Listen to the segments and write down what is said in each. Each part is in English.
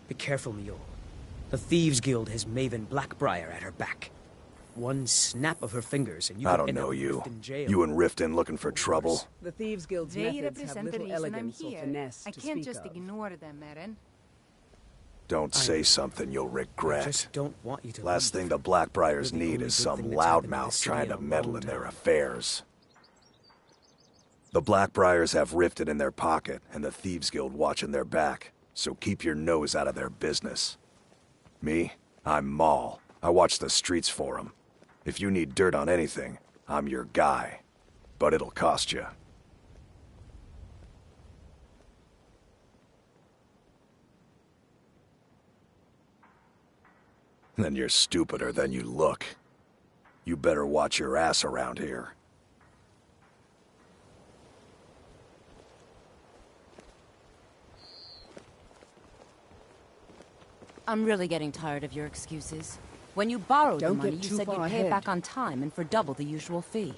Be careful, Mule. The Thieves Guild has Maven Blackbriar at her back. One snap of her fingers and you I can don't end know up you. in jail. You and Riften looking for trouble? The Thieves Guild's They methods have represent the little reason I'm elegance or here. finesse I to can't speak just of. ignore them, Eren. Don't say something you'll I regret. just don't want you to Last leave. thing the Blackbriars You're the need only is good some thing that's happened to loudmouth this trying city to in a meddle long in their time. affairs. The Blackbriars have Riften in their pocket, and the Thieves Guild watching their back, so keep your nose out of their business. Me? I'm Maul. I watch the streets for 'em. If you need dirt on anything, I'm your guy. But it'll cost you. Then you're stupider than you look. You better watch your ass around here. I'm really getting tired of your excuses. When you borrowed the Don't money, get you too said you'd far pay it ahead. back on time and for double the usual fee.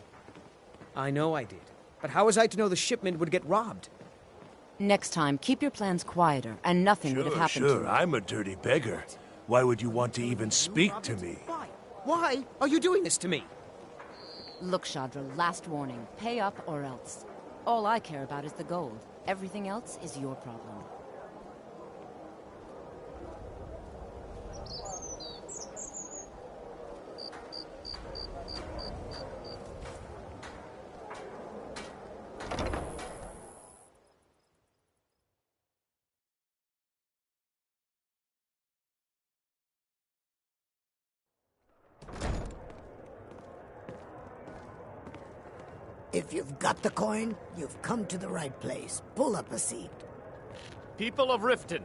I know I did. But how was I to know the shipment would get robbed? Next time, keep your plans quieter, and nothing would have happened to you. I'm a dirty beggar. Why would you want to even speak to me? Why? Why are you doing this to me? Look, Shadra, last warning. Pay up or else. All I care about is the gold. Everything else is your problem. If you've got the coin, you've come to the right place. Pull up a seat. People of Riften,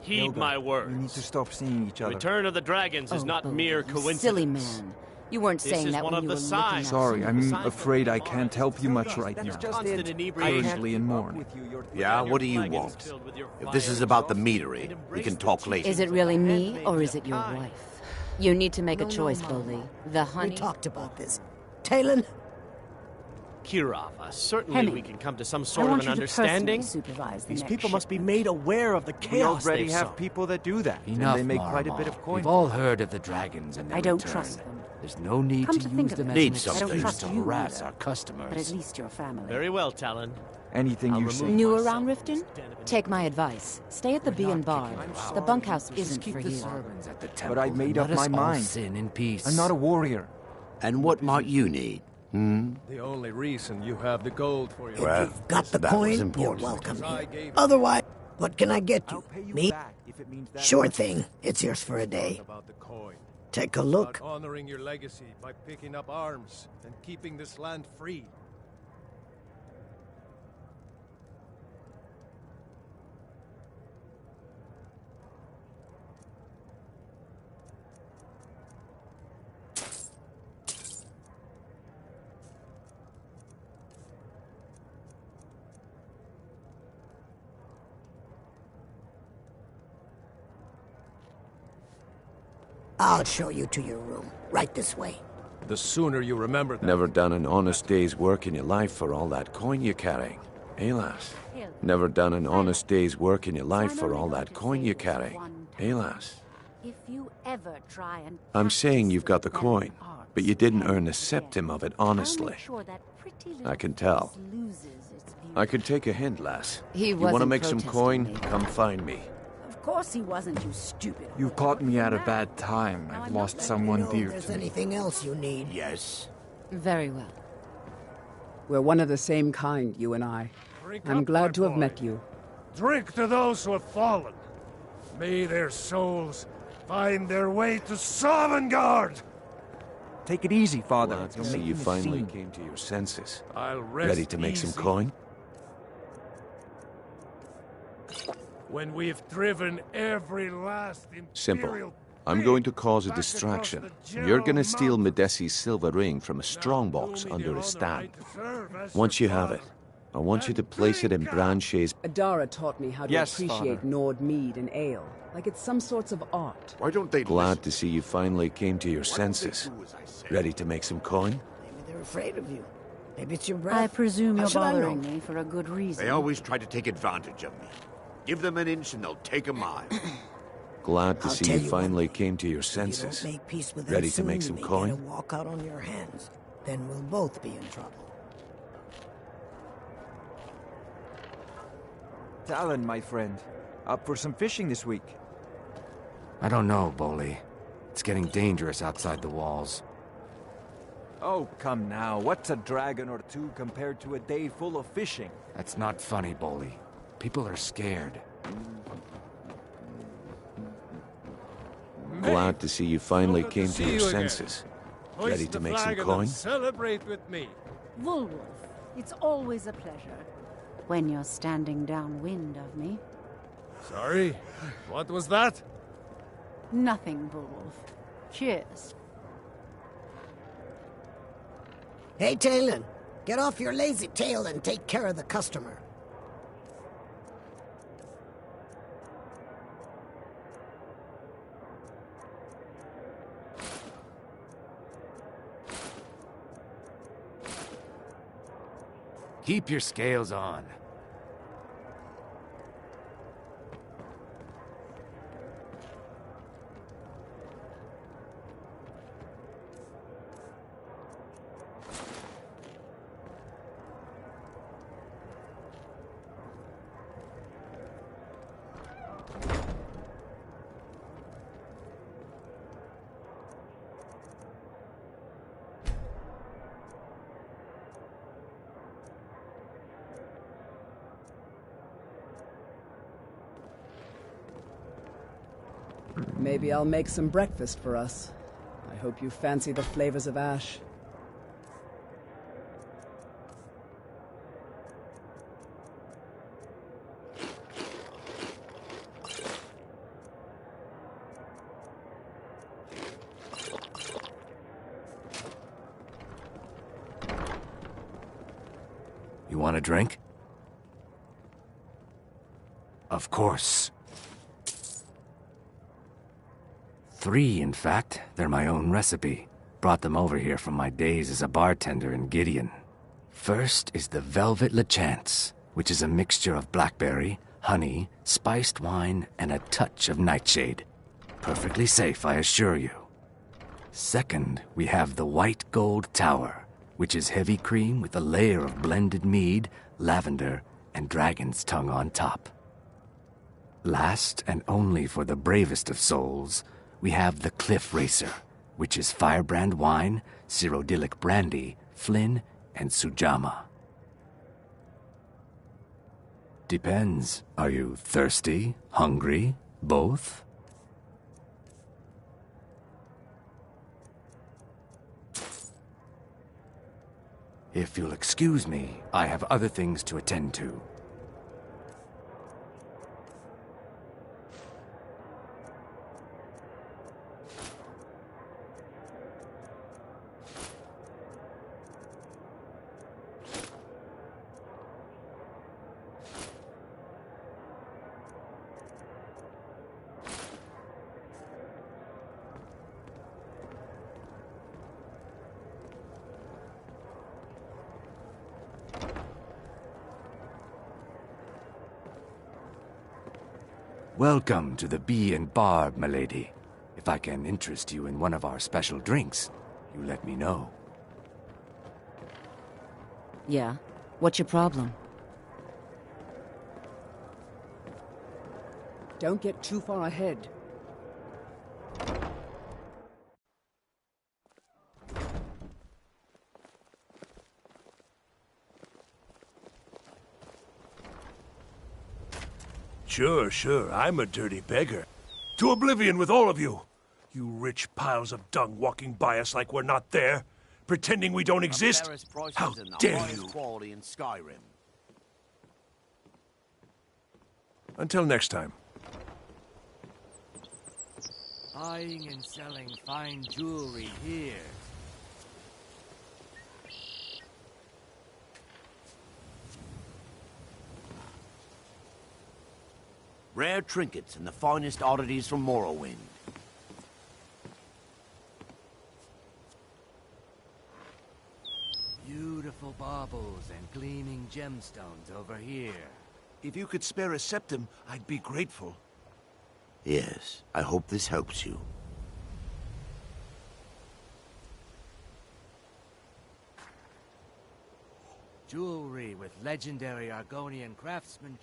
heed my words. We need to stop seeing each other. Return of the Dragons is not mere you coincidence. silly man. You weren't This saying is that one when of you the were looking signs. at Sorry, someone. I'm afraid I can't help you much right now. Constant inebriation. Currently in mourning. Yeah, what do you want? If this is about the meadery, we can talk later. Is it really me, or is it your wife? You need to make a choice, Bully. The honey... We talked about this. Talon? Kirava, certainly Hemi, we can come to some I sort of want an you to personally understanding. supervise the These next people must be shipment. made aware of the We chaos already they've have sown. people that do that, Enough, and they make quite a bit of Marmal. coin. We've all heard of the dragons and their I don't return. trust them. There's no need Come to to think use of them it, as Need an excuse something. I don't trust to you harass either. our customers. But at least your family. Very well, Talon. Anything I'll you remove say. New myself around from Riften? this den of Take my advice. Stay at the Bee and Bar. The bunkhouse Just isn't keep for the you. servants at the temple. But I made and up let us my all mind. sin in peace. I'm not a warrior. And what might you need? The only reason you have the gold for your... Well, You've got the that was coin, you're important. welcome I here. gave it. Otherwise, what can I get I'll you? pay you Me? back if it means that Sure much. thing. It's yours for a day. About the coin. Take a look. About honoring your legacy by picking up arms and keeping this land free. I'll show you to your room. Right this way. The sooner you remember that... Never done an honest day's work in your life for all that coin you're carrying. Eh, lass? Never done an honest day's work in your life for all that coin you're carrying. Eh, lass? If you ever try and I'm saying you've got the coin, but you didn't earn a septim of it honestly. I can tell. I could take a hint, lass. He You want to wasn't make some coin? protesting, Come find me. Of course he wasn't, you stupid. You caught me at a bad time. I've lost someone If dear there's to me. anything else you need. Yes. Very well. We're one of the same kind, you and I. I'm glad to have met you. Drink to those who have fallen. May their souls find their way to Sovngarde. Take it easy, Father. Glad to You're see making you a finally scene. came to your senses. I'll rest Ready to make some easy coin? when we've driven every last Simple. Imperial I'm going to cause a distraction. You're gonna steal Mountains. Medesi's silver ring from a strongbox under a stand. Once you have it, I want you to place it in Branche's... Adara taught me how to Yes, appreciate Father. Nord mead and ale, like it's some sorts of art. Why don't they Glad to see you finally came to your senses. Ready to make some coin? Maybe they're afraid of you. Maybe it's your breath. I presume How you're should I know? bothering me for a good reason. They always try to take advantage of me. Give them an inch and they'll take a mile. Glad to I'll see tell you you one finally thing. came to your If you don't senses. make peace with them Ready to soon, make you some may get a coin? walkout on your hands. Then we'll both be in trouble. Talon, my friend. Up for some fishing this week. I don't know, Bolly. It's getting dangerous outside the walls. Oh, come now. What's a dragon or two compared to a day full of fishing? That's not funny, Bolly. People are scared. Glad to see you finally So good came to to see your you again. senses. Hoist Ready the to make some flag and coin? celebrate with me. Woolwolf, it's always a pleasure. When you're standing downwind of me. Sorry, what was that? Nothing, Woolwolf. Cheers. Hey, Talon, get off your lazy tail and take care of the customer. Keep your scales on. Maybe I'll make some breakfast for us. I hope you fancy the flavors of ash. You want a drink? Of course. 3, in fact. They're my own recipe. Brought them over here from my days as a bartender in Gideon. First is the Velvet LeChance, which is a mixture of blackberry, honey, spiced wine, and a touch of nightshade. Perfectly safe, I assure you. Second, we have the White Gold Tower, which is heavy cream with a layer of blended mead, lavender, and dragon's tongue on top. Last, and only for the bravest of souls, we have the Cliff Racer, which is firebrand wine, Cyrodiilic brandy, Flynn, and Sujama. Depends. Are you thirsty? Hungry? Both? If you'll excuse me, I have other things to attend to. Welcome to the Bee and Barb, milady. If I can interest you in one of our special drinks, you let me know. Yeah? What's your problem? Don't get too far ahead. Sure, I'm a dirty beggar. To oblivion with all of you! You rich piles of dung walking by us like we're not there, pretending we don't exist. How dare you! Quality in Skyrim. Until next time. Buying and selling fine jewelry here. Rare trinkets and the finest oddities from Morrowind. Beautiful baubles and gleaming gemstones over here. If you could spare a septim, I'd be grateful. Yes, I hope this helps you. Jewelry with legendary Argonian craftsmanship.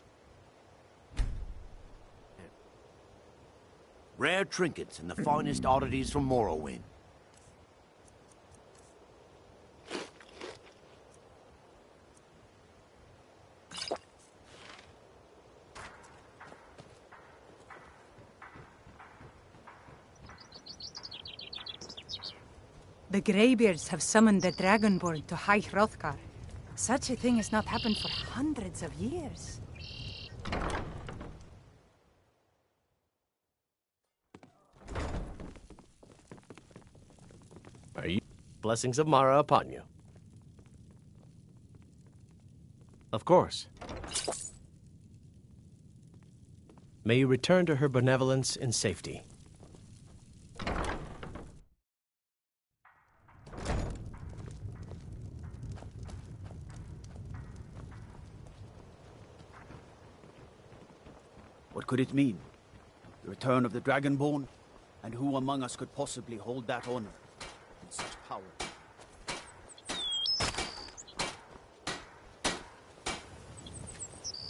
Rare trinkets and the finest oddities from Morrowind. The Greybeards have summoned the Dragonborn to High Hrothgar. Such a thing has not happened for hundreds of years. Are you? Blessings of Mara upon you. Of course. May you return to her benevolence in safety. What could it mean? The return of the Dragonborn? And who among us could possibly hold that honor and such power?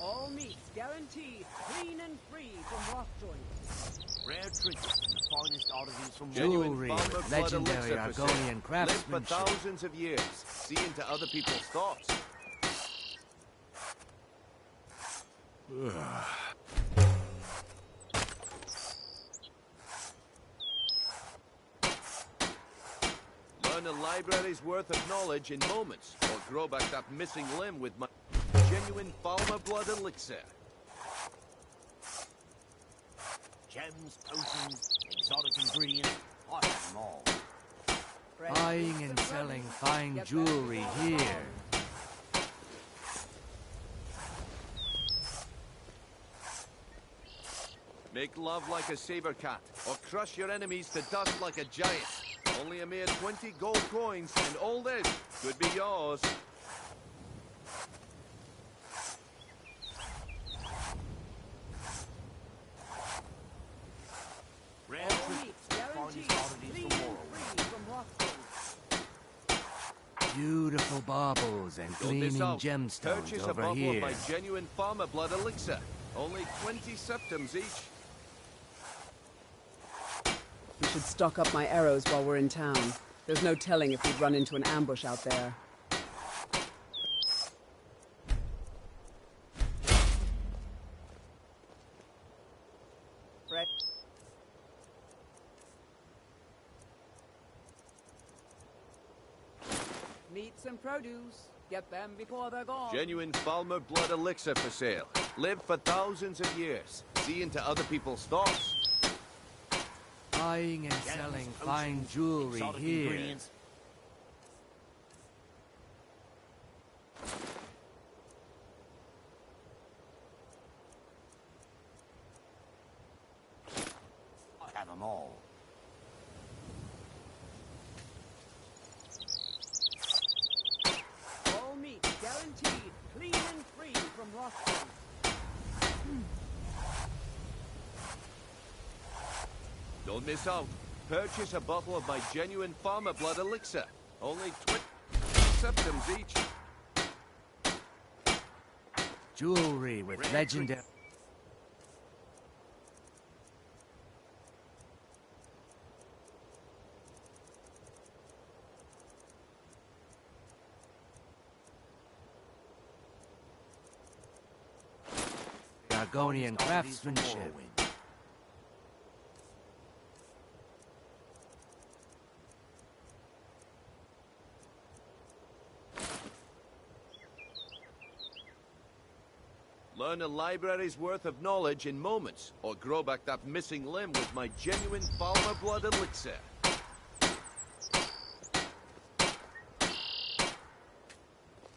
All meats guaranteed, clean and free from rock joints. Rare trinkets and the finest oddities from Jewelry with legendary Argonian craftsmanship. Live for thousands of years, see into other people's thoughts. Learn a library's worth of knowledge in moments, or grow back that missing limb with my genuine Falmer blood elixir. Gems, potions, exotic ingredients, I have them all. Buying and selling fine jewelry here. Make love like a saber cat, or crush your enemies to dust like a giant. Only a mere 20 gold coins, and all this could be yours. Rare trinkets and the finest oddities from Morrowind. Beautiful baubles and gleaming gemstones Purchase a over bottle here. of my genuine farmer blood elixir. Only 20 septims each. We should stock up my arrows while we're in town. There's no telling if we'd run into an ambush out there. Right. Meats and produce. Get them before they're gone. Genuine Falmer blood elixir for sale. Live for thousands of years. See into other people's thoughts. Buying and selling fine jewelry here. I have them all. All meat guaranteed, clean and free from rock. Don't miss out. Purchase a bottle of my genuine farmer blood elixir. Only 20 septims each. Jewelry with legendary... Argonian craftsmanship. Learn a library's worth of knowledge in moments, or grow back that missing limb with my genuine Falmer blood elixir.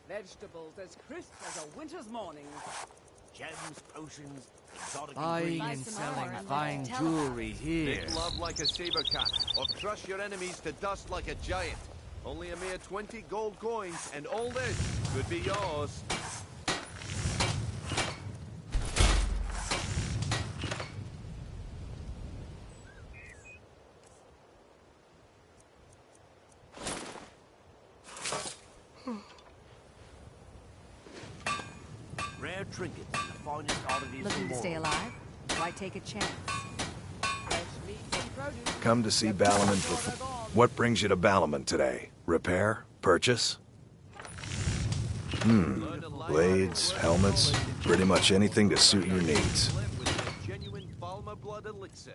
Vegetables as crisp as a winter's morning. Gems, potions, exotic Buying and selling fine jewelry here. Make love like a saber cat, or crush your enemies to dust like a giant. Only a mere 20 gold coins, and all this could be yours. trinkets and the finest oddities. Looking to stay alive? Why take a chance? Come to see Balaman for... What brings you to Balaman today? Repair? Purchase? Blades, helmets, pretty much anything to suit your needs. Genuine Falmer blood elixir.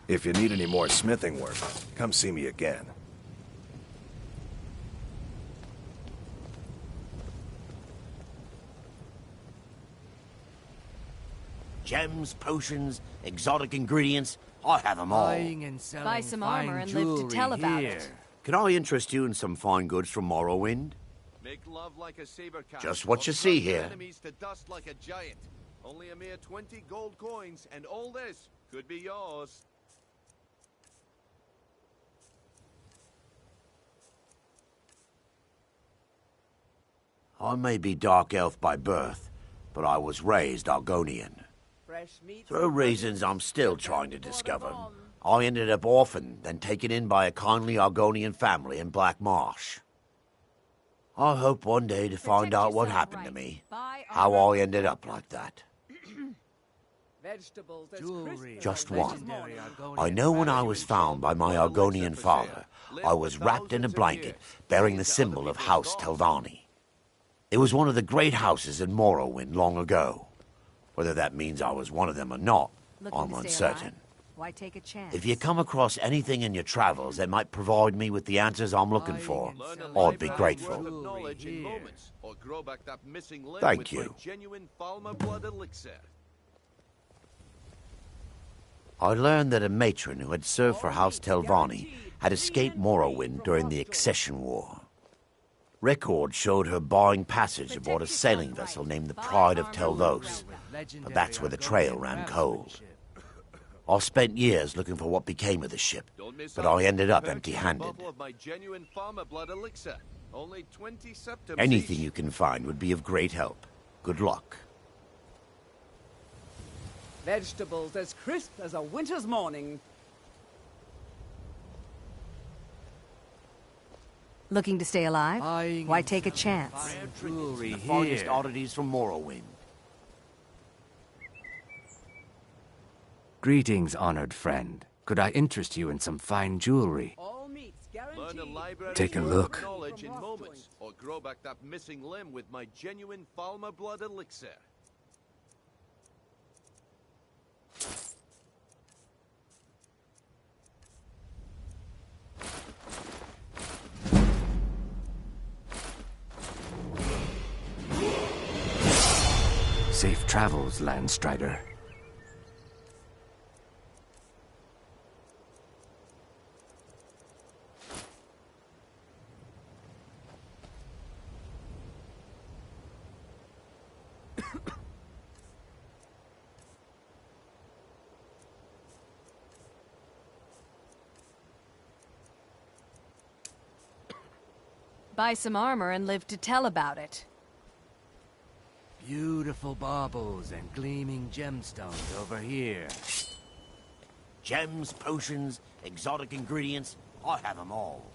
If you need any more smithing work, come see me again. Gems, potions, exotic ingredients, I have them all. Buying and selling Buy some fine armor and live to tell jewelry about here. it. Can I interest you in some fine goods from Morrowind? Make love like a saber cat. Just what you or see crush your here. Enemies to dust like a giant. Only a mere 20 gold coins, and all this could be yours. I may be Dark Elf by birth, but I was raised Argonian. Through reasons I'm still trying to discover, I ended up orphaned, then taken in by a kindly Argonian family in Black Marsh. I hope one day to find out what happened to me, how I ended up like that. Just one. I know when I was found by my Argonian father, I was wrapped in a blanket bearing the symbol of House Telvanni. It was one of the great houses in Morrowind long ago. Whether that means I was one of them or not, I'm uncertain. Why take a chance? If you come across anything in your travels that might provide me with the answers I'm looking for, I'd be grateful. Thank you. I learned that a matron who had served for House Telvanni had escaped Morrowind during the Accession War. Records showed her buying passage aboard a sailing vessel named the Pride of Teldos, but that's where the trail ran cold. I spent years looking for what became of the ship, but I ended up empty-handed. Anything you can find would be of great help. Good luck. Vegetables as crisp as a winter's morning. Looking to stay alive? Why take a chance? The finest oddities from Morrowind. Greetings, honored friend. Could I interest you in some fine jewelry? Take a look. Knowledge in moments, or grow back that missing limb with my genuine Falmer blood elixir. Safe travels, Landstrider. Buy some armor and live to tell about it. Beautiful baubles and gleaming gemstones over here. Gems, potions, exotic ingredients, I have them all.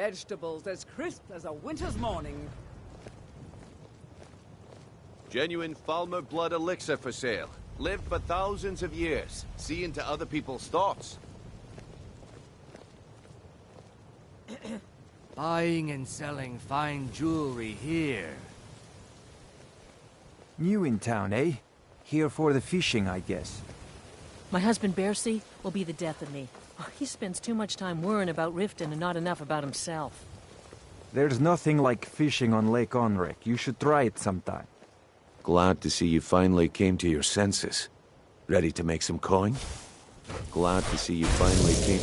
Vegetables as crisp as a winter's morning. Genuine Falmer blood elixir for sale. Lived for thousands of years. See into other people's thoughts. Buying and selling fine jewelry here. New in town, eh? Here for the fishing, I guess. My husband Bercy will be the death of me. He spends too much time worrying about Riften and not enough about himself. There's nothing like fishing on Lake Onrek. You should try it sometime. Glad to see you finally came to your senses. Ready to make some coin? Glad to see you finally came...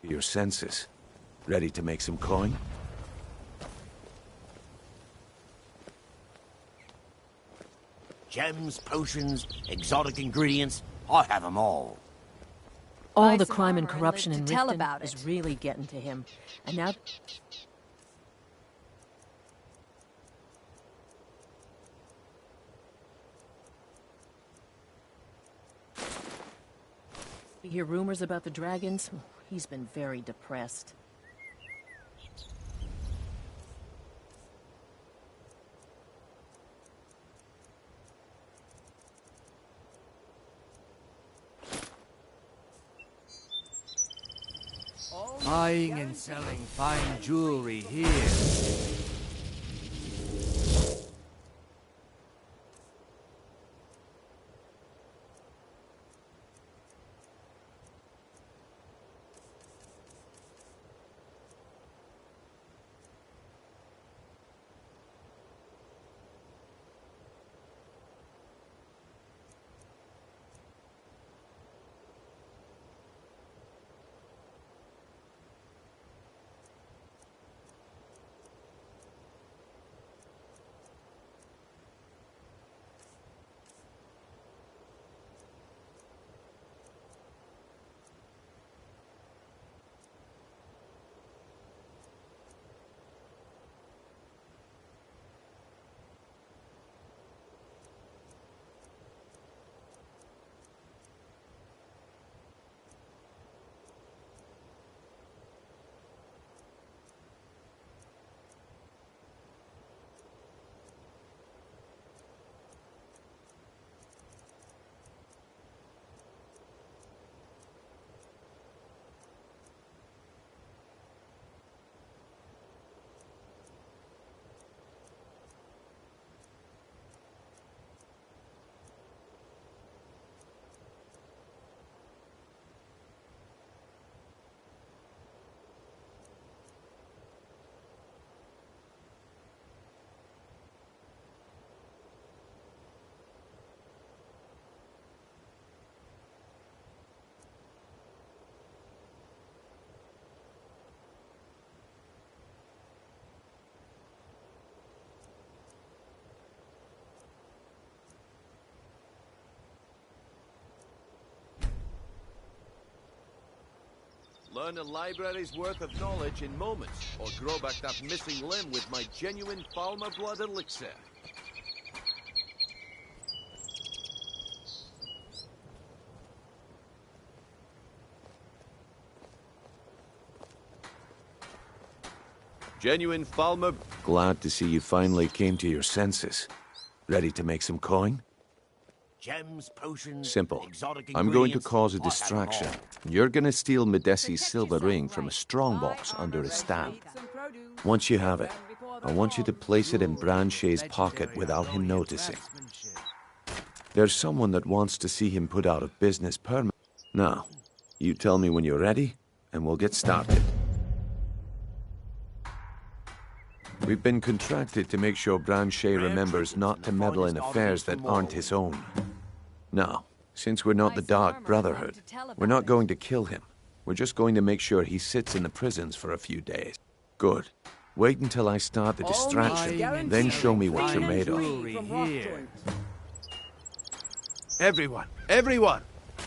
Your senses. Ready to make some coin? Gems, potions, exotic ingredients, I have them all. All the crime and corruption in to tell Riften about is it. really getting to him. And now... We hear rumors about the dragons. He's been very depressed. Buying and selling fine jewelry here. Learn a library's worth of knowledge in moments, or grow back that missing limb with my genuine Falmer blood elixir. Genuine Falmer... Glad to see you finally came to your senses. Ready to make some coin? Gems, potions, Simple. exotic I'm going to ingredients. cause a I have 'em distraction. all. You're gonna steal Medesi's silver ring from a strongbox under his stand. Once you have it, I want you to place it in Branche's pocket without him noticing. There's someone that wants to see him put out of business permanently. Now, you tell me when you're ready, and we'll get started. We've been contracted to make sure Branche remembers not to meddle in affairs that aren't his own. Now, since we're not the Dark Brotherhood, we're not going to kill him. We're just going to make sure he sits in the prisons for a few days. Good. Wait until I start the distraction, then show me what you're made of. Here. Everyone,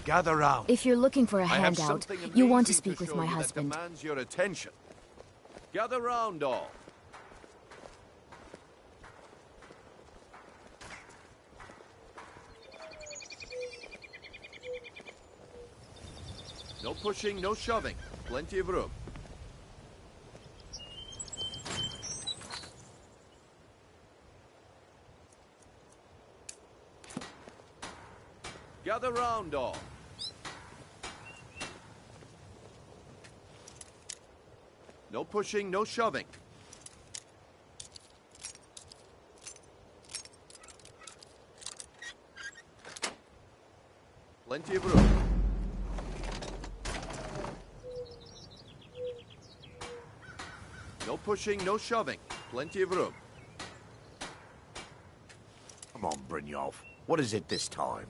gather round. If you're looking for a I have handout, something you want to amazing speak with show my you that husband. demands your attention. Gather round, all. No pushing, no shoving. Plenty of room. Gather round, all. No pushing, no shoving. Plenty of room. No pushing, no shoving. Plenty of room. Come on, Brynjolf. What is it this time?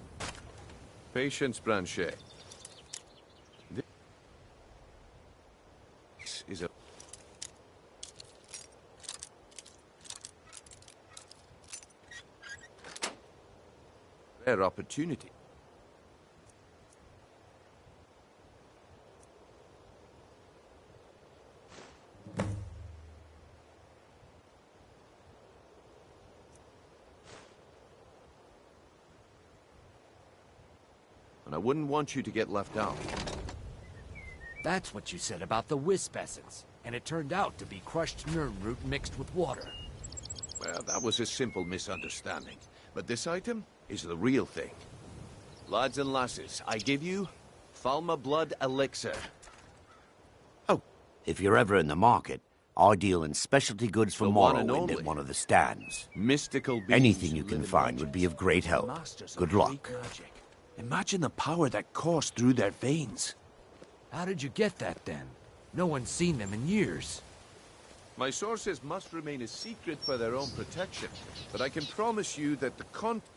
Patience, Branche. This is a... rare opportunity. And I wouldn't want you to get left out. That's what you said about the wisp essence. And it turned out to be crushed nirnroot mixed with water. Well, that was a simple misunderstanding. But this item is the real thing. Lads and lasses, I give you Falmer blood elixir. Oh, if you're ever in the market, I deal in specialty goods for The one and Morrowind only. at one of the stands. Mystical beings Anything you who can live in find legends. would be of great help. Masters of Good luck. great magic. Imagine the power that coursed through their veins. How did you get that, then? No one's seen them in years. My sources must remain a secret for their own protection, but I can promise you that the contents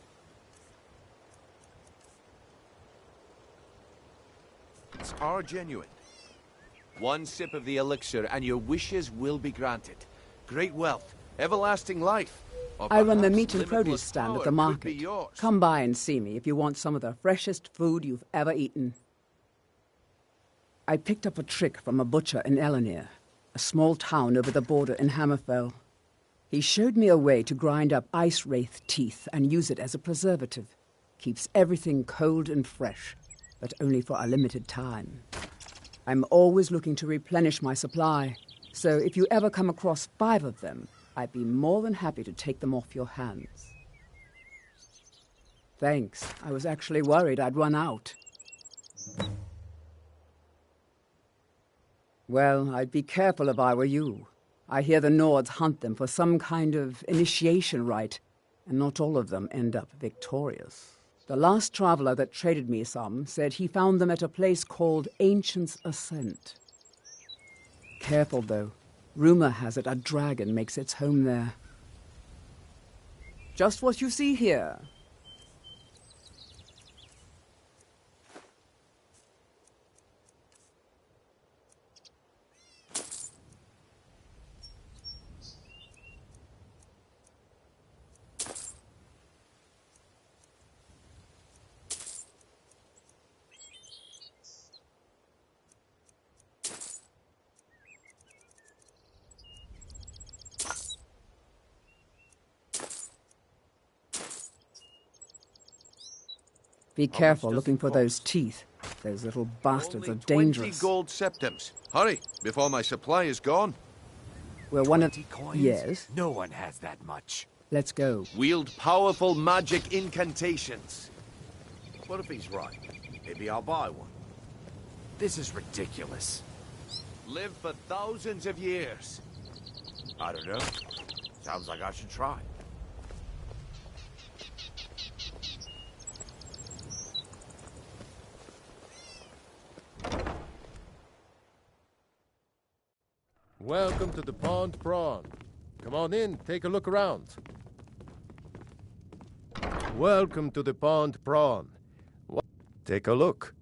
are genuine. One sip of the elixir and your wishes will be granted. Great wealth, everlasting life. Or I run the perhaps meat and limitless produce stand at power the could be market. yours. Come by and see me if you want some of the freshest food you've ever eaten. I picked up a trick from a butcher in Elenir, a small town over the border in Hammerfell. He showed me a way to grind up ice wraith teeth and use it as a preservative. Keeps everything cold and fresh, but only for a limited time. I'm always looking to replenish my supply, so if you ever come across 5 of them, I'd be more than happy to take them off your hands. Thanks. I was actually worried I'd run out. Well, I'd be careful if I were you. I hear the Nords hunt them for some kind of initiation rite, and not all of them end up victorious. The last traveler that traded me some said he found them at a place called Ancient's Ascent. Careful, though. Rumor has it a dragon makes its home there. Just what you see here. Be careful looking for those teeth. Those little bastards are dangerous. 20 gold septims. Hurry, before my supply is gone. We're one of... coins? Yes. No one has that much. Let's go. Wield powerful magic incantations. What if he's right? Maybe I'll buy one. This is ridiculous. Live for thousands of years. I don't know. Sounds like I should try. Welcome to the Pond Prawn. Come on in, take a look around. Welcome to the Pond Prawn. Take a look.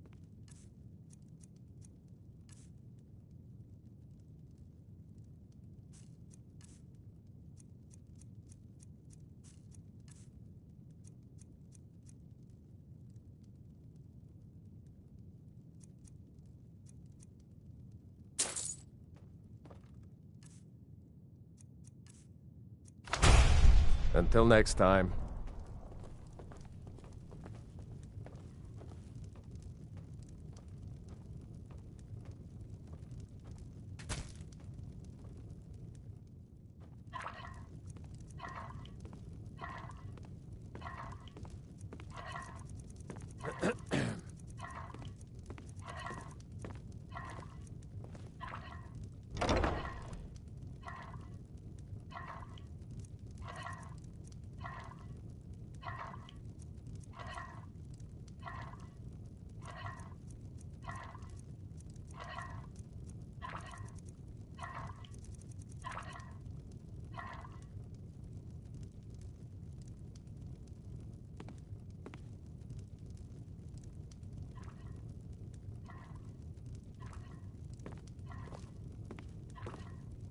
Until next time.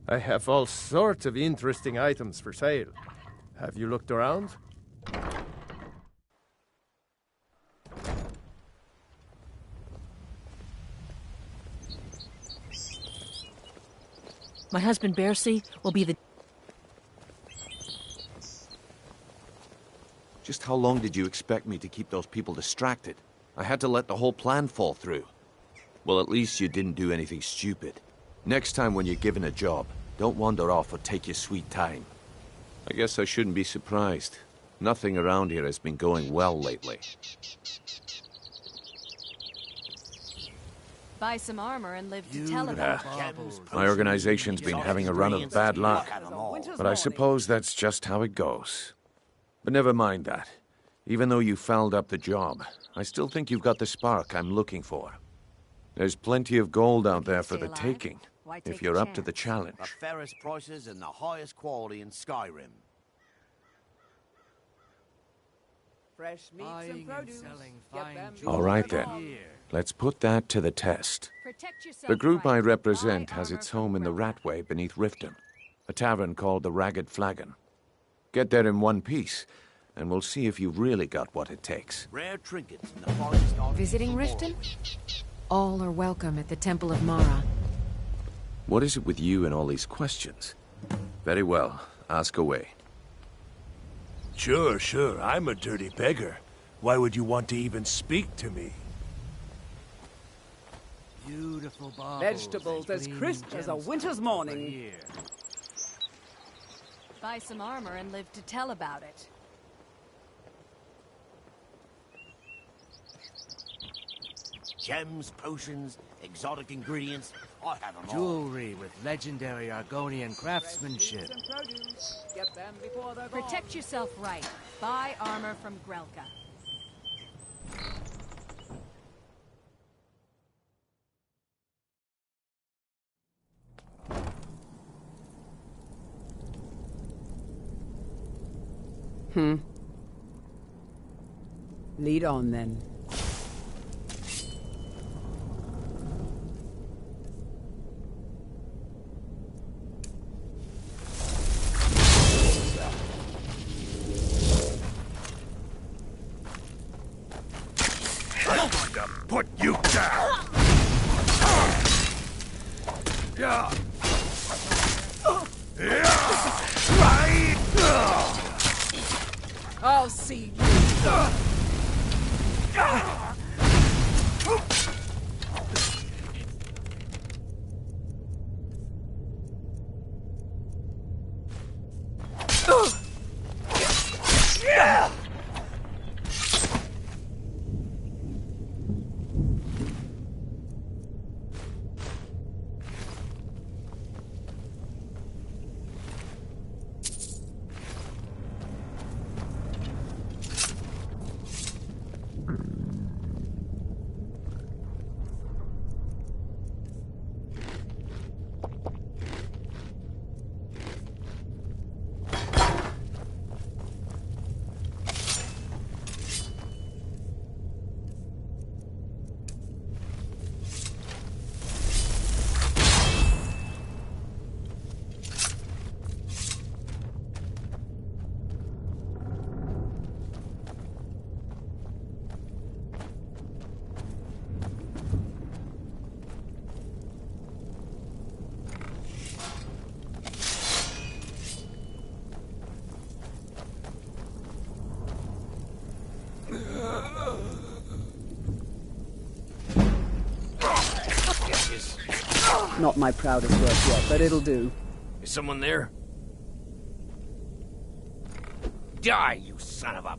I have all sorts of interesting items for sale. Have you looked around? My husband, Bercy, will be the... Just how long did you expect me to keep those people distracted? I had to let the whole plan fall through. Well, at least you didn't do anything stupid. Next time when you're given a job, don't wander off or take your sweet time. I guess I shouldn't be surprised. Nothing around here has been going well lately. Buy some armor and live to tell about it. My organization's been having a run of bad luck, but I suppose that's just how it goes. But never mind that. Even though you fouled up the job, I still think you've got the spark I'm looking for. There's plenty of gold out there for the taking, if you're up to the challenge. The fairest prices and the highest quality in Skyrim. Fresh meats and produce. All right then. Let's put that to the test. The group I represent has its home in the Ratway beneath Riften, a tavern called the Ragged Flagon. Get there in one piece, and we'll see if you've really got what it takes. Rare trinkets in the forest. Visiting Riften? All are welcome at the Temple of Mara. What is it with you and all these questions? Very well, ask away. Sure, I'm a dirty beggar. Why would you want to even speak to me? Beautiful vegetables as crisp as a winter's morning. Buy some armor and live to tell about it. Gems, potions, exotic ingredients. I have them all. Jewelry with legendary Argonian craftsmanship. Get them before they're Protect yourself right. Buy armor from Grelka. Lead on then. I'm going to put you down! Yeah! I'll see you. Not my proudest work yet, but it'll do. Is someone there? Die, you son of a...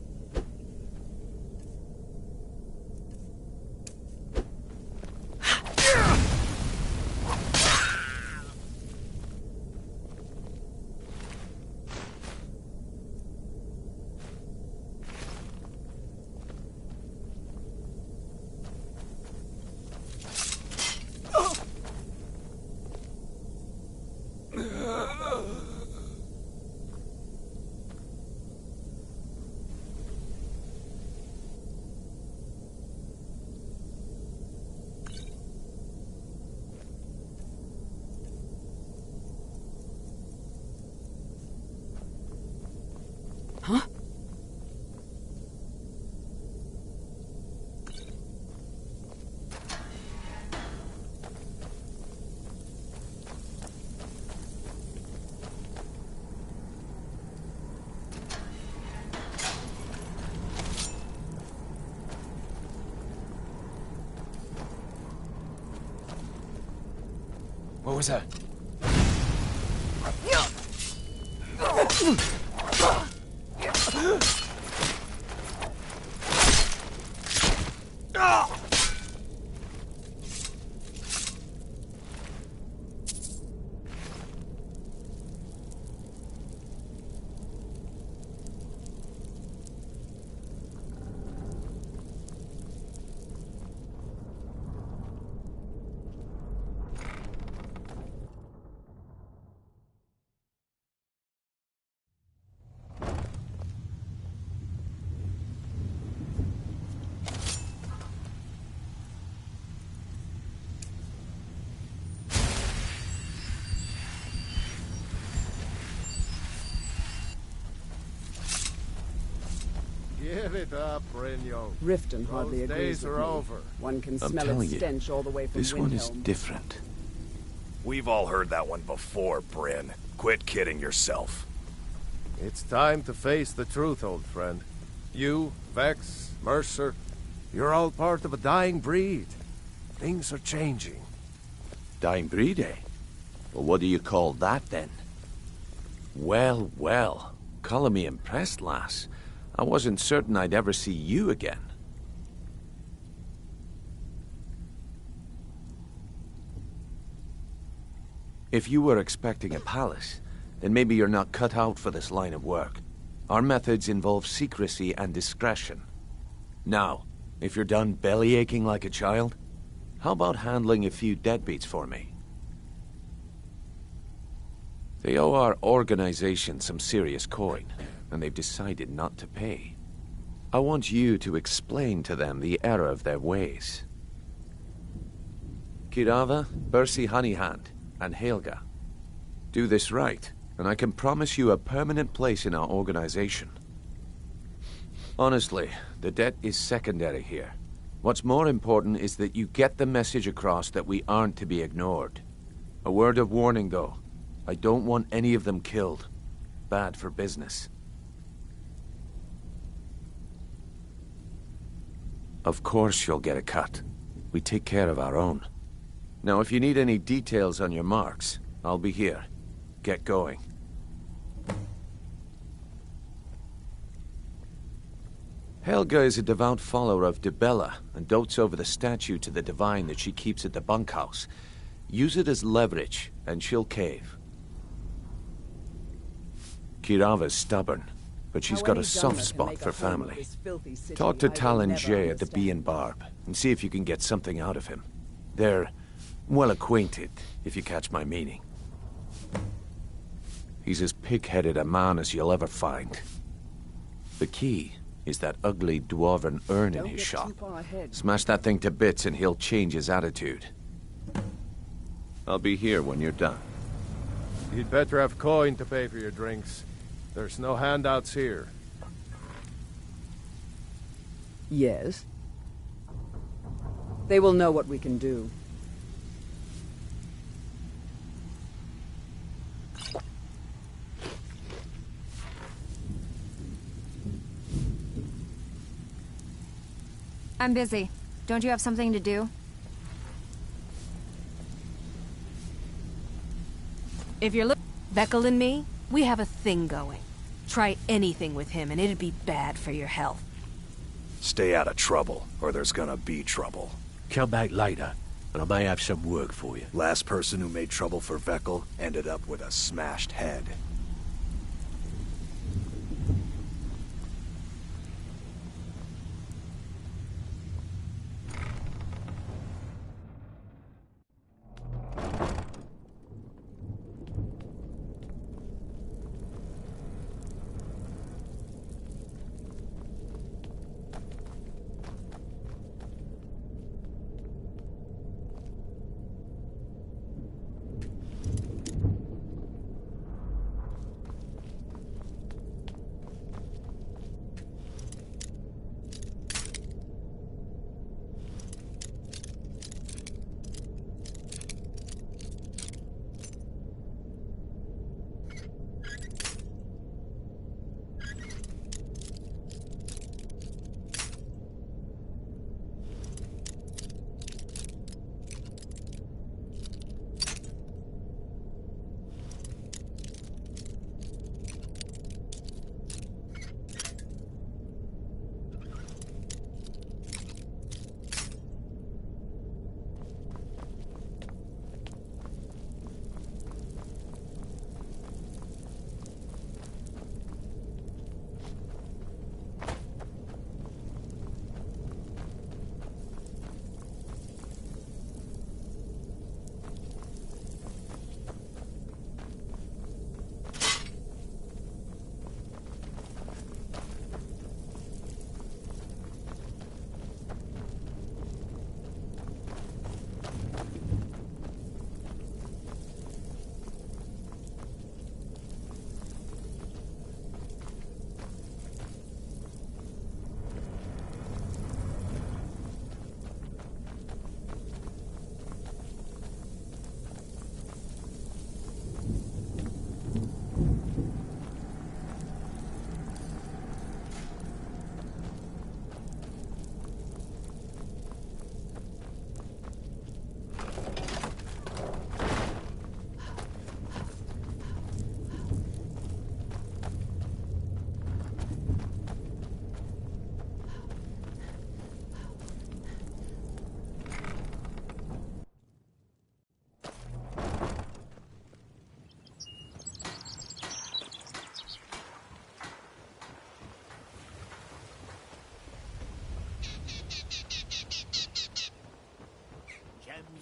Huh? What was that? Give it up, Brynjo. Riften hardly Those agrees days with are me. over. One can I'm smell telling its you, stench all the way from this one is Windhelm. different. We've all heard that one before, Bryn. Quit kidding yourself. It's time to face the truth, old friend. You, Vex, Mercer, you're all part of a dying breed. Things are changing. Dying breed, eh? Well, what do you call that, then? Well, well. Calling me impressed, lass. I wasn't certain I'd ever see you again. If you were expecting a palace, then maybe you're not cut out for this line of work. Our methods involve secrecy and discretion. Now, if you're done belly-aching like a child, how about handling a few deadbeats for me? They owe our organization some serious coin, and they've decided not to pay. I want you to explain to them the error of their ways. Kirava, Bersi Honeyhand, and Helga. Do this right, and I can promise you a permanent place in our organization. Honestly, the debt is secondary here. What's more important is that you get the message across that we aren't to be ignored. A word of warning, though. I don't want any of them killed. Bad for business. Of course you'll get a cut. We take care of our own. Now, if you need any details on your marks, I'll be here. Get going. Helga is a devout follower of Dibella and dotes over the statue to the divine that she keeps at the bunkhouse. Use it as leverage, and she'll cave. Kirava's stubborn, but she's got a soft spot for family. Talk to Talon Jay at the Bee and Barb, and see if you can get something out of him. They're well acquainted, if you catch my meaning. He's as pig-headed a man as you'll ever find. The key is that ugly dwarven urn in his shop. Smash that thing to bits and he'll change his attitude. I'll be here when you're done. You'd better have coin to pay for your drinks. There's no handouts here. Yes. They will know what we can do. I'm busy. Don't you have something to do? If you're Veckel and me, we have a thing going. Try anything with him and it'd be bad for your health. Stay out of trouble, or there's gonna be trouble. Come back later, and I may have some work for you. Last person who made trouble for Veckel ended up with a smashed head.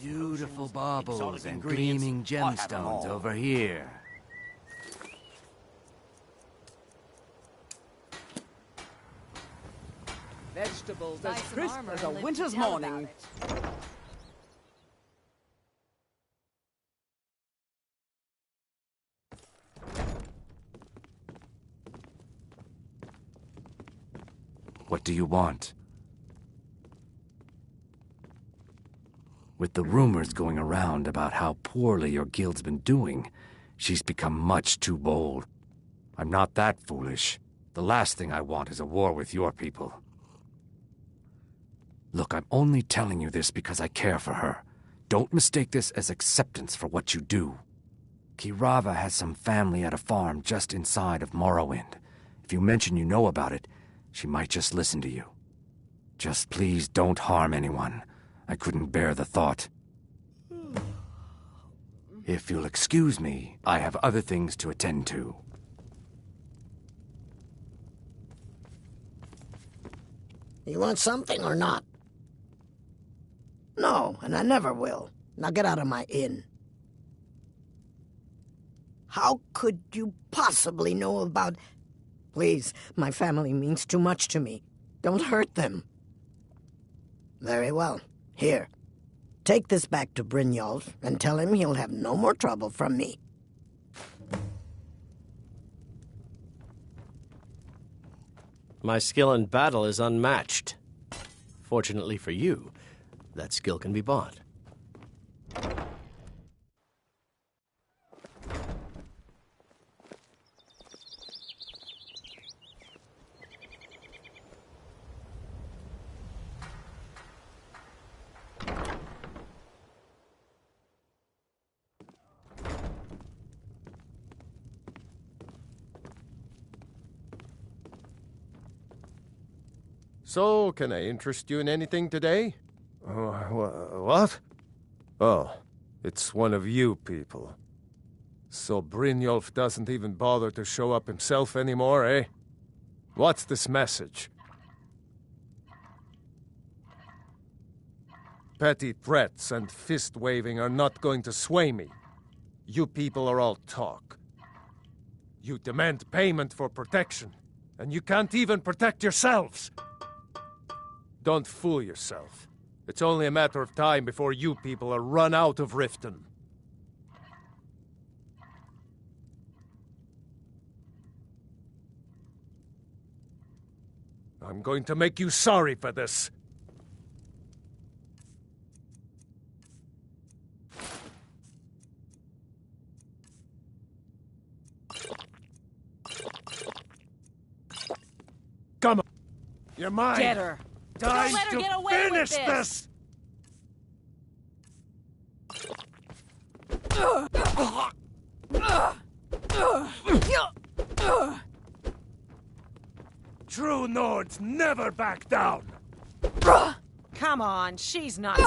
Beautiful baubles and gleaming gemstones over here. Vegetables as crisp as a winter's morning. What do you want? With the rumors going around about how poorly your guild's been doing, she's become much too bold. I'm not that foolish. The last thing I want is a war with your people. Look, I'm only telling you this because I care for her. Don't mistake this as acceptance for what you do. Kirava has some family at a farm just inside of Morrowind. If you mention you know about it, she might just listen to you. Just please don't harm anyone. I couldn't bear the thought. If you'll excuse me, I have other things to attend to. You want something or not? No, and I never will. Now get out of my inn. How could you possibly know about... Please, my family means too much to me. Don't hurt them. Very well. Here. Take this back to Brynjolf and tell him he'll have no more trouble from me. My skill in battle is unmatched. Fortunately for you, that skill can be bought. So, can I interest you in anything today? What? Oh, it's one of you people. So Brynjolf doesn't even bother to show up himself anymore, eh? What's this message? Petty threats and fist-waving are not going to sway me. You people are all talk. You demand payment for protection, and you can't even protect yourselves. Don't fool yourself. It's only a matter of time before you people are run out of Riften. I'm going to make you sorry for this. Come on. You're mine. Get her. Time Don't let her to get away with finish this! True Nords never back down! Come on, she's not...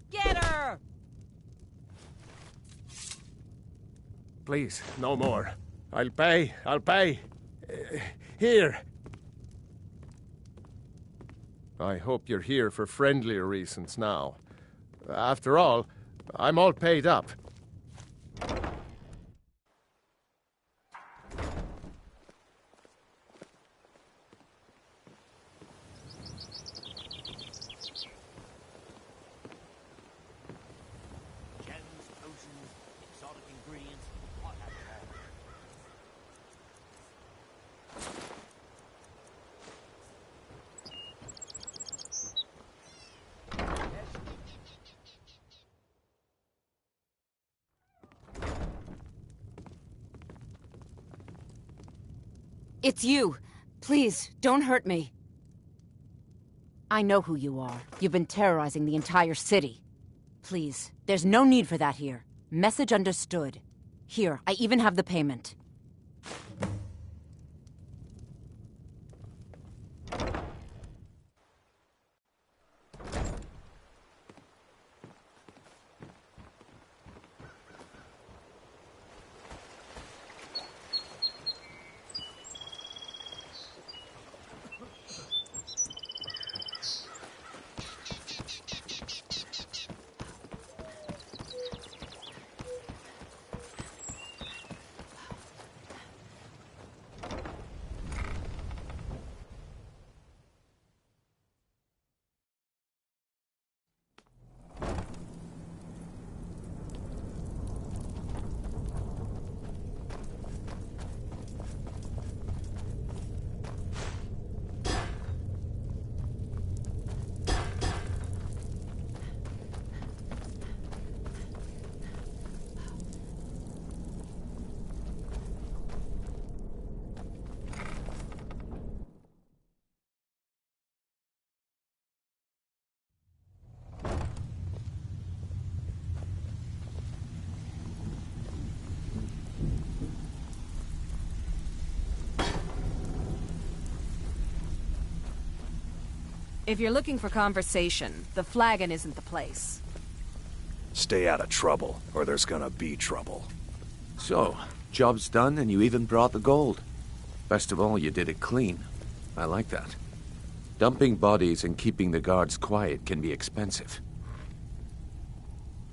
Get her! Please, no more. I'll pay. Here. I hope you're here for friendlier reasons now. After all, I'm all paid up. It's you. Please, don't hurt me. I know who you are. You've been terrorizing the entire city. Please, there's no need for that here. Message understood. Here, I even have the payment. If you're looking for conversation, the flagon isn't the place. Stay out of trouble, or there's gonna be trouble. So, job's done and you even brought the gold. Best of all, you did it clean. I like that. Dumping bodies and keeping the guards quiet can be expensive.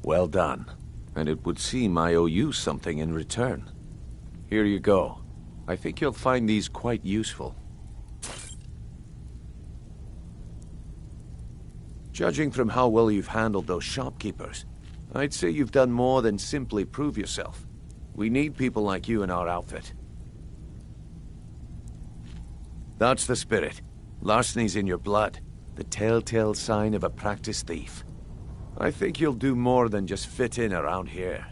Well done. And it would seem I owe you something in return. Here you go. I think you'll find these quite useful. Judging from how well you've handled those shopkeepers, I'd say you've done more than simply prove yourself. We need people like you in our outfit. That's the spirit. Larceny's in your blood, the telltale sign of a practiced thief. I think you'll do more than just fit in around here.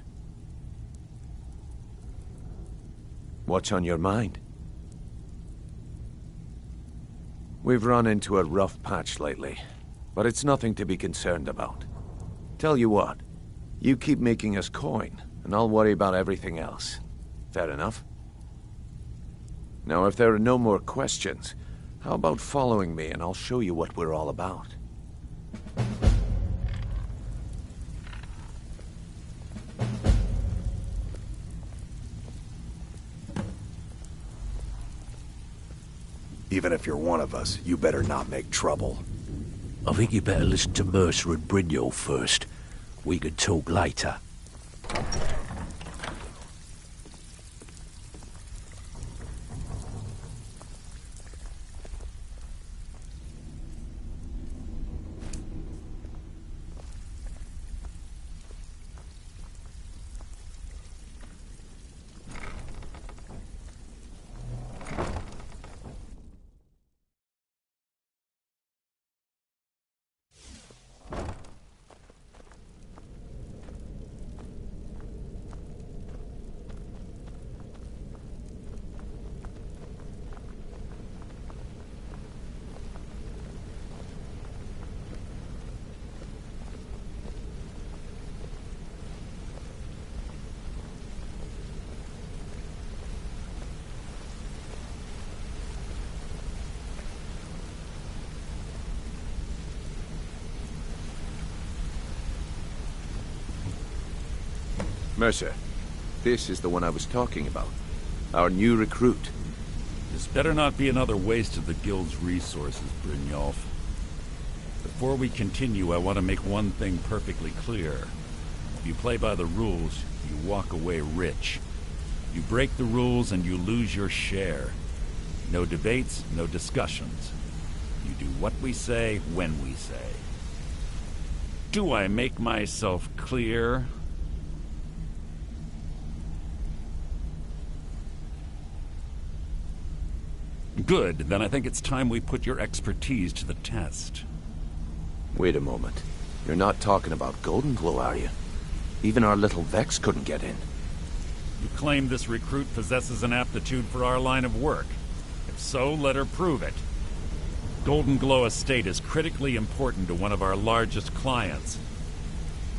What's on your mind? We've run into a rough patch lately, but it's nothing to be concerned about. Tell you what, you keep making us coin, and I'll worry about everything else. Fair enough? Now, if there are no more questions, how about following me and I'll show you what we're all about? Even if you're one of us, you better not make trouble. I think you better listen to Mercer and Brynjolf first. We could talk later. Mercer, this is the one I was talking about. Our new recruit. This better not be another waste of the Guild's resources, Brynjolf. Before we continue, I want to make one thing perfectly clear. If you play by the rules, you walk away rich. You break the rules and you lose your share. No debates, no discussions. You do what we say, when we say. Do I make myself clear? Good, then I think it's time we put your expertise to the test. Wait a moment. You're not talking about Golden Glow, are you? Even our little Vex couldn't get in. You claim this recruit possesses an aptitude for our line of work. If so, let her prove it. Golden Glow Estate is critically important to one of our largest clients.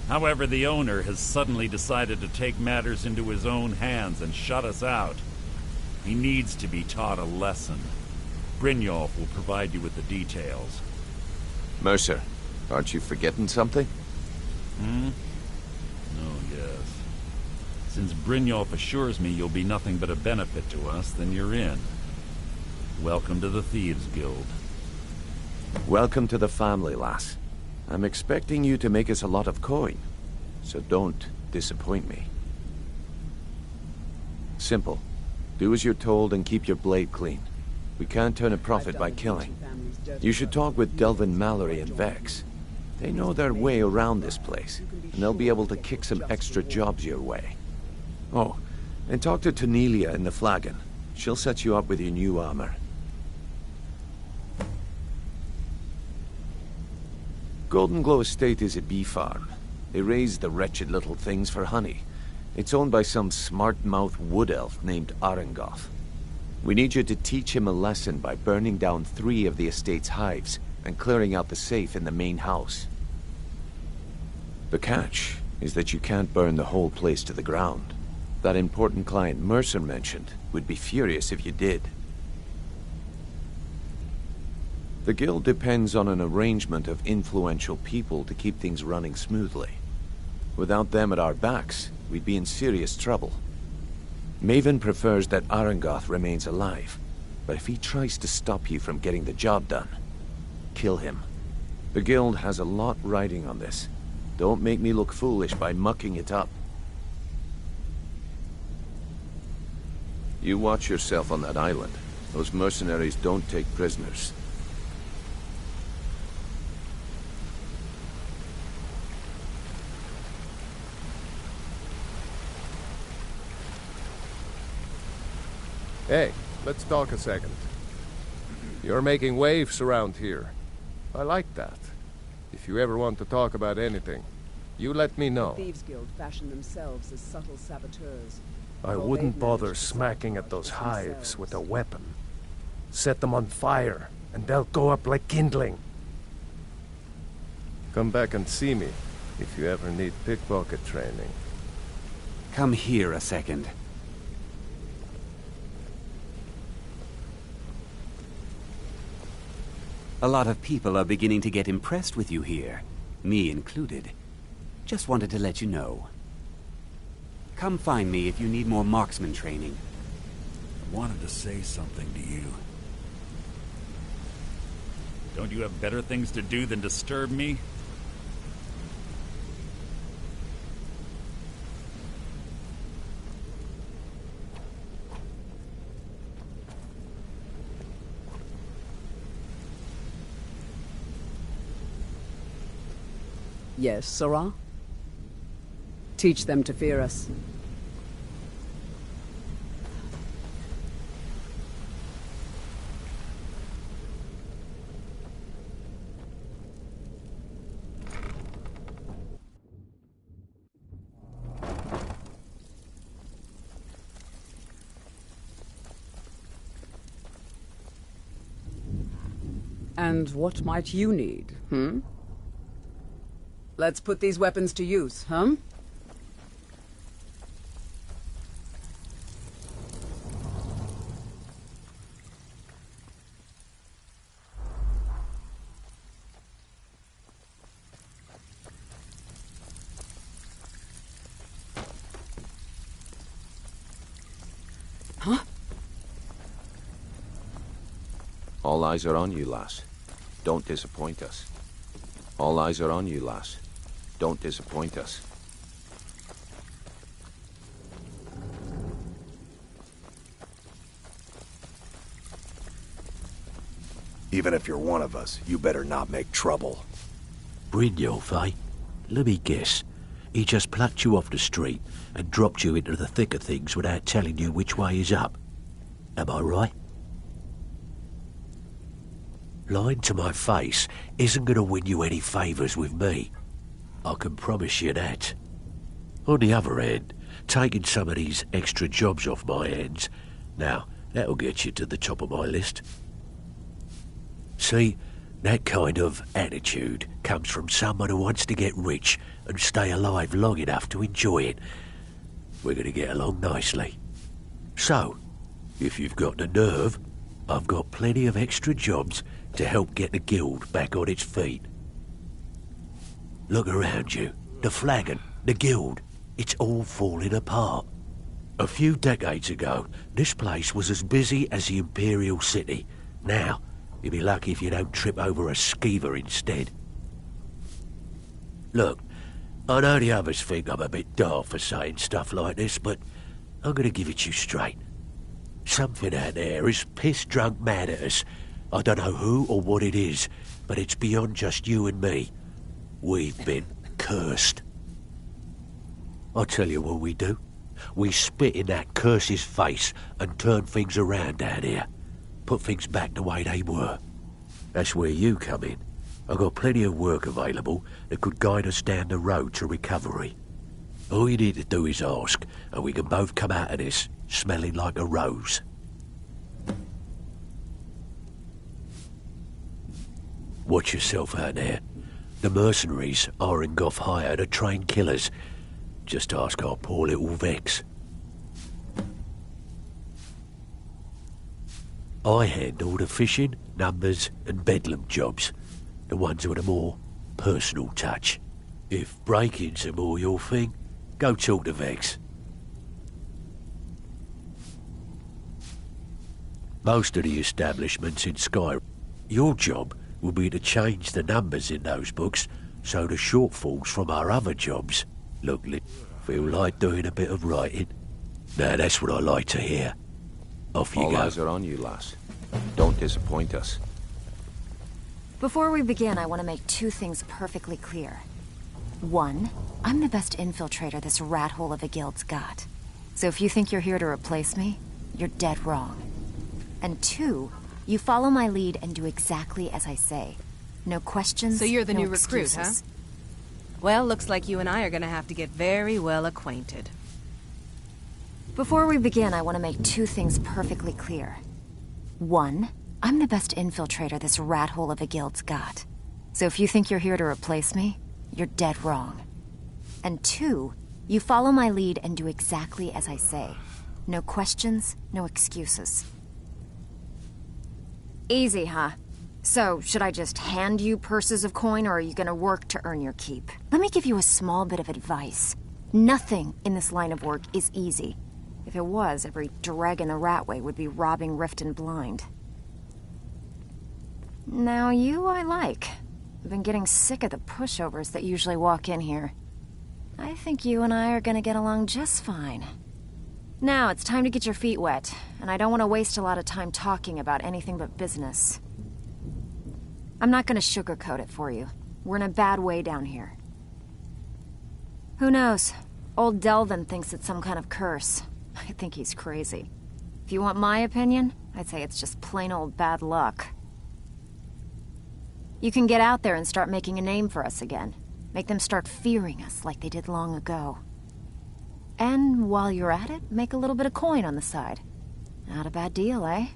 However, the owner has suddenly decided to take matters into his own hands and shut us out. He needs to be taught a lesson. Brynjolf will provide you with the details. Mercer, aren't you forgetting something? Oh, yes. Since Brynjolf assures me you'll be nothing but a benefit to us, then you're in. Welcome to the Thieves Guild. Welcome to the family, lass. I'm expecting you to make us a lot of coin, so don't disappoint me. Simple. Do as you're told and keep your blade clean. We can't turn a profit by killing. You should talk with Delvin Mallory and Vex. They know their way around this place, and they'll be able to kick some extra jobs your way. Oh, and talk to Tanelia in the Flagon. She'll set you up with your new armor. Golden Glow Estate is a bee farm. They raise the wretched little things for honey. It's owned by some smart-mouthed wood elf named Arengoth. We need you to teach him a lesson by burning down 3 of the estate's hives and clearing out the safe in the main house. The catch is that you can't burn the whole place to the ground. That important client Mercer mentioned would be furious if you did. The guild depends on an arrangement of influential people to keep things running smoothly. Without them at our backs, we'd be in serious trouble. Maven prefers that Arangoth remains alive, but if he tries to stop you from getting the job done, kill him. The guild has a lot riding on this. Don't make me look foolish by mucking it up. You watch yourself on that island. Those mercenaries don't take prisoners. Hey, let's talk a second. You're making waves around here. I like that. If you ever want to talk about anything, you let me know. The Thieves Guild fashion themselves as subtle saboteurs. I wouldn't bother smacking at those hives with a weapon. Set them on fire, and they'll go up like kindling. Come back and see me if you ever need pickpocket training. Come here a second. A lot of people are beginning to get impressed with you here, me included. Just wanted to let you know. Come find me if you need more marksman training. I wanted to say something to you. Don't you have better things to do than disturb me? Yes, Sirrah? Teach them to fear us. And what might you need, Let's put these weapons to use, huh? Huh? All eyes are on you, lass. Don't disappoint us. All eyes are on you, lass. Don't disappoint us. Even if you're one of us, you better not make trouble. Brynjolf, eh? Let me guess. He just plucked you off the street and dropped you into the thick of things without telling you which way is up. Am I right? Lying to my face isn't going to win you any favours with me. I can promise you that. On the other hand, taking some of these extra jobs off my hands, now, that'll get you to the top of my list. See, that kind of attitude comes from someone who wants to get rich and stay alive long enough to enjoy it. We're going to get along nicely. So, if you've got the nerve, I've got plenty of extra jobs to help get the guild back on its feet. Look around you. The flagon, the guild, it's all falling apart. A few decades ago, this place was as busy as the Imperial City. Now, you'll be lucky if you don't trip over a skeever instead. Look, I know the others think I'm a bit daft for saying stuff like this, but I'm gonna give it to you straight. Something out there is piss-drunk mad at us. I don't know who or what it is, but it's beyond just you and me. We've been cursed. I'll tell you what we do. We spit in that curse's face and turn things around down here. Put things back the way they were. That's where you come in. I've got plenty of work available that could guide us down the road to recovery. All you need to do is ask, and we can both come out of this smelling like a rose. Watch yourself out there. The mercenaries Arangoth hired are trained killers. Just ask our poor little Vex. I handle the fishing, numbers, and bedlam jobs. The ones with a more personal touch. If breaking's are more your thing, go talk to Vex. Most of the establishments in Skyrim. Your job will be to change the numbers in those books so the shortfalls from our other jobs look feel like doing a bit of writing. Now that's what I like to hear. Off you All go. eyes are on you, lass. Don't disappoint us. Before we begin, I want to make two things perfectly clear. One, I'm the best infiltrator this rat hole of a guild's got. So if you think you're here to replace me, you're dead wrong. And two, you follow my lead and do exactly as I say. No questions, So you're the no new recruit, huh? excuses. Well, looks like you and I are gonna have to get very well acquainted. Before we begin, I want to make two things perfectly clear. One, I'm the best infiltrator this rat hole of a guild's got. So if you think you're here to replace me, you're dead wrong. And two, you follow my lead and do exactly as I say. No questions, no excuses. Easy, huh? So, should I just hand you purses of coin, or are you gonna work to earn your keep? Let me give you a small bit of advice. Nothing in this line of work is easy. If it was, every dreg in the Ratway would be robbing Riften blind. Now you I like. I've been getting sick of the pushovers that usually walk in here. I think you and I are gonna get along just fine. Now it's time to get your feet wet, and I don't want to waste a lot of time talking about anything but business. I'm not gonna sugarcoat it for you. We're in a bad way down here. Who knows? Old Delvin thinks it's some kind of curse. I think he's crazy. If you want my opinion, I'd say it's just plain old bad luck. You can get out there and start making a name for us again. Make them start fearing us like they did long ago. And while you're at it, make a little bit of coin on the side. Not a bad deal, eh?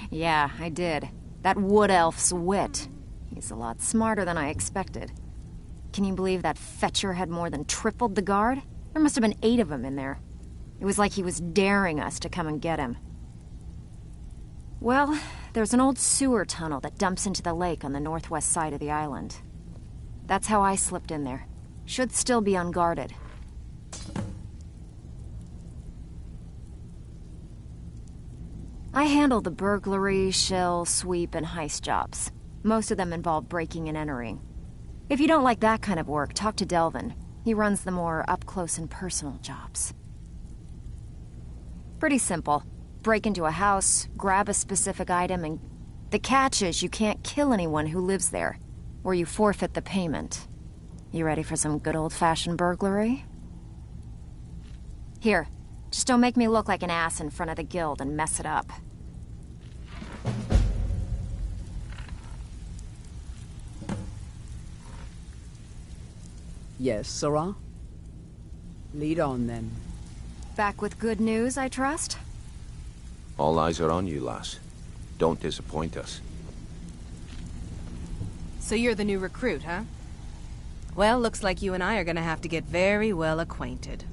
Yeah, I did. That wood elf's wit. He's a lot smarter than I expected. Can you believe that fetcher had more than tripled the guard? There must have been 8 of them in there. It was like he was daring us to come and get him. Well, there's an old sewer tunnel that dumps into the lake on the northwest side of the island. That's how I slipped in there. Should still be unguarded. I handle the burglary, shill, sweep, and heist jobs. Most of them involve breaking and entering. If you don't like that kind of work, talk to Delvin. He runs the more up-close and personal jobs. Pretty simple. Break into a house, grab a specific item, and the catch is you can't kill anyone who lives there, or you forfeit the payment. You ready for some good old-fashioned burglary? Here, just don't make me look like an ass in front of the guild and mess it up. Yes, Sarah? Lead on, then. Back with good news, I trust? All eyes are on you, lass. Don't disappoint us. So you're the new recruit, huh? Well, looks like you and I are gonna have to get very well acquainted.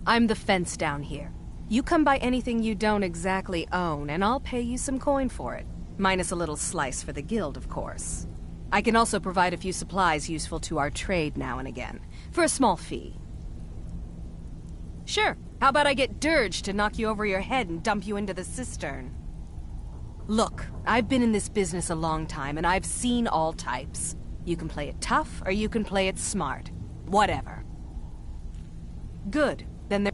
I'm the fence down here. You come by anything you don't exactly own, and I'll pay you some coin for it. Minus a little slice for the guild, of course. I can also provide a few supplies useful to our trade now and again, for a small fee. Sure, how about I get Dirge to knock you over your head and dump you into the cistern? Look, I've been in this business a long time, and I've seen all types. You can play it tough, or you can play it smart. Whatever. Good, then there...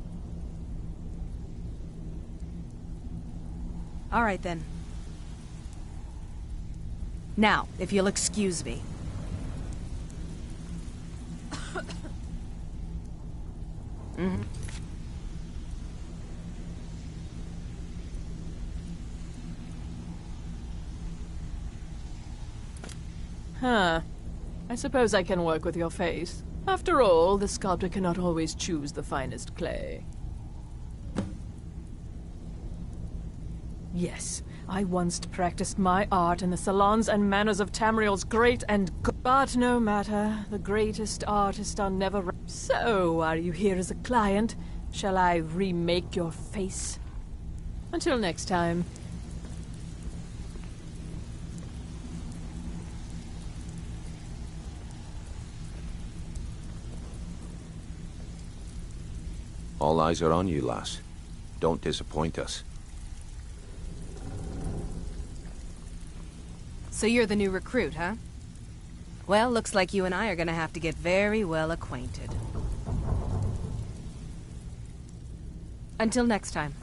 All right, then. Now, if you'll excuse me. Mm-hmm. Huh. I suppose I can work with your face. After all, the sculptor cannot always choose the finest clay. Yes, I once practiced my art in the salons and manners of Tamriel's great and good. But no matter, the greatest artists are never... So, are you here as a client? Shall I remake your face? Until next time. All eyes are on you, lass. Don't disappoint us. So you're the new recruit, huh? Well, looks like you and I are gonna have to get very well acquainted. Until next time.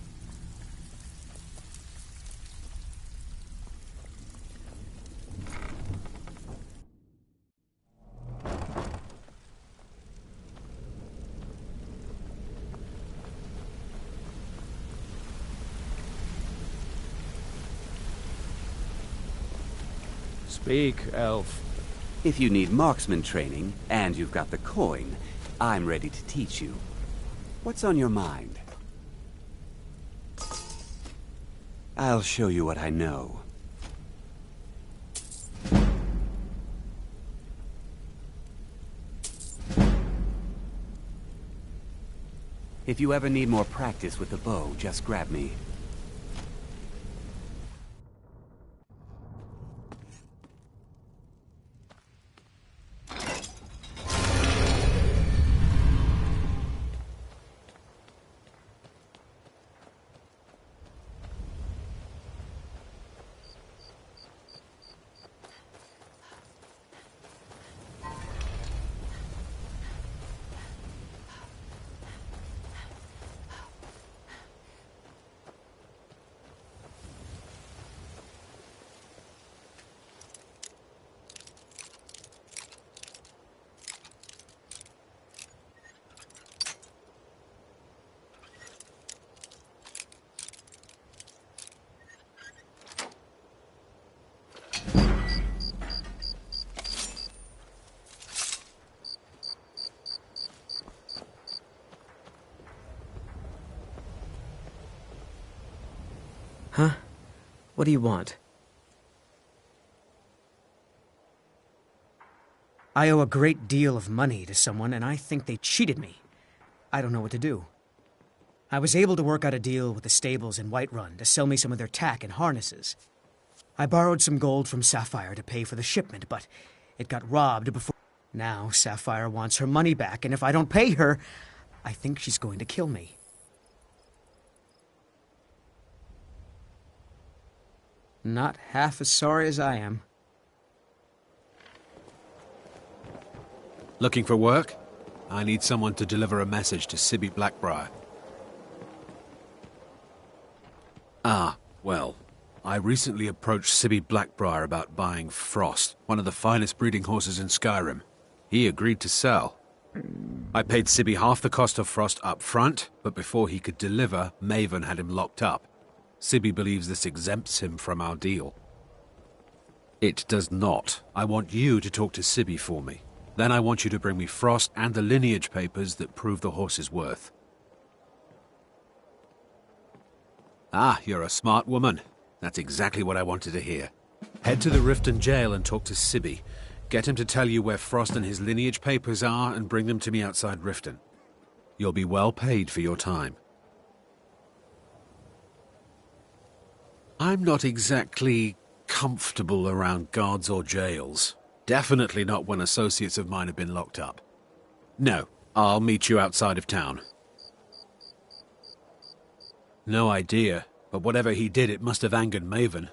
Speak, elf. If you need marksman training, and you've got the coin, I'm ready to teach you. What's on your mind? I'll show you what I know. If you ever need more practice with the bow, just grab me. Huh? What do you want? I owe a great deal of money to someone, and I think they cheated me. I don't know what to do. I was able to work out a deal with the stables in Whiterun to sell me some of their tack and harnesses. I borrowed some gold from Sapphire to pay for the shipment, but it got robbed before... Now Sapphire wants her money back, and if I don't pay her, I think she's going to kill me. Not half as sorry as I am. Looking for work? I need someone to deliver a message to Sibby Blackbriar. Ah, well, I recently approached Sibby Blackbriar about buying Frost, one of the finest breeding horses in Skyrim. He agreed to sell. I paid Sibby half the cost of Frost up front, but before he could deliver, Maven had him locked up. Sibby believes this exempts him from our deal. It does not. I want you to talk to Sibby for me. Then I want you to bring me Frost and the lineage papers that prove the horse's worth. Ah, you're a smart woman. That's exactly what I wanted to hear. Head to the Riften jail and talk to Sibby. Get him to tell you where Frost and his lineage papers are and bring them to me outside Riften. You'll be well paid for your time. I'm not exactly comfortable around guards or jails. Definitely not when associates of mine have been locked up. No, I'll meet you outside of town. No idea, but whatever he did, it must have angered Maven.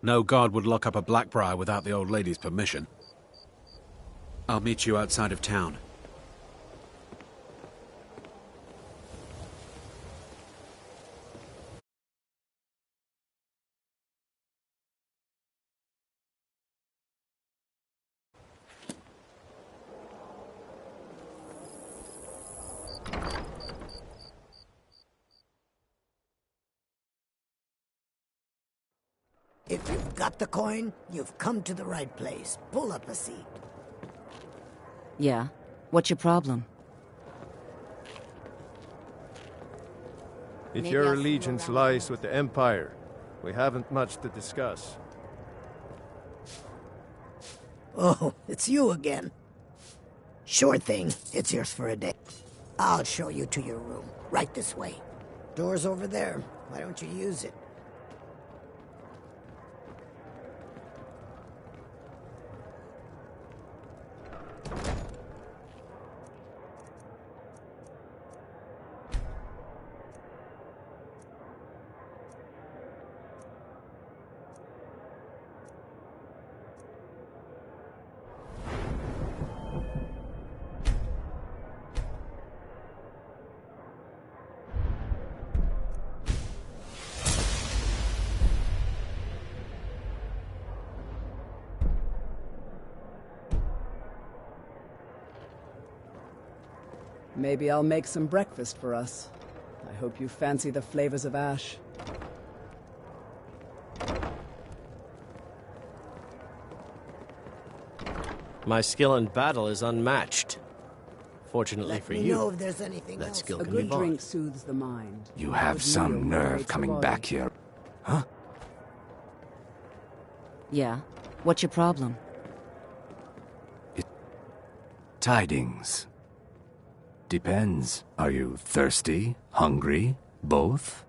No guard would lock up a Blackbriar without the old lady's permission. I'll meet you outside of town. If you've got the coin, you've come to the right place. Pull up a seat. Yeah? What's your problem? If your allegiance lies with the Empire, we haven't much to discuss. Oh, it's you again. Sure thing. It's yours for a day. I'll show you to your room. Right this way. Door's over there. Why don't you use it? Maybe I'll make some breakfast for us. I hope you fancy the flavors of ash. My skill in battle is unmatched. Fortunately for you, know if there's anything that else. skill A can be good bought. drink soothes the mind. You have some nerve coming back here. Huh? Yeah? What's your problem? Tidings. Depends. Are you thirsty? Hungry? Both?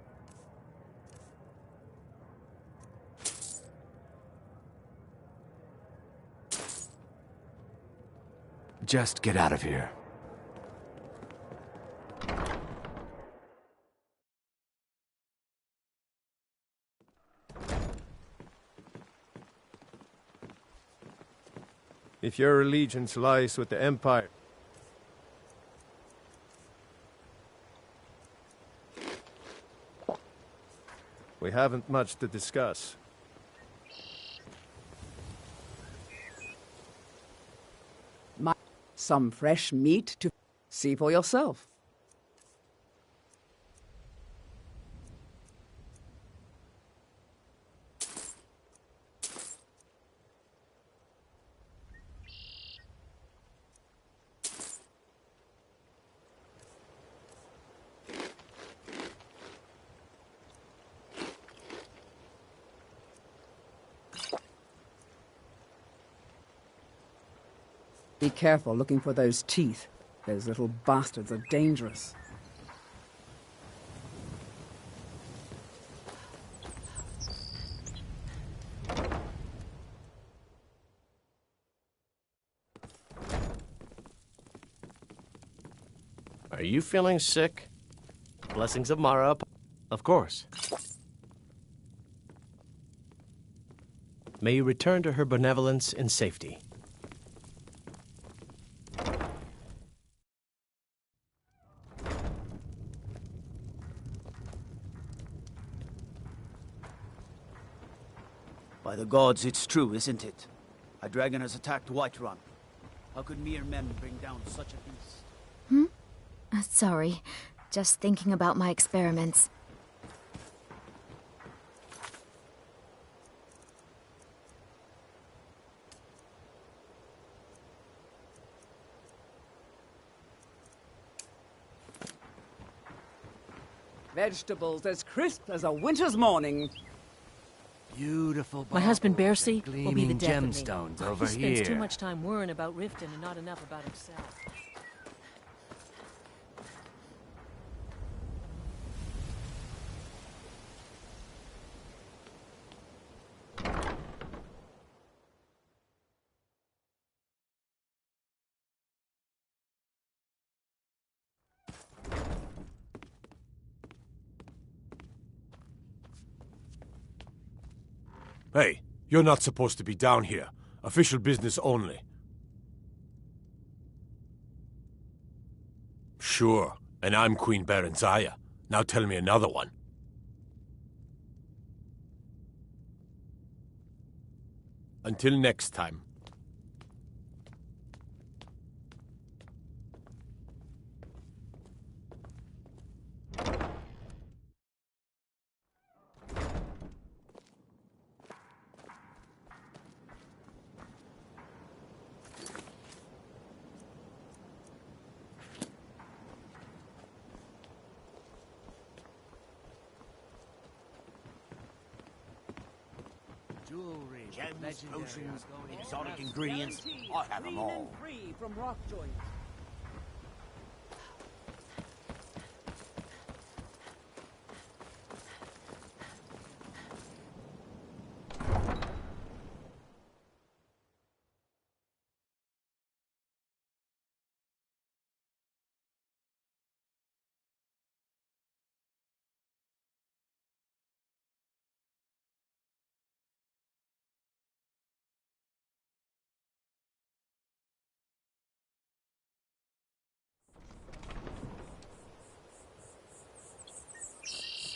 Just get out of here. If your allegiance lies with the Empire, we haven't much to discuss. Some fresh meat to see for yourself. Be careful looking for those teeth. Those little bastards are dangerous. Are you feeling sick? Blessings of Mara, of course. May you return to her benevolence in safety. By the gods, it's true, isn't it? A dragon has attacked Whiterun. How could mere men bring down such a beast? Sorry. Just thinking about my experiments. Vegetables as crisp as a winter's morning. Beautiful. My husband Bercy will be the gleaming death of me. gemstones over He spends too here. much time worrying about Riften and not enough about himself. Hey, you're not supposed to be down here. Official business only. Sure, and I'm Queen Berenzaya. Now tell me another one. Until next time. Jewelry, gems, potions, exotic ingredients. I have them all. Free from rock joints.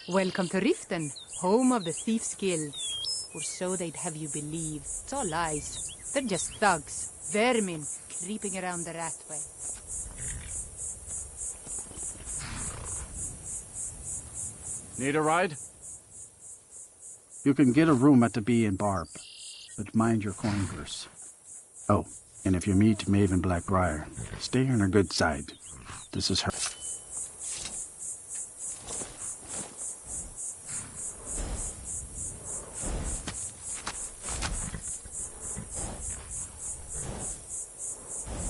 Welcome to Riften, home of the Thieves Guild. Or so they'd have you believe. It's all lies. They're just thugs, vermin, creeping around the Ratway. Need a ride? You can get a room at the Bee and Barb, but mind your coin purse. Oh, and if you meet Maven Blackbriar, stay on her good side. This is her.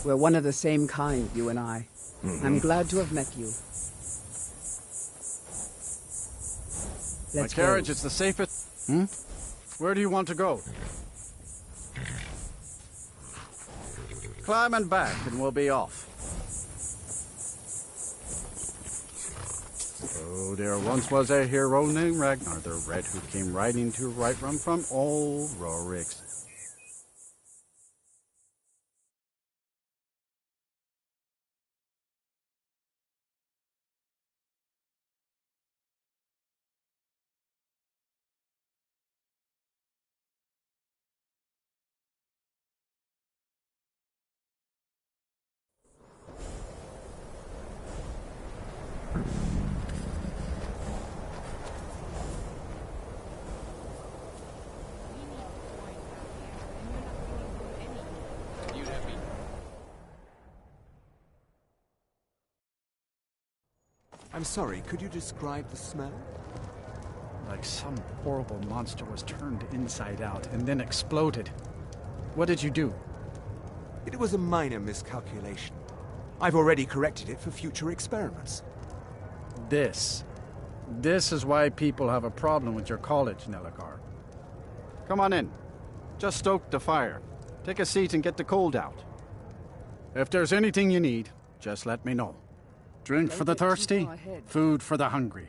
We're one of the same kind, you and I. I'm glad to have met you. My Let's carriage go. is the safest. Where do you want to go? Climb and back, and we'll be off. Oh, there once was a hero named Ragnar the Red who came riding to Whiterun from old Rorik's. I'm sorry, could you describe the smell? Like some horrible monster was turned inside out and then exploded. What did you do? It was a minor miscalculation. I've already corrected it for future experiments. This is why people have a problem with your college, Nelagar. Come on in. Just stoke the fire. Take a seat and get the cold out. If there's anything you need, just let me know. Drink for the thirsty, food for the hungry.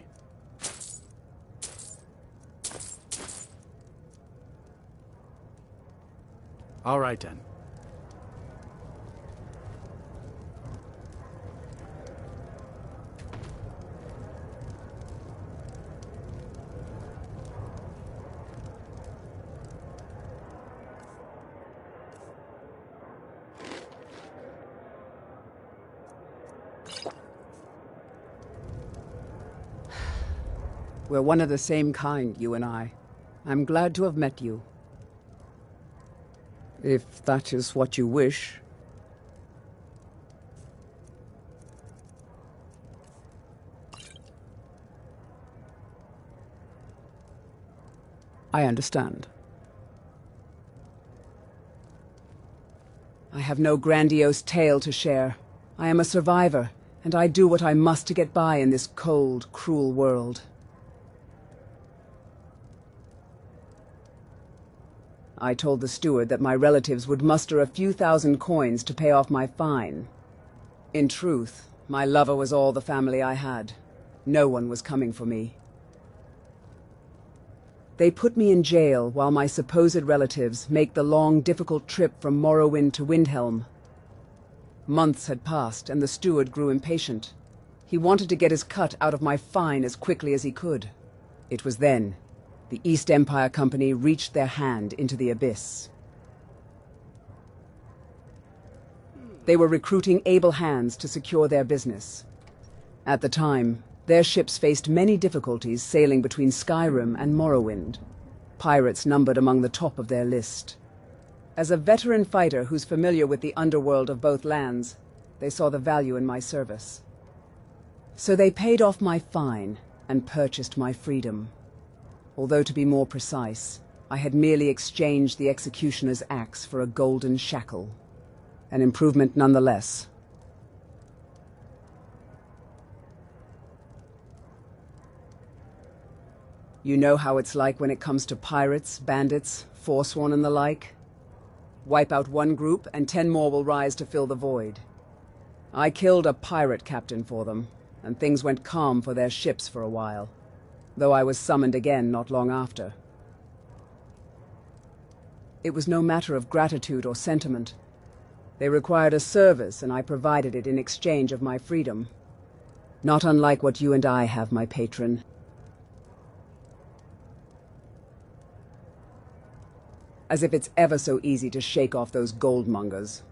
All right, then. We're one of the same kind, you and I. I'm glad to have met you. If that is what you wish. I understand. I have no grandiose tale to share. I am a survivor, and I do what I must to get by in this cold, cruel world. I told the steward that my relatives would muster a few thousand coins to pay off my fine. In truth, my lover was all the family I had. No one was coming for me. They put me in jail while my supposed relatives make the long, difficult trip from Morrowind to Windhelm. Months had passed, and the steward grew impatient. He wanted to get his cut out of my fine as quickly as he could. It was then the East Empire Company reached their hand into the abyss. They were recruiting able hands to secure their business. At the time, their ships faced many difficulties sailing between Skyrim and Morrowind. Pirates numbered among the top of their list. As a veteran fighter who's familiar with the underworld of both lands, they saw the value in my service. So they paid off my fine and purchased my freedom. Although to be more precise, I had merely exchanged the executioner's axe for a golden shackle. An improvement nonetheless. You know how it's like when it comes to pirates, bandits, forsworn and the like? Wipe out one group and 10 more will rise to fill the void. I killed a pirate captain for them, and things went calm for their ships for a while, though I was summoned again not long after. It was no matter of gratitude or sentiment. They required a service, and I provided it in exchange of my freedom. Not unlike what you and I have, my patron. As if it's ever so easy to shake off those goldmongers.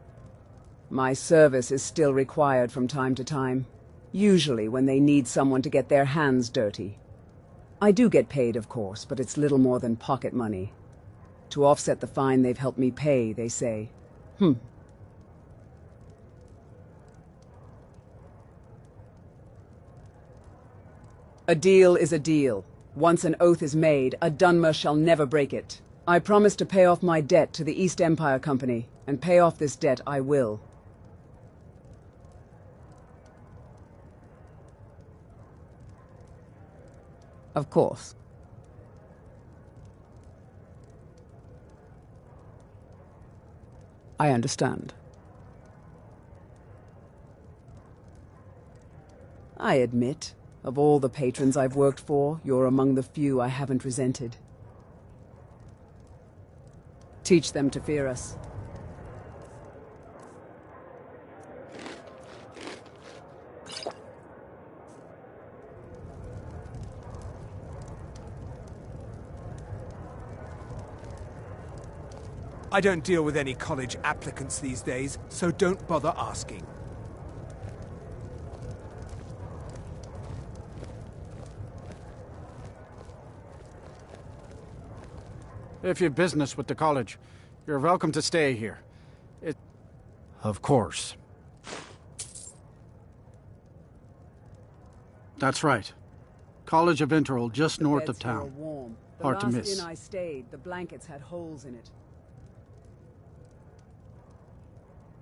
My service is still required from time to time, usually when they need someone to get their hands dirty. I do get paid, of course, but it's little more than pocket money. To offset the fine they've helped me pay, they say. A deal is a deal. Once an oath is made, a Dunmer shall never break it. I promise to pay off my debt to the East Empire Company, and pay off this debt I will. Of course. I understand. I admit, of all the patrons I've worked for, you're among the few I haven't resented. Teach them to fear us. I don't deal with any college applicants these days, so don't bother asking. If you've business with the college, you're welcome to stay here. Of course. That's right. College of Interval, just north of town. Hard to miss. The last inn I stayed, the blankets had holes in it.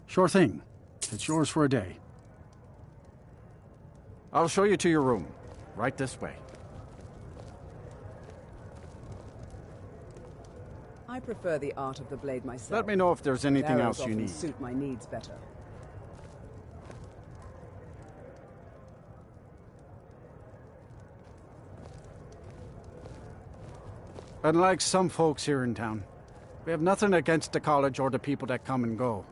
Sure thing. It's yours for a day. I'll show you to your room. Right this way. I prefer the art of the blade myself. Let me know if there's anything else you need. Suit my needs better. Unlike some folks here in town, we have nothing against the college or the people that come and go.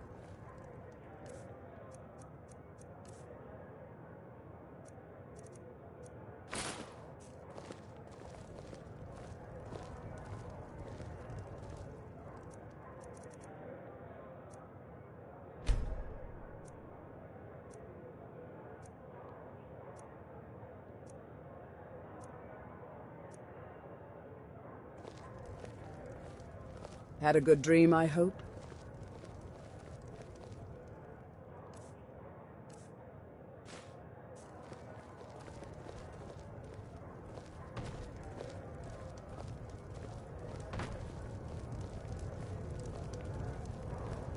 Had a good dream, I hope?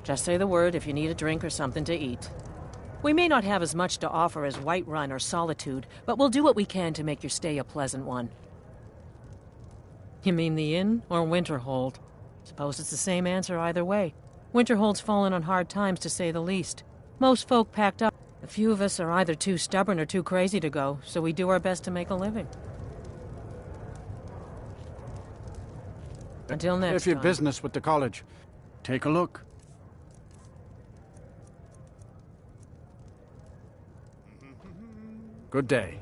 Just say the word if you need a drink or something to eat. We may not have as much to offer as Whiterun or Solitude, but we'll do what we can to make your stay a pleasant one. You mean the inn or Winterhold? Suppose it's the same answer either way. Winterhold's fallen on hard times, to say the least. Most folk packed up. A few of us are either too stubborn or too crazy to go, so we do our best to make a living. Until next time. If you've business with the college, take a look. Good day.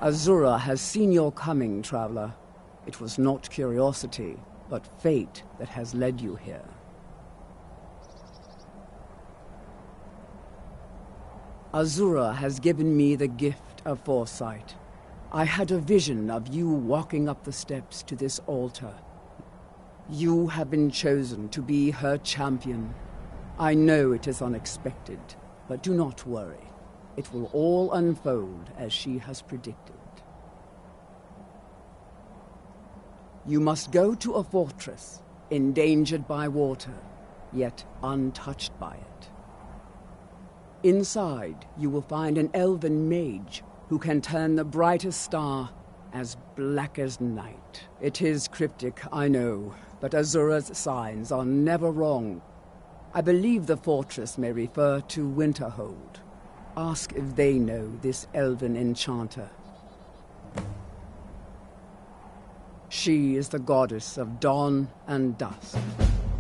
Azura has seen your coming, traveler. It was not curiosity, but fate that has led you here. Azura has given me the gift of foresight. I had a vision of you walking up the steps to this altar. You have been chosen to be her champion. I know it is unexpected, but do not worry. It will all unfold as she has predicted. You must go to a fortress, endangered by water, yet untouched by it. Inside, you will find an elven mage who can turn the brightest star as black as night. It is cryptic, I know, but Azura's signs are never wrong. I believe the fortress may refer to Winterhold. Ask if they know this elven enchanter. She is the goddess of dawn and dusk.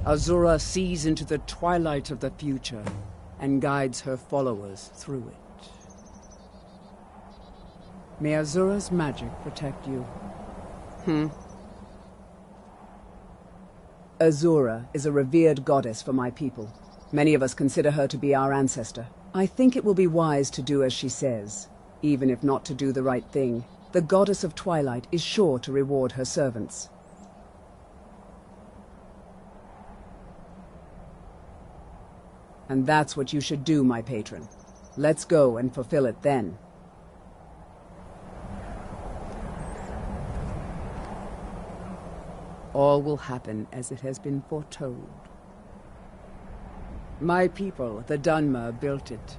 Azura sees into the twilight of the future and guides her followers through it. May Azura's magic protect you. Azura is a revered goddess for my people. Many of us consider her to be our ancestor. I think it will be wise to do as she says, even if not to do the right thing. The goddess of twilight is sure to reward her servants. And that's what you should do, my patron. Let's go and fulfill it then. All will happen as it has been foretold. My people, the Dunmer, built it.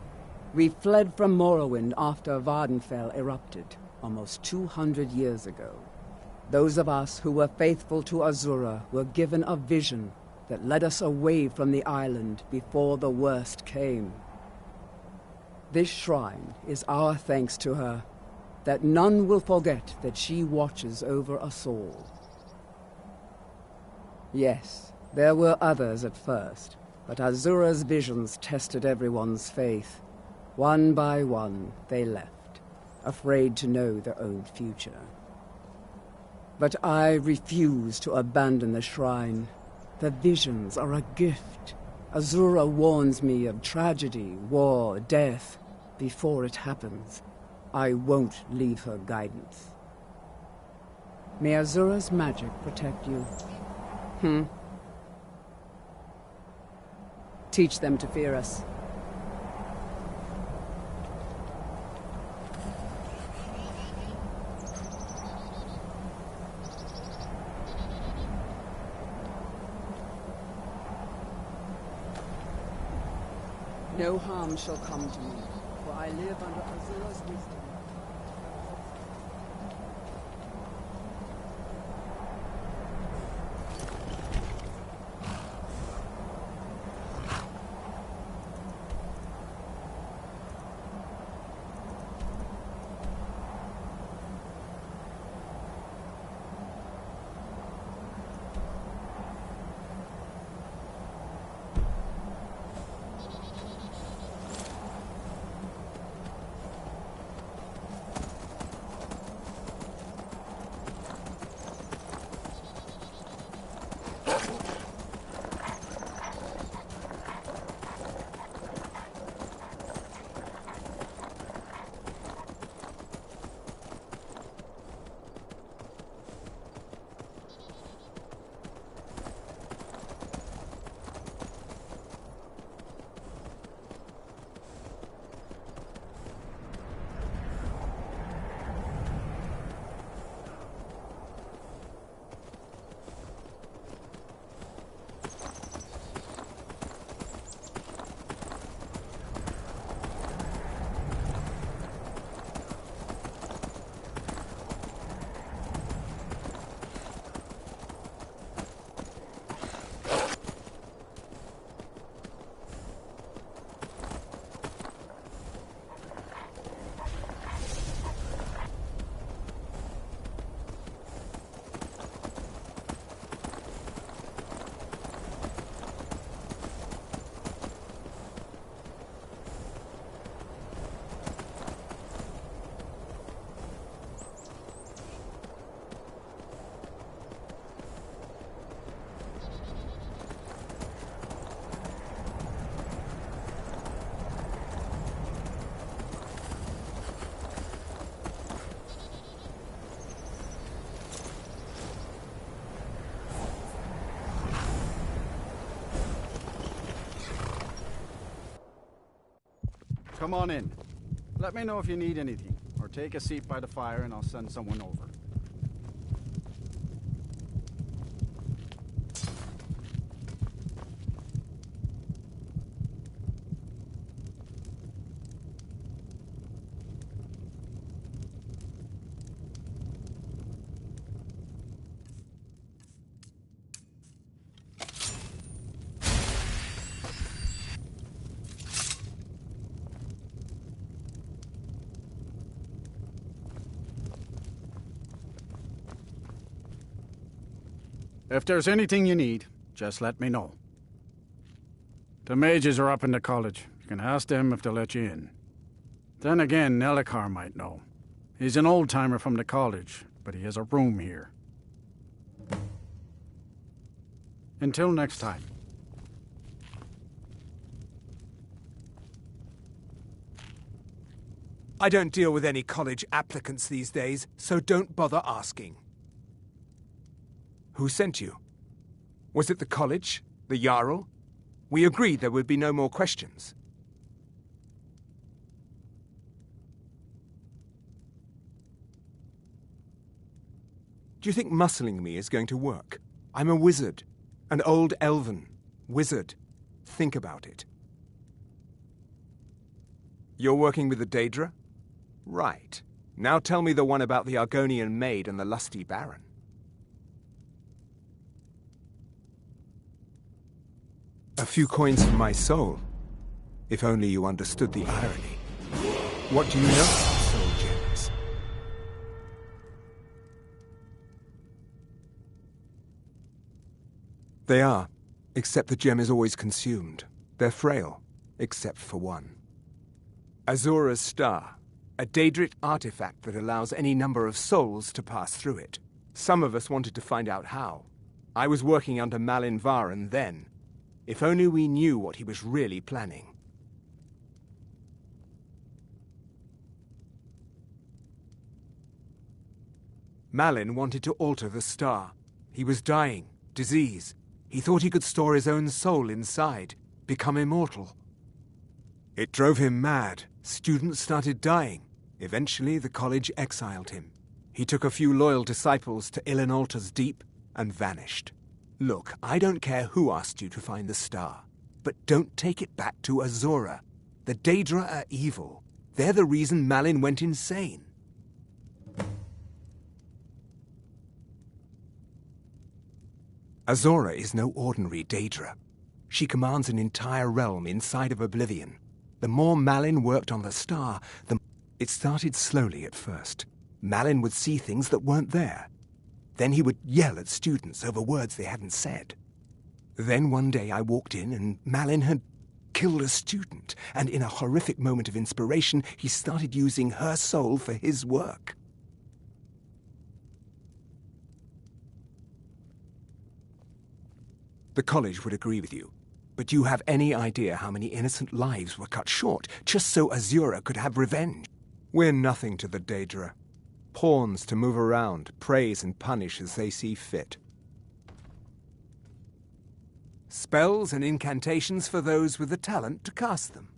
We fled from Morrowind after Vardenfell erupted, almost 200 years ago. Those of us who were faithful to Azura were given a vision that led us away from the island before the worst came. This shrine is our thanks to her, that none will forget that she watches over us all. Yes, there were others at first, but Azura's visions tested everyone's faith. One by one, they left, afraid to know their own future. But I refuse to abandon the shrine. The visions are a gift. Azura warns me of tragedy, war, death. Before it happens, I won't leave her guidance. May Azura's magic protect you. Teach them to fear us. No harm shall come to me, for I live under Azura's wisdom. come on in. Let me know if you need anything, or take a seat by the fire and I'll send someone over. If there's anything you need, just let me know. The mages are up in the college. You can ask them if they'll let you in. Then again, Nelicar might know. He's an old-timer from the college, but he has a room here. Until next time. I don't deal with any college applicants these days, so don't bother asking. Who sent you? Was it the college? The Jarl? We agreed there would be no more questions. Do you think muscling me is going to work? I'm a wizard. An old elven wizard. Think about it. You're working with the Daedra? Right. Now tell me the one about the Argonian maid and the lusty baron. A few coins for my soul. If only you understood the irony. What do you know about soul gems? They are, except the gem is always consumed. They're frail, except for one. Azura's Star, a Daedric artifact that allows any number of souls to pass through it. Some of us wanted to find out how. I was working under Malin Varen then. If only we knew what he was really planning. Malin wanted to alter the star. He was dying, disease. He thought he could store his own soul inside, become immortal. It drove him mad. Students started dying. Eventually, the college exiled him. He took a few loyal disciples to Ilinalta's Deep and vanished. Look, I don't care who asked you to find the star, but don't take it back to Azura. The Daedra are evil. They're the reason Malin went insane. Azura is no ordinary Daedra. She commands an entire realm inside of Oblivion. The more Malin worked on the star, it started slowly at first. Malin would see things that weren't there. Then he would yell at students over words they hadn't said. Then one day I walked in and Malin had killed a student, and in a horrific moment of inspiration, he started using her soul for his work. The college would agree with you, but do you have any idea how many innocent lives were cut short just so Azura could have revenge? We're nothing to the Daedra. Pawns to move around, praise and punish as they see fit. Spells and incantations for those with the talent to cast them.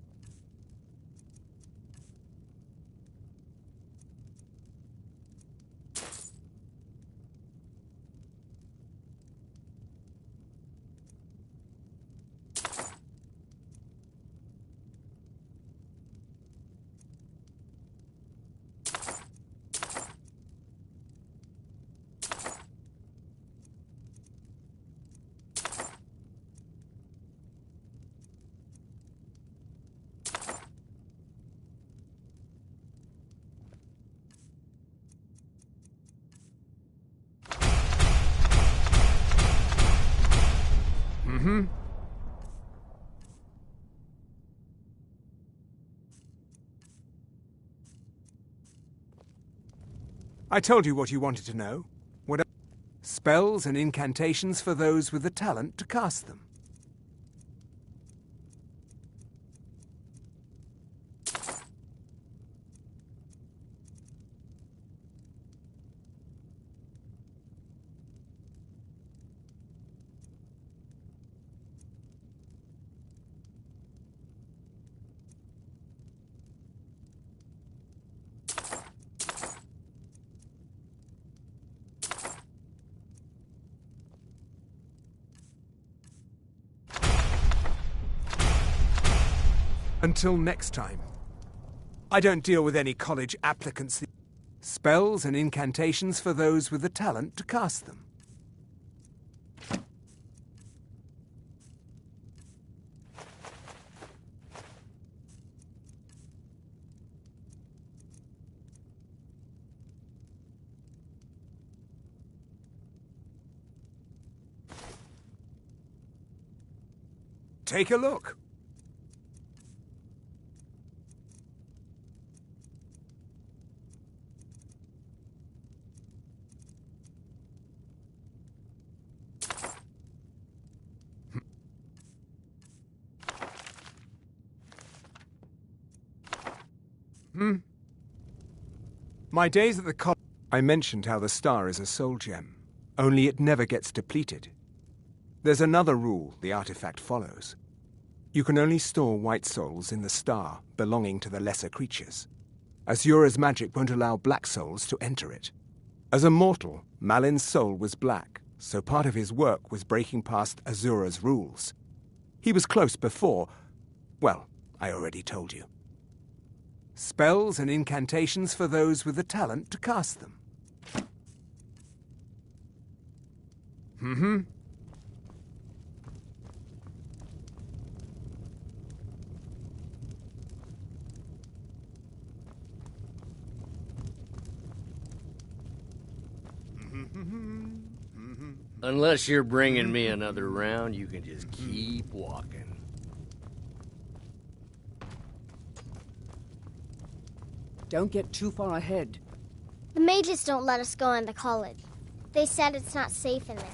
I told you what you wanted to know. Spells and incantations for those with the talent to cast them. Until next time. I don't deal with any college applicants. Spells and incantations for those with the talent to cast them. Take a look. My days at the college, I mentioned how the star is a soul gem, only it never gets depleted. There's another rule the artifact follows. You can only store white souls in the star belonging to the lesser creatures. Azura's magic won't allow black souls to enter it. As a mortal, Malin's soul was black, so part of his work was breaking past Azura's rules. He was close before, well, I already told you. Spells and incantations for those with the talent to cast them. Unless you're bringing me another round, you can just keep walking. Don't get too far ahead. The mages don't let us go in the college. They said it's not safe in there.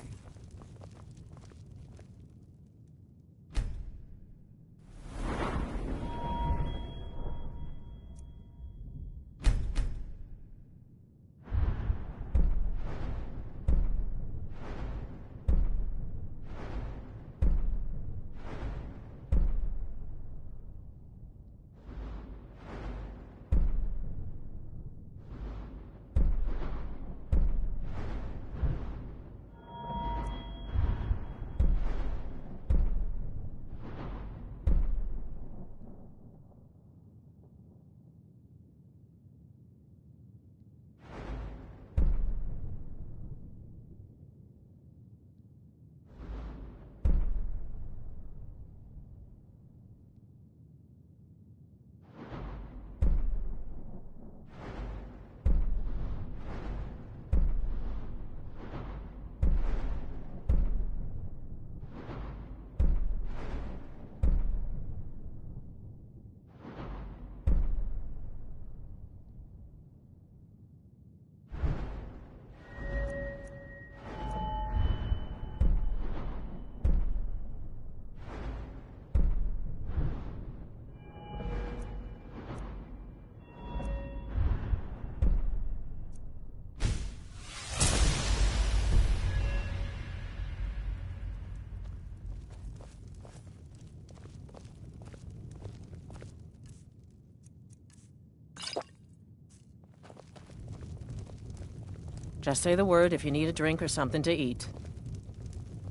Just say the word if you need a drink or something to eat.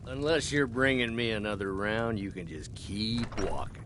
Unless you're bringing me another round, you can just keep walking.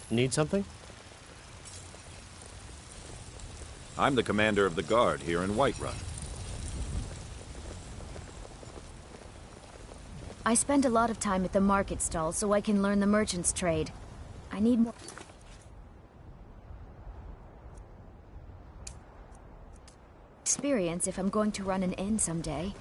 Need something? I'm the commander of the guard here in Whiterun. I spend a lot of time at the market stall so I can learn the merchant's trade. I need more experience if I'm going to run an inn someday.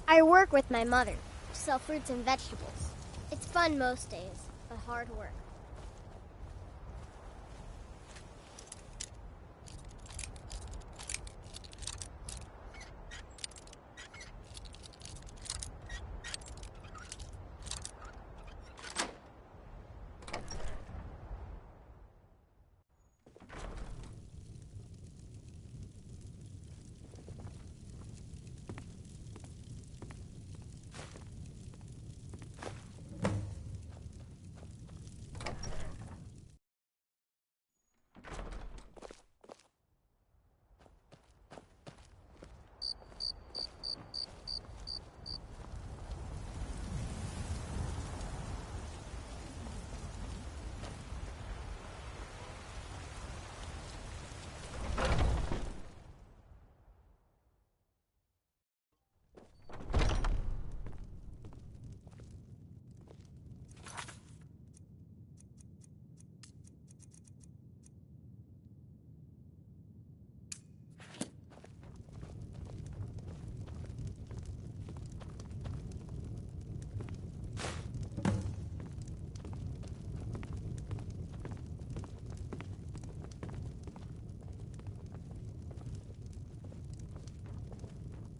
I work with my mother, sell fruits and vegetables. It's fun most days, but hard work.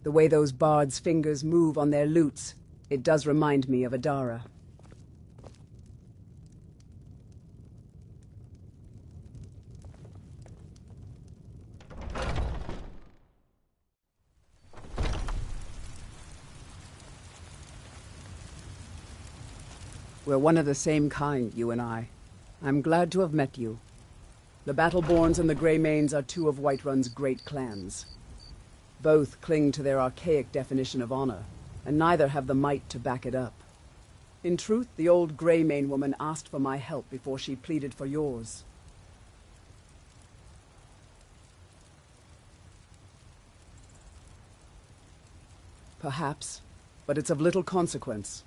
The way those bards' fingers move on their lutes, it does remind me of Adara. We're one of the same kind, you and I. I'm glad to have met you. The Battleborns and the Greymanes are two of Whiterun's great clans. Both cling to their archaic definition of honor, and neither have the might to back it up. In truth, the old Greymane woman asked for my help before she pleaded for yours. Perhaps, but it's of little consequence.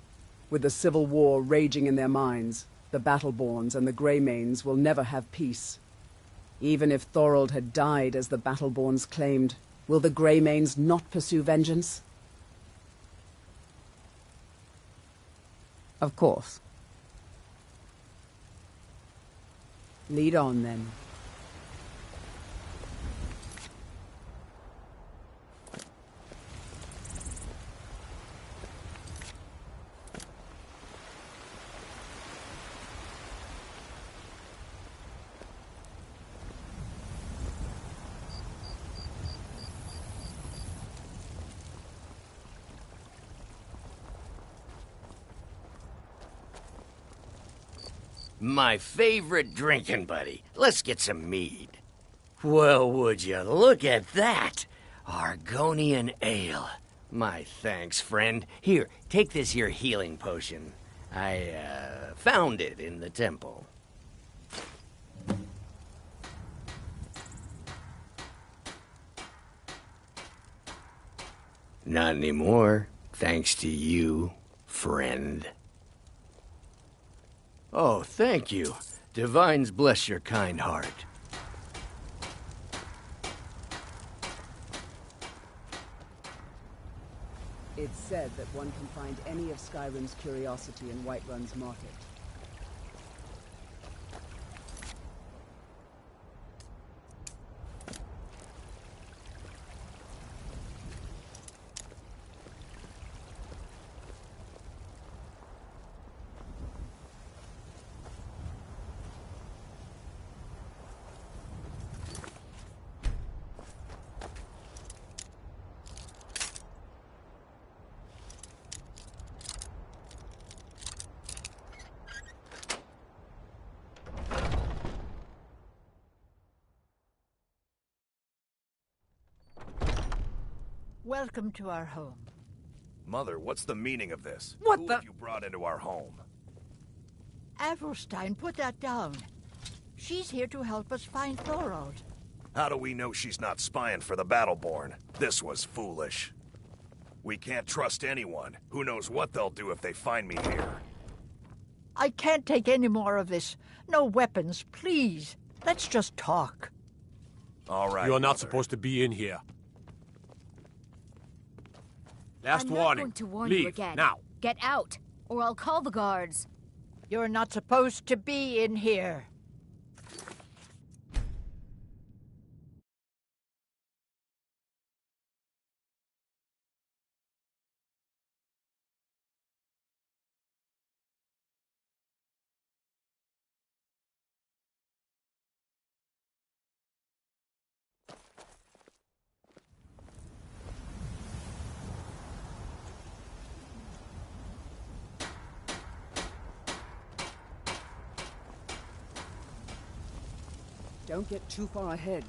With the civil war raging in their minds, the Battleborns and the Greymanes will never have peace. Even if Thorold had died as the Battleborns claimed, will the Greymanes not pursue vengeance? Of course. Lead on, then. My favorite drinking buddy. Let's get some mead. Well, would you look at that? Argonian ale. My thanks, friend. Here, take this here healing potion. I, found it in the temple. Not anymore, thanks to you, friend. Oh, thank you. Divines bless your kind heart. It's said that one can find any of Skyrim's curiosity in Whiterun's market. Welcome to our home. Mother, what's the meaning of this? What Who the- have you brought into our home? Avrstein, put that down. She's here to help us find Thorold. How do we know she's not spying for the Battleborn? This was foolish. We can't trust anyone. Who knows what they'll do if they find me here. I can't take any more of this. No weapons, please. Let's just talk. All right, You're not Mother. supposed to be in here. Last I'm not warning. going to warn Leave, you again. now. Get out, or I'll call the guards. You're not supposed to be in here. Don't get too far ahead.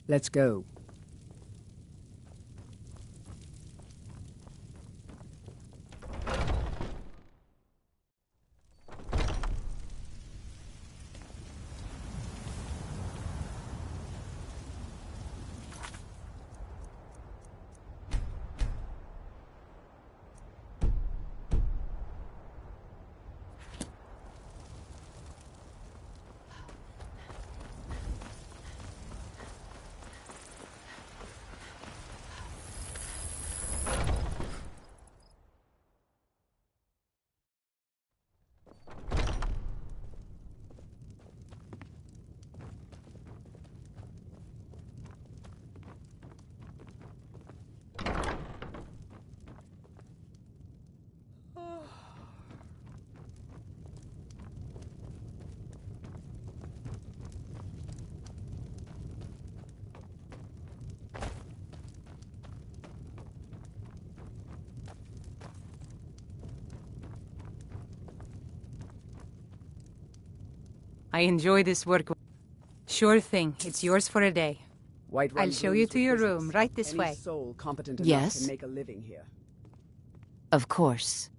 Let's go. I enjoy this work. Sure thing. It's yours for a day. I'll show you to your room, right this Any way. soul competent enough Yes? can make a living here. Of course.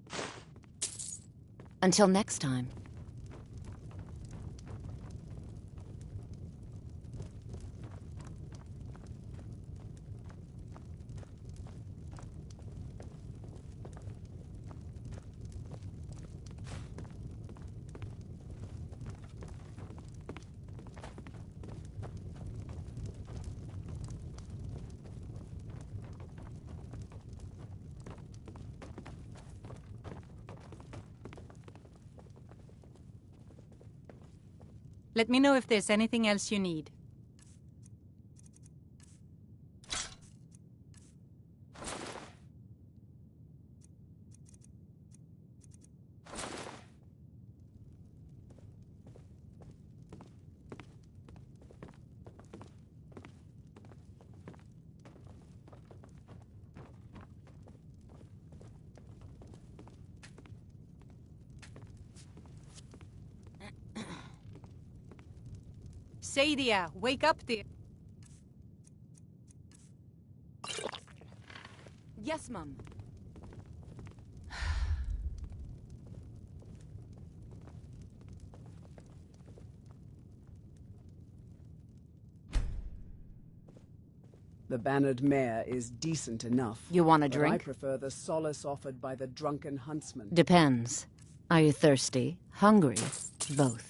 Until next time. Let me know if there's anything else you need. Sadia, wake up there. Yes, Mum. The bannered mare is decent enough. You want a but drink? I prefer the solace offered by the drunken huntsman. Depends. Are you thirsty? Hungry? Both.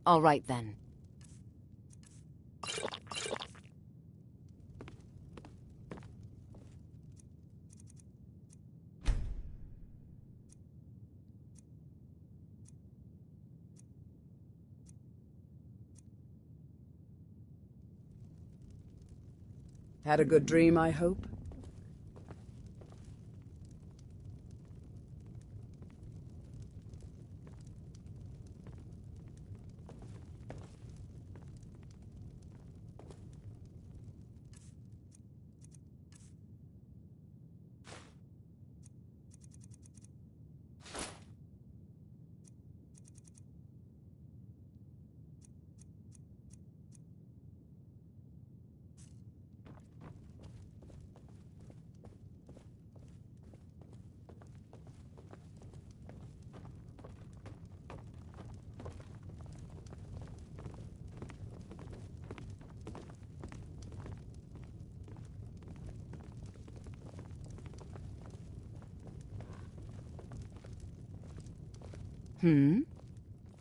All right, then. Had a good dream, I hope?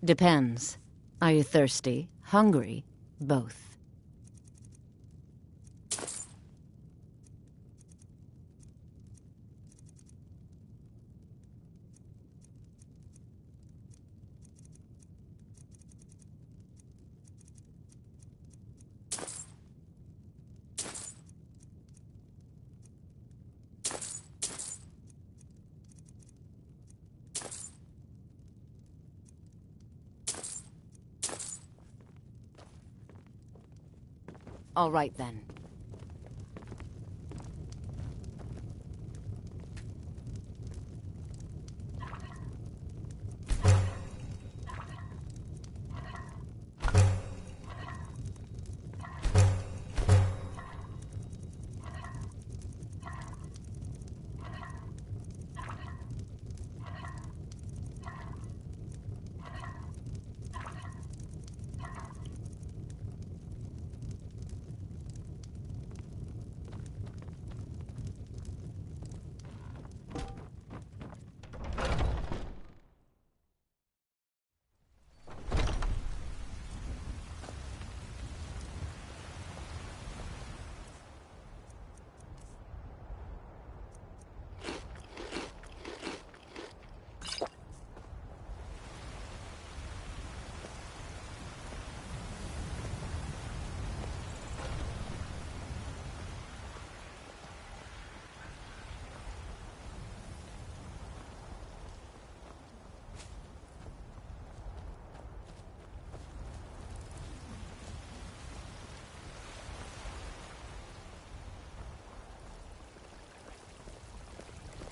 Depends. Are you thirsty? Hungry? Both. All right, then.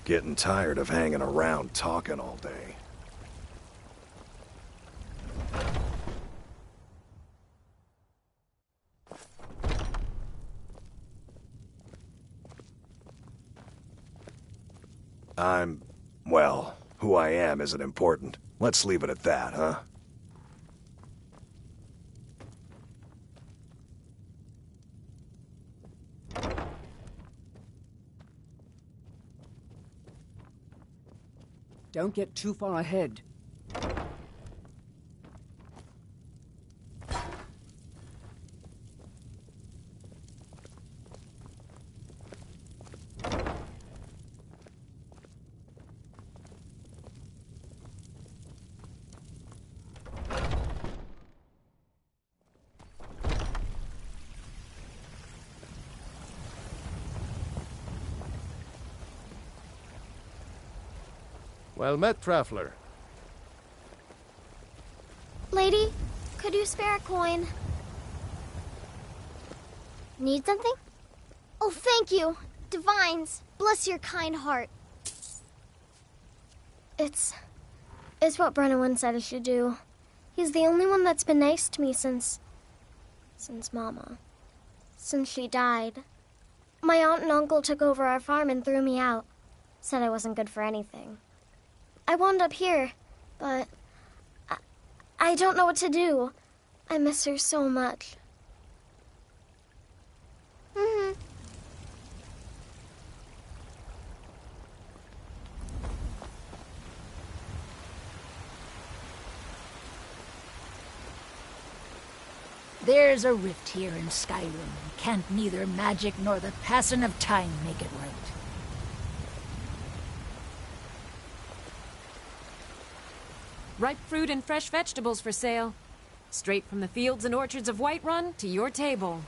Getting tired of hanging around talking all day. Well, who I am isn't important. Let's leave it at that, huh? Don't get too far ahead. Well met, traveler. Lady, could you spare a coin? Need something? Oh, thank you. Divines, bless your kind heart. It's what Brennan said I should do. He's the only one that's been nice to me since Mama. Since she died. My aunt and uncle took over our farm and threw me out. Said I wasn't good for anything. I wound up here, but I don't know what to do. I miss her so much. There's a rift here in Skyrim. Can't neither magic nor the passing of time make it right. Ripe fruit and fresh vegetables for sale. Straight from the fields and orchards of Whiterun to your table.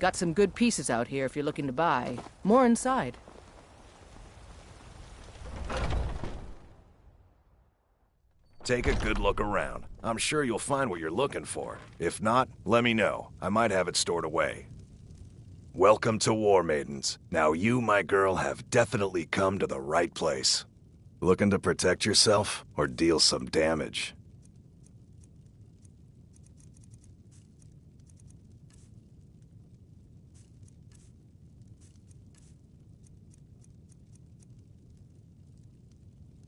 Got some good pieces out here if you're looking to buy. More inside. Take a good look around. I'm sure you'll find what you're looking for. If not, let me know. I might have it stored away. Welcome to War Maidens. Now you, my girl, have definitely come to the right place. Looking to protect yourself or deal some damage?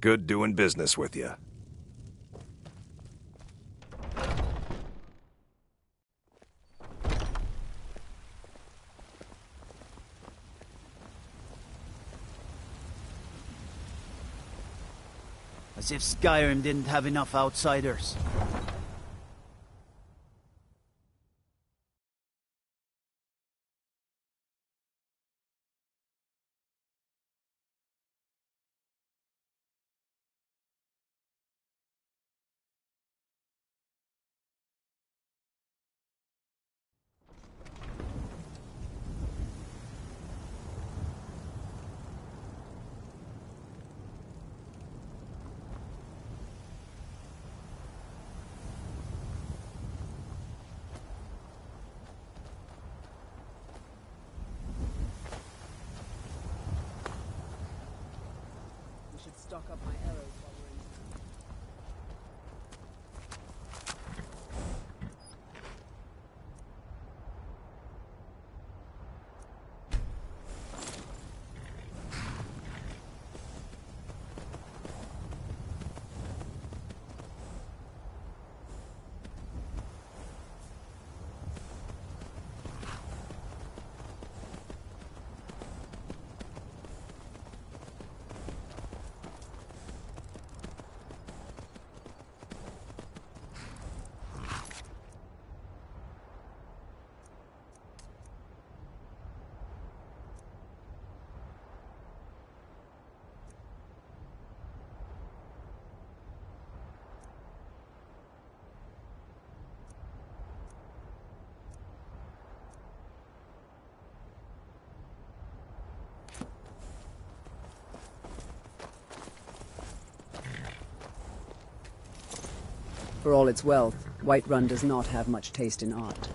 Good doing business with you. As if Skyrim didn't have enough outsiders. Stock up my arrows while we're in town. For all its wealth, Whiterun does not have much taste in art.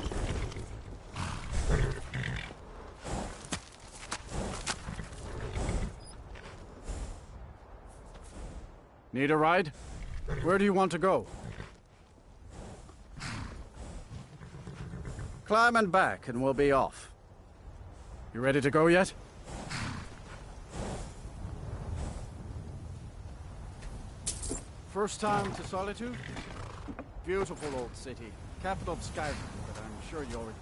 Need a ride? Where do you want to go? Climb and back and we'll be off. You ready to go yet? First time to Solitude? Beautiful old city. Capital of Skyrim, but I'm sure you already...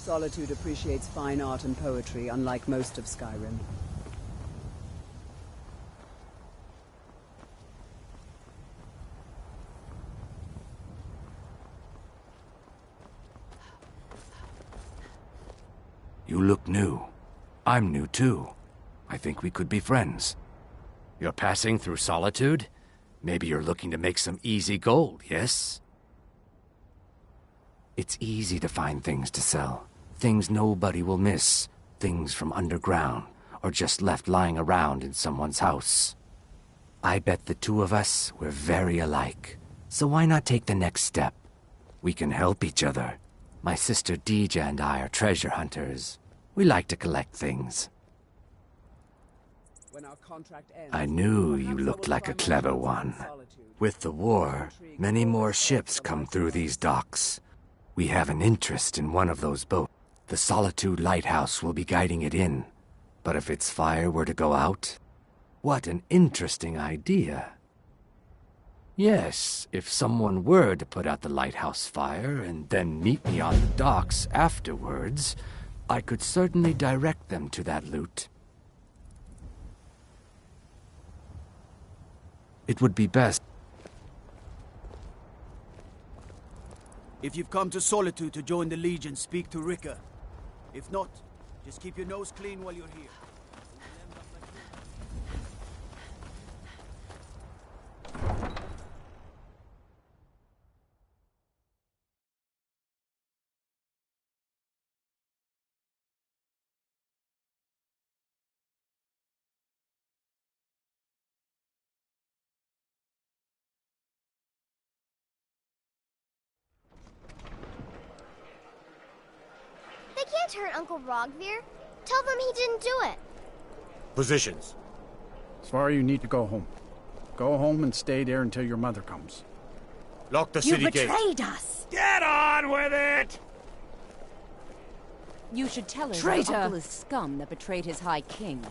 Solitude appreciates fine art and poetry, unlike most of Skyrim. You look new. I'm new too. I think we could be friends. You're passing through Solitude? Maybe you're looking to make some easy gold, yes? It's easy to find things to sell. Things nobody will miss. Things from underground, or just left lying around in someone's house. I bet the two of us, we're very alike. So why not take the next step? We can help each other. My sister Deeja and I are treasure hunters. We like to collect things. When our contract ends, I knew you looked like a clever one. With the war, many more ships come through these docks. We have an interest in one of those boats. The Solitude Lighthouse will be guiding it in. But if its fire were to go out, what an interesting idea. Yes, if someone were to put out the lighthouse fire and then meet me on the docks afterwards, I could certainly direct them to that loot. It would be best. If you've come to Solitude to join the Legion, speak to Rika. If not, just keep your nose clean while you're here. They can't hurt Uncle Rogvir. Tell them he didn't do it. Positions. Svar, you need to go home. Go home and stay there until your mother comes. Lock the city gate. You betrayed us! Get on with it! You should tell her Traitor! that Uncle is scum that betrayed his High King.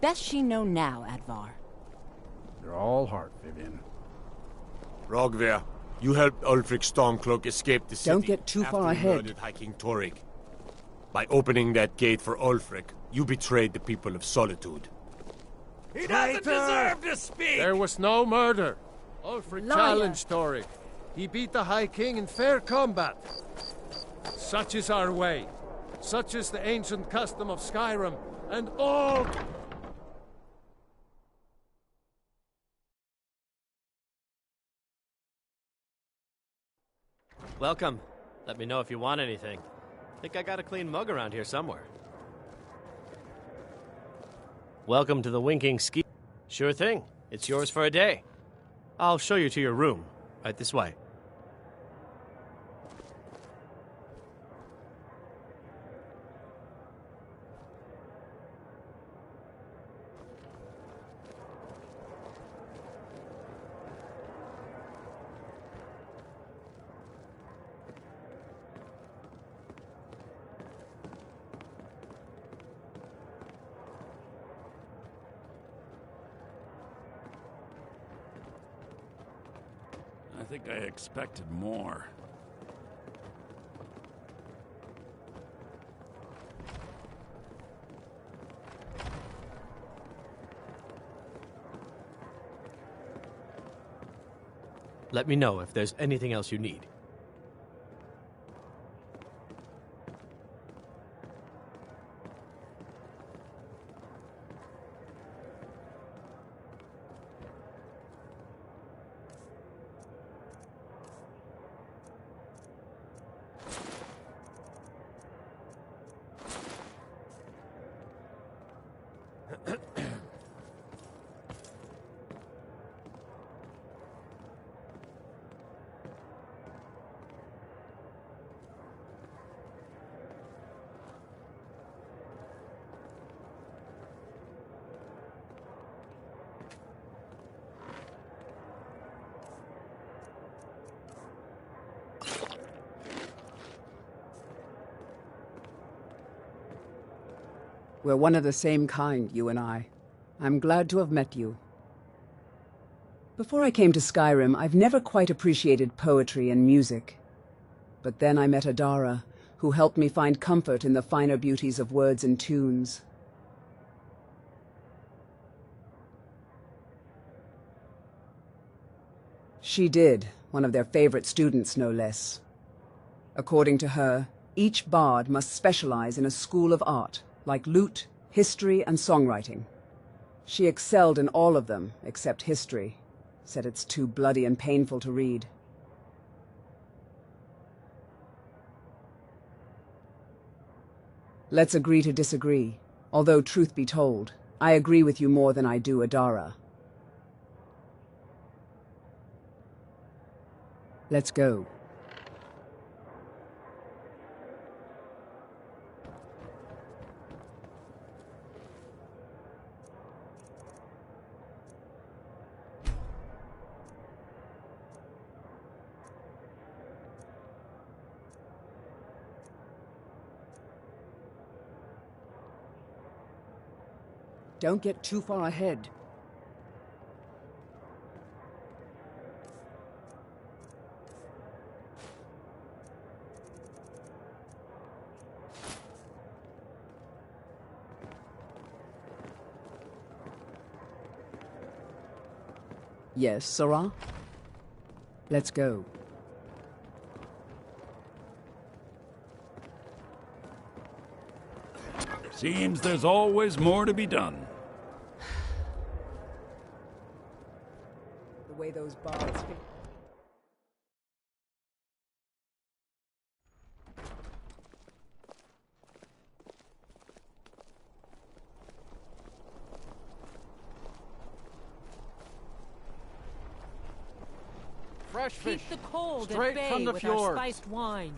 Best she know now, Advar. You're all heart, Vivian. Rogvir, you helped Ulfric Stormcloak escape the city. Don't get too after far he ahead. murdered High King Torig. By opening that gate for Ulfric, you betrayed the people of Solitude. He doesn't deserve to speak! There was no murder. Ulfric Liar. challenged Torig. He beat the High King in fair combat. Such is our way. Such is the ancient custom of Skyrim, and all... Welcome. Let me know if you want anything. Think I got a clean mug around here somewhere. Welcome to the Winking Ski. Sure thing. It's yours for a day. I'll show you to your room. Right this way. I think I expected more. Let me know if there's anything else you need. We're one of the same kind, you and I. I'm glad to have met you. Before I came to Skyrim, I've never quite appreciated poetry and music. But then I met Adara, who helped me find comfort in the finer beauties of words and tunes. She did, one of their favorite students, no less. According to her, each bard must specialize in a school of art, like lute, history, and songwriting. She excelled in all of them, except history. Said it's too bloody and painful to read. Let's agree to disagree. Although, truth be told, I agree with you more than I do Adara. Let's go. Don't get too far ahead. Yes, Sarah? Let's go. Seems there's always more to be done. The way those bards speak. Fresh fish. Keep the cold Straight at from bay the with fjord. our spiced wine.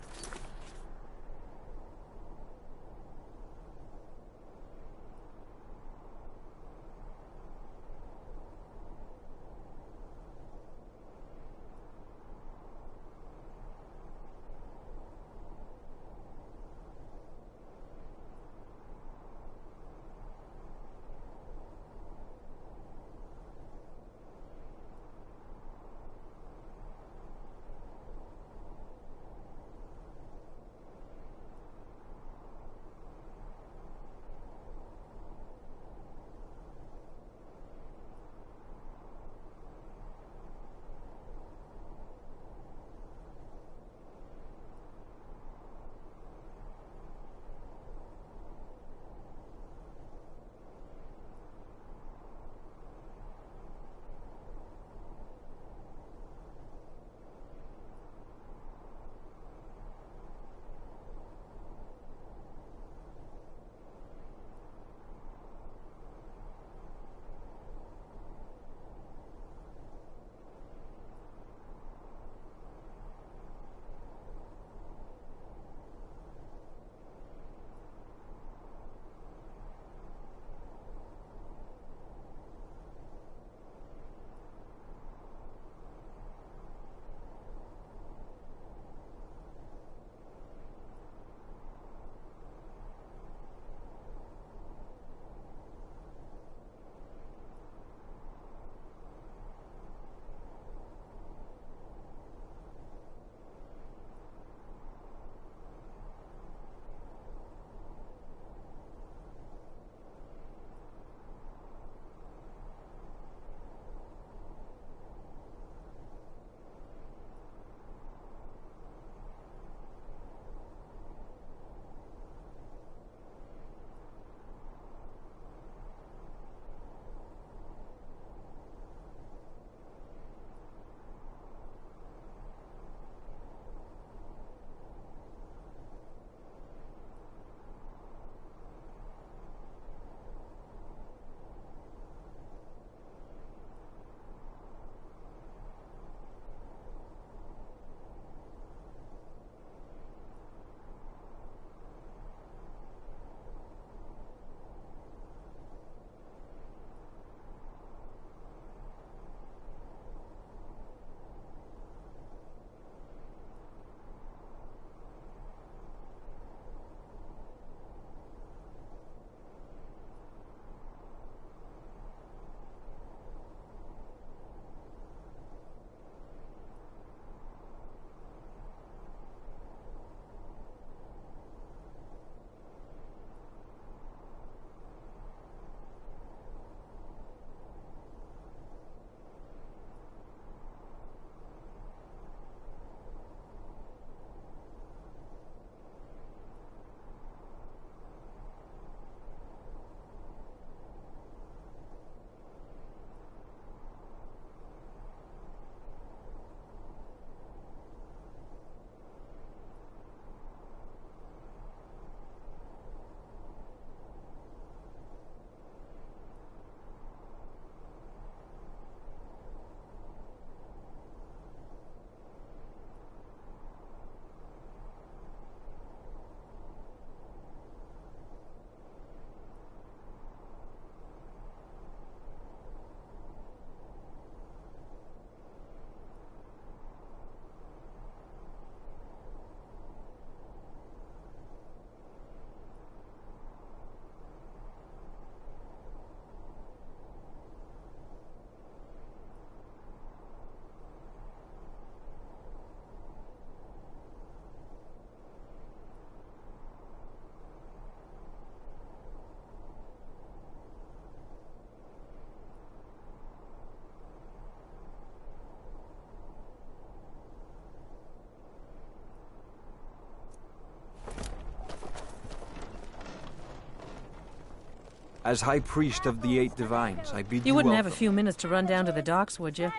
As High Priest of the Eight Divines, I bid you You wouldn't have a welcome. few minutes to run down to the docks, would you?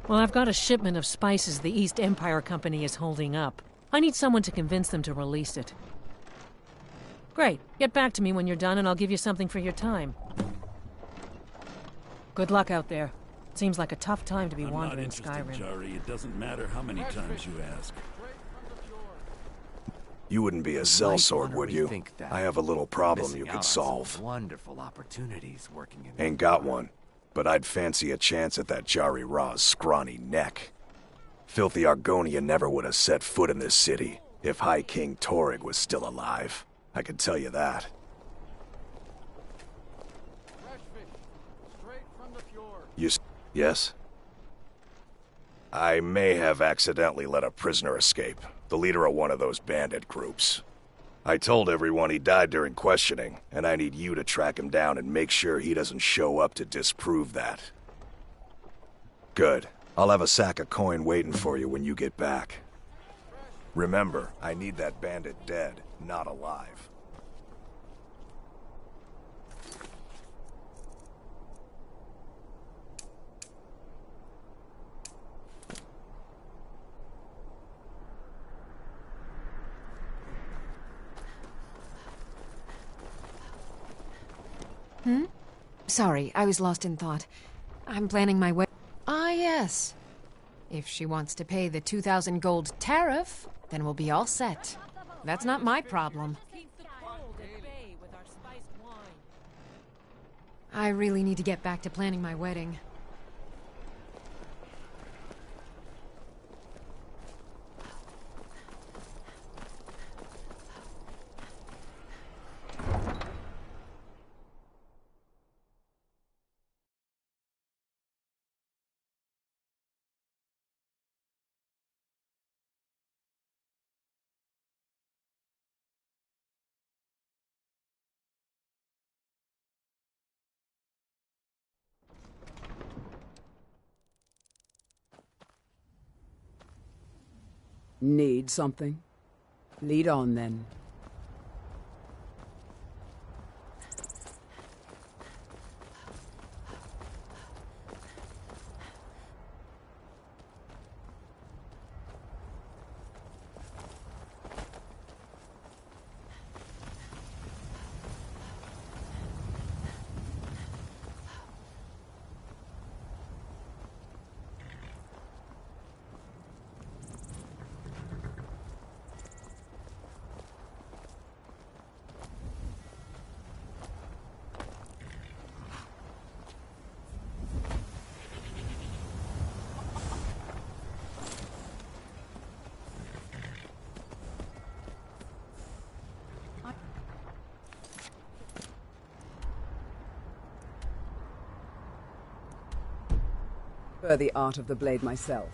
Well, I've got a shipment of spices the East Empire Company is holding up. I need someone to convince them to release it. Great. Get back to me when you're done and I'll give you something for your time. Good luck out there. Seems like a tough time to be wandering Skyrim. Jari. It doesn't matter how many times you ask. You wouldn't be a sellsword, would you? I have a little problem you could solve. Wonderful opportunities working in. Ain't got one, but I'd fancy a chance at that Jari Ra's scrawny neck. Filthy Argonian never would have set foot in this city if High King Torrig was still alive. I can tell you that. Yes? I may have accidentally let a prisoner escape, the leader of one of those bandit groups. I told everyone he died during questioning, and I need you to track him down and make sure he doesn't show up to disprove that. Good. I'll have a sack of coin waiting for you when you get back. Remember, I need that bandit dead, not alive. Sorry, I was lost in thought. I'm planning my wedding. Ah, yes. If she wants to pay the 2,000 gold tariff, then we'll be all set. That's not my problem. I really need to get back to planning my wedding. Need something? Lead on, then. I prefer the art of the blade myself.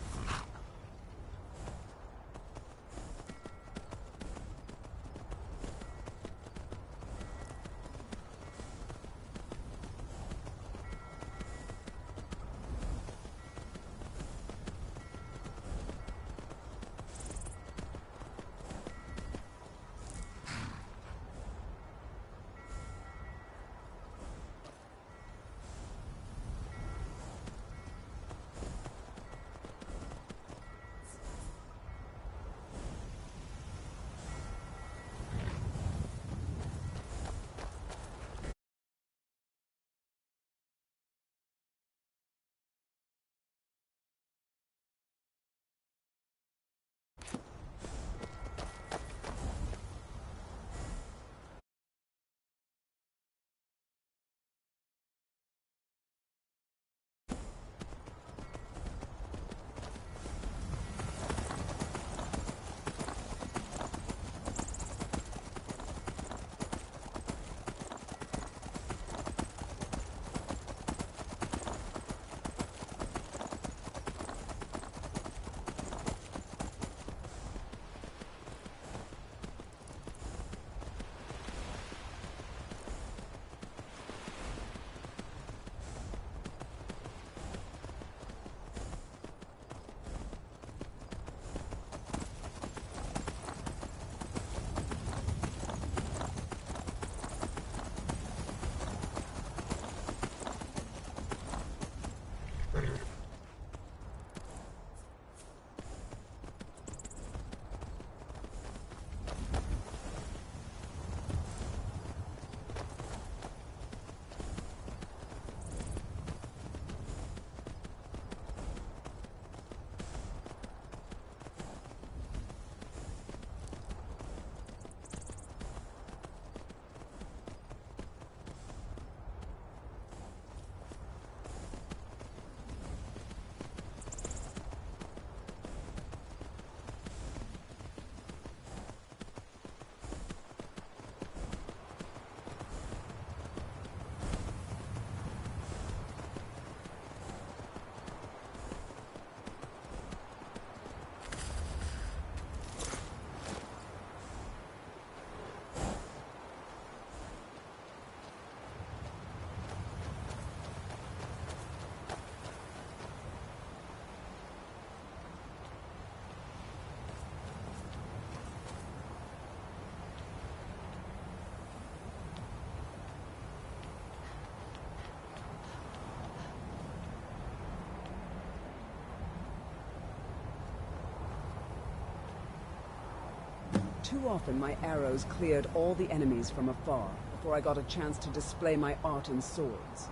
Too often my arrows cleared all the enemies from afar before I got a chance to display my art in swords.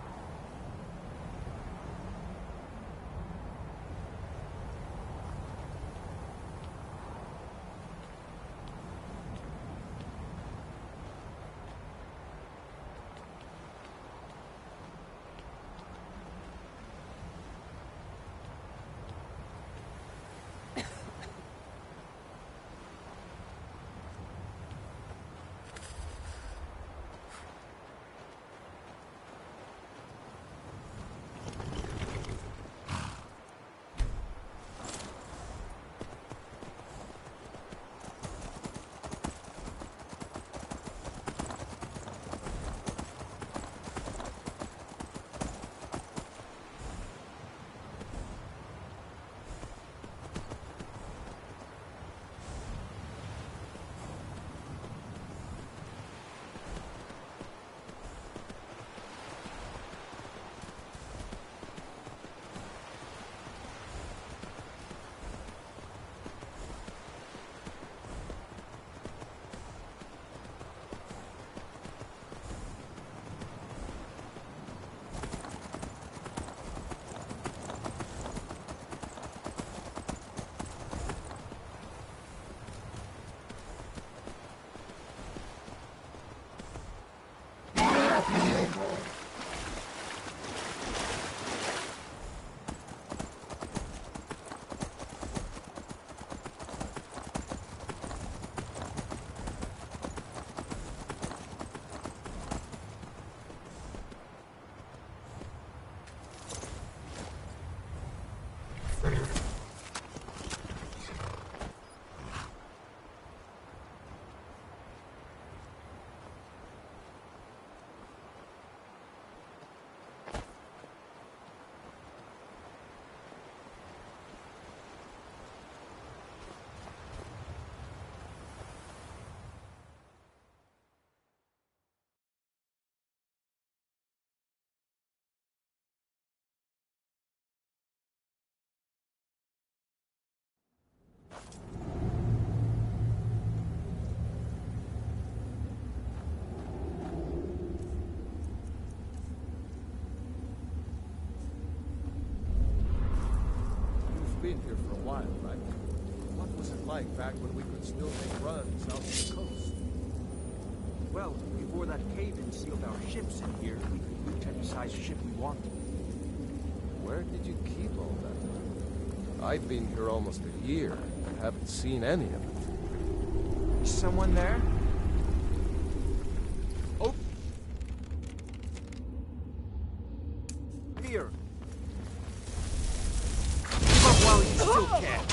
Been here for a while, right? What was it like back when we could still make runs out the coast? Well, before that cave-in sealed our ships in here, we could reach any size ship we wanted. Where did you keep all that? I've been here almost a year and haven't seen any of it. Is someone there? Oh! Here! While you still can.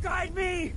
Guide me!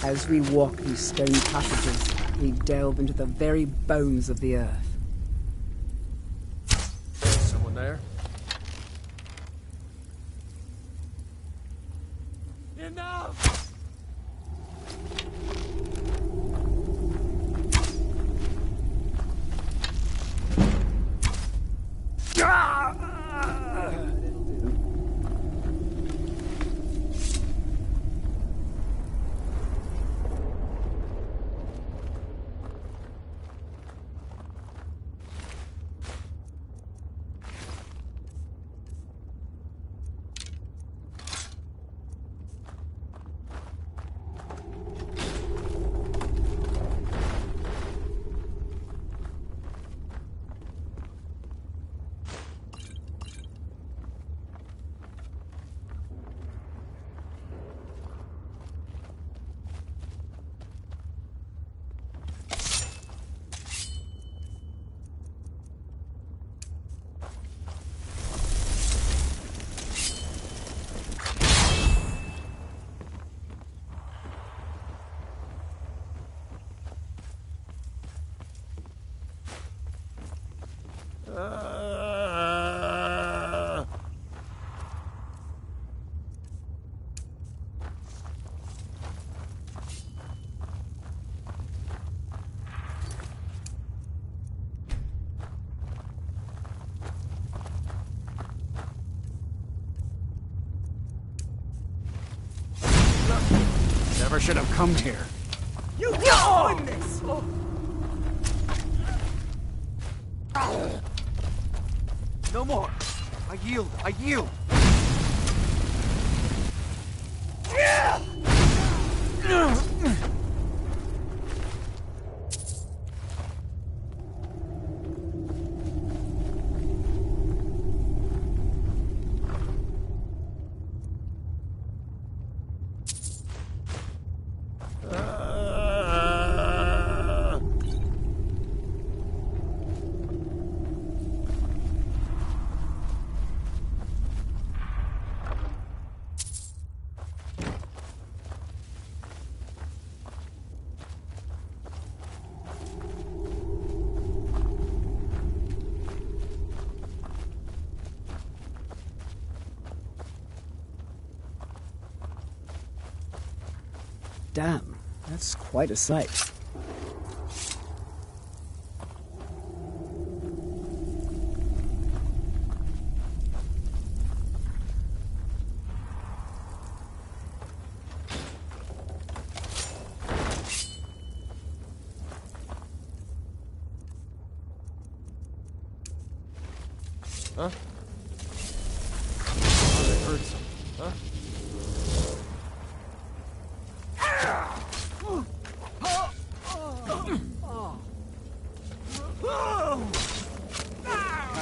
As we walk these stone passages, we delve into the very bones of the earth. Someone there? Enough! never should have come here. You can't win this! No more! I yield! I yield! Damn, that's quite a sight. Huh? Oh, that hurts. Huh?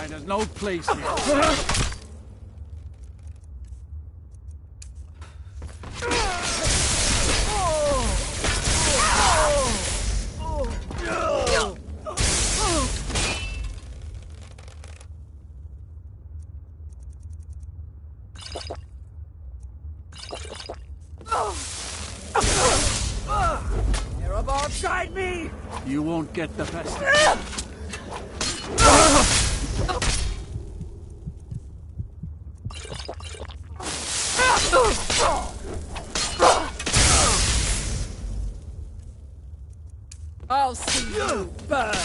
There's no place here. Erebor, guide me! You won't get the best. I'll see you burn!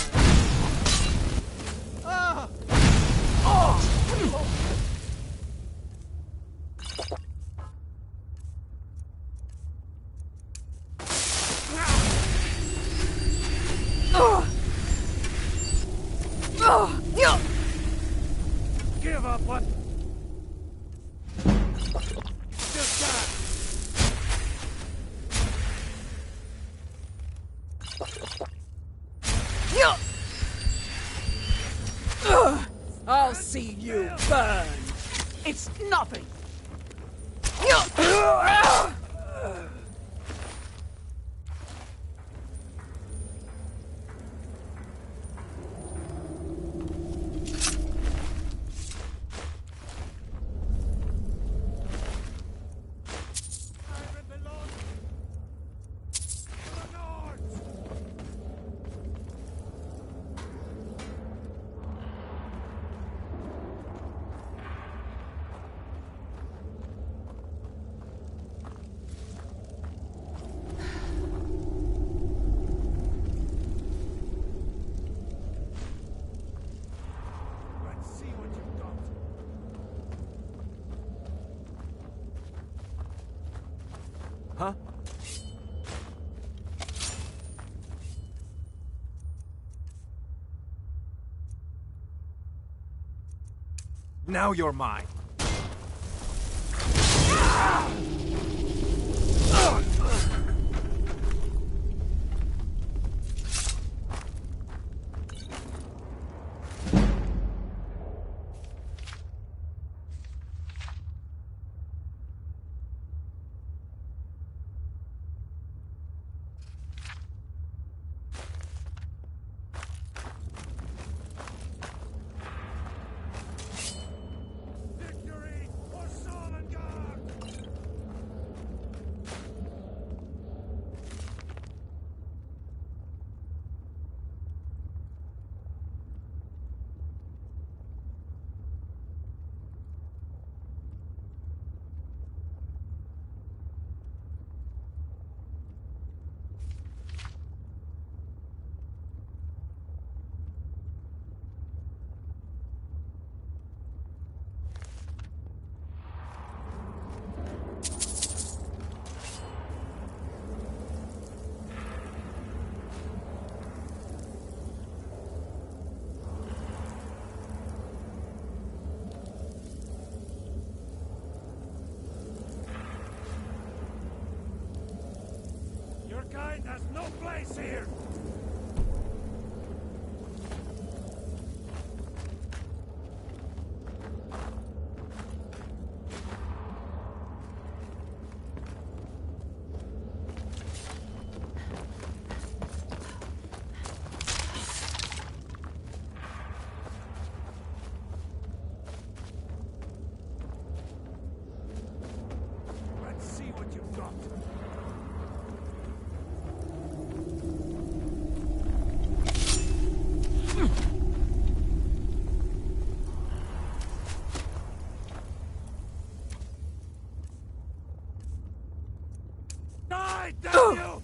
Give up what? I'll see you burn! It's nothing! Huh? Now you're mine. kind has no place here! Let's see what you've got. Die, damn you!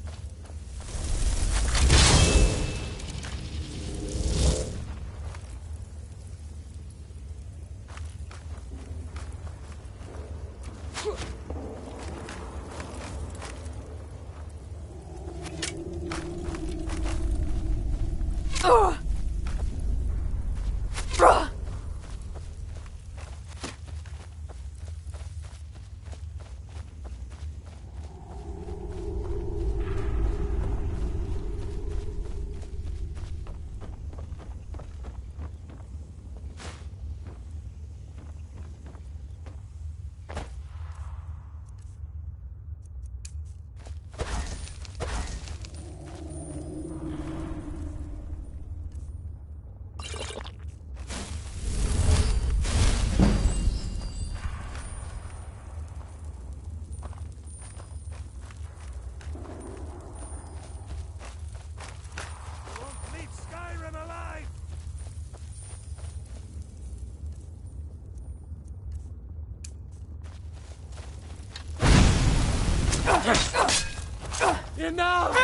You won't leave Skyrim alive! Enough!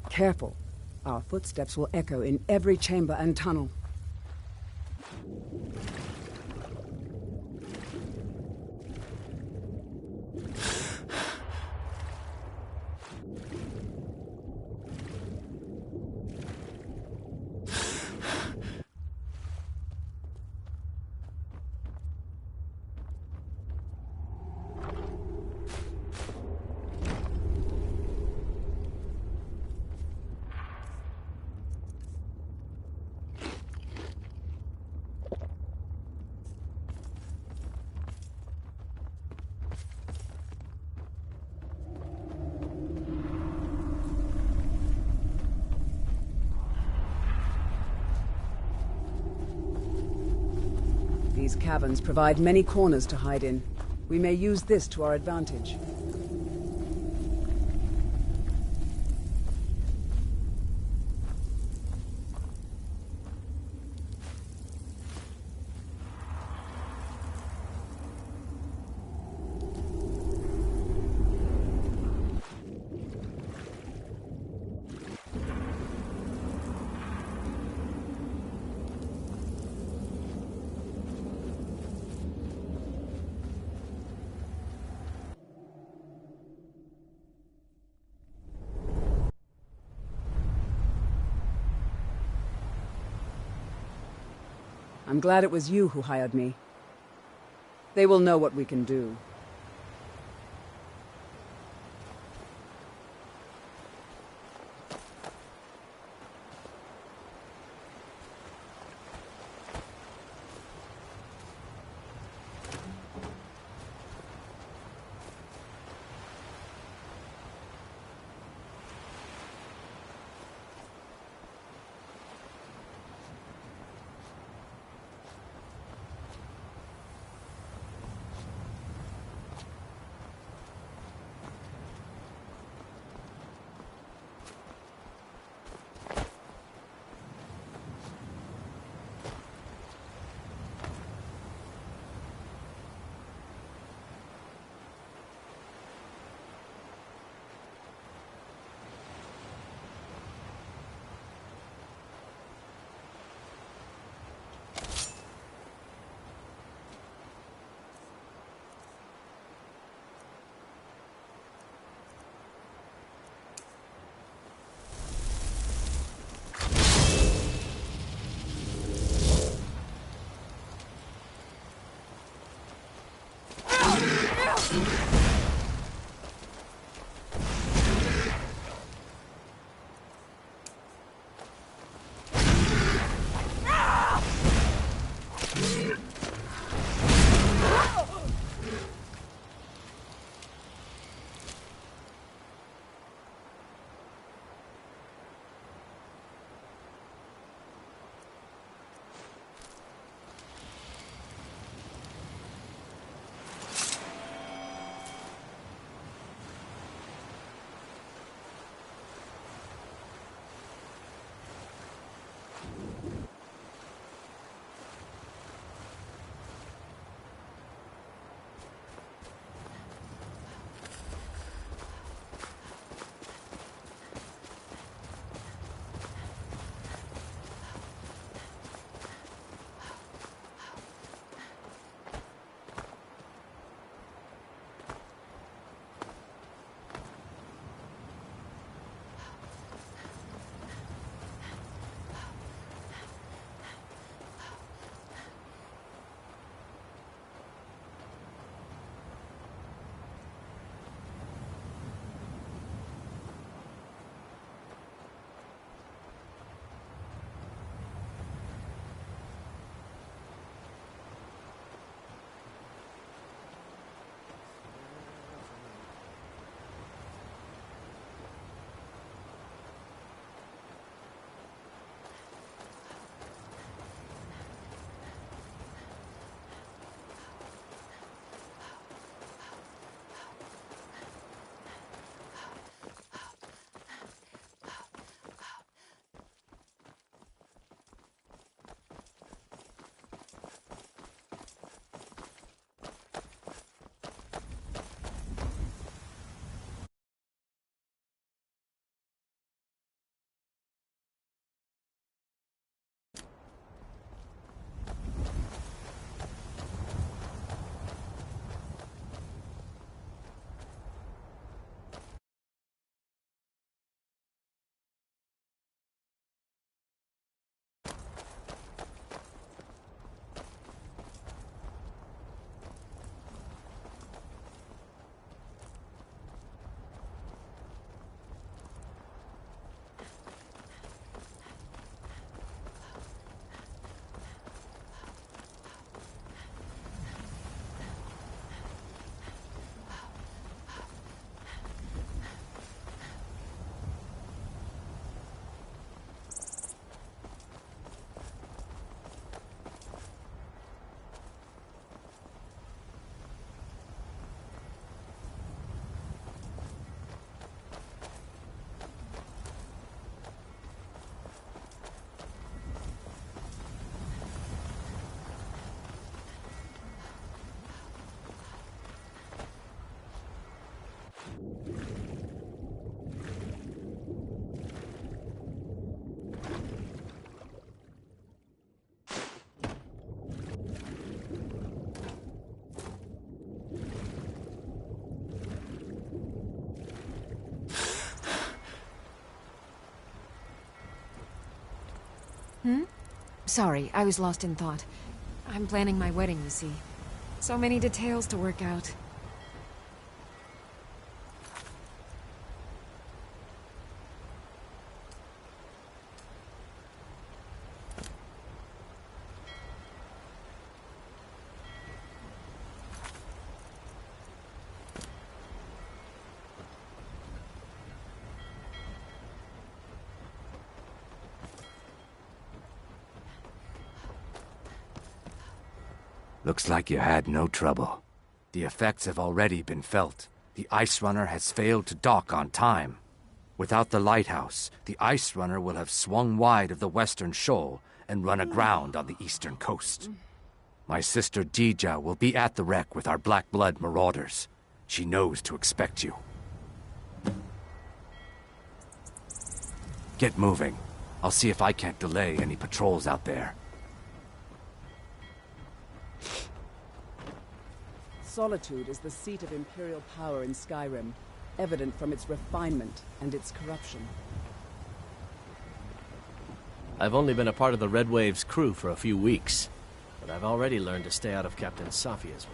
Careful. Our footsteps will echo in every chamber and tunnel. These caverns provide many corners to hide in. We may use this to our advantage. I'm glad it was you who hired me. They will know what we can do. Sorry, I was lost in thought. I'm planning my wedding, you see. So many details to work out. Looks like you had no trouble. The effects have already been felt. The Ice Runner has failed to dock on time. Without the lighthouse, the Ice Runner will have swung wide of the western shoal and run aground on the eastern coast. My sister Dija will be at the wreck with our Black Blood marauders. She knows to expect you. Get moving. I'll see if I can't delay any patrols out there. Solitude is the seat of Imperial power in Skyrim, evident from its refinement and its corruption. I've only been a part of the Red Wave's crew for a few weeks, but I've already learned to stay out of Captain Safia's way.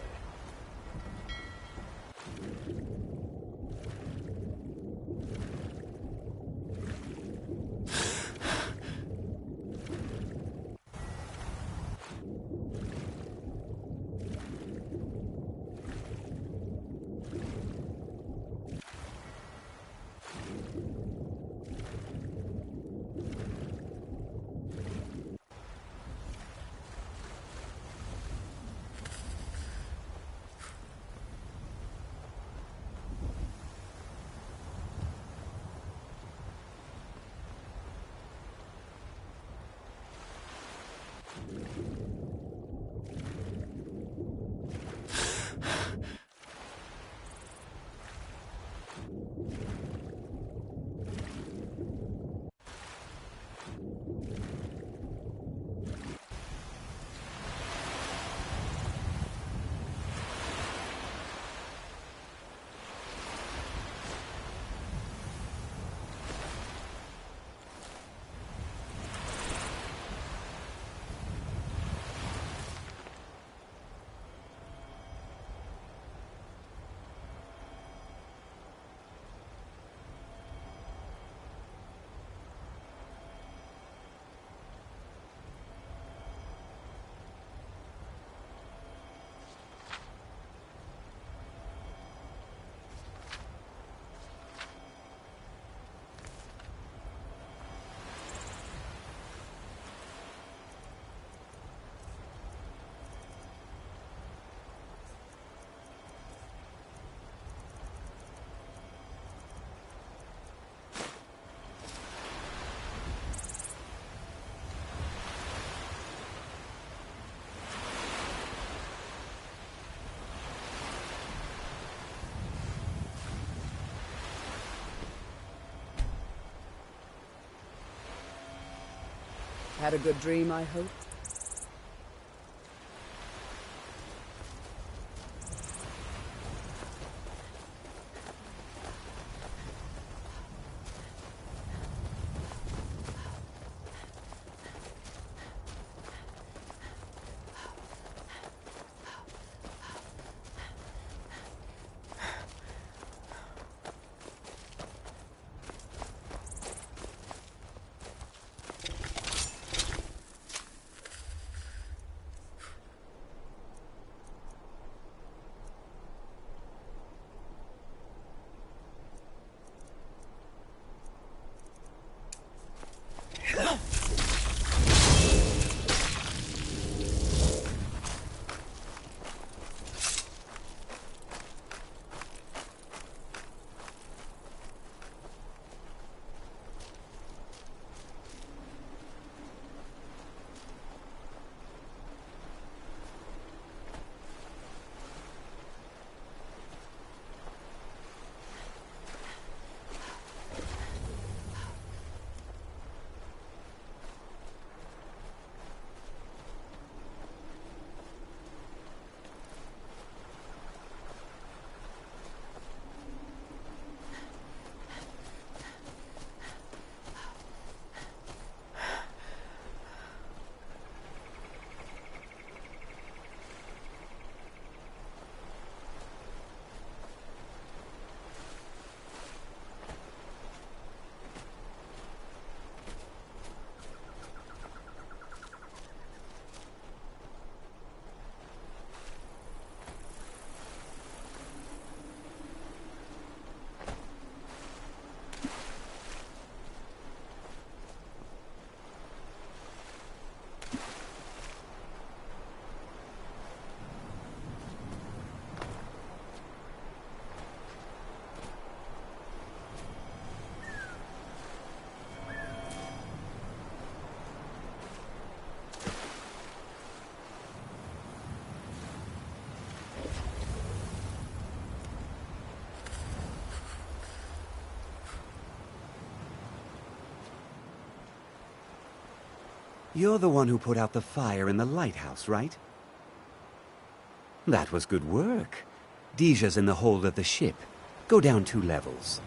Had a good dream, I hope? You're the one who put out the fire in the lighthouse, right? That was good work. Deja's in the hold of the ship. Go down 2 levels.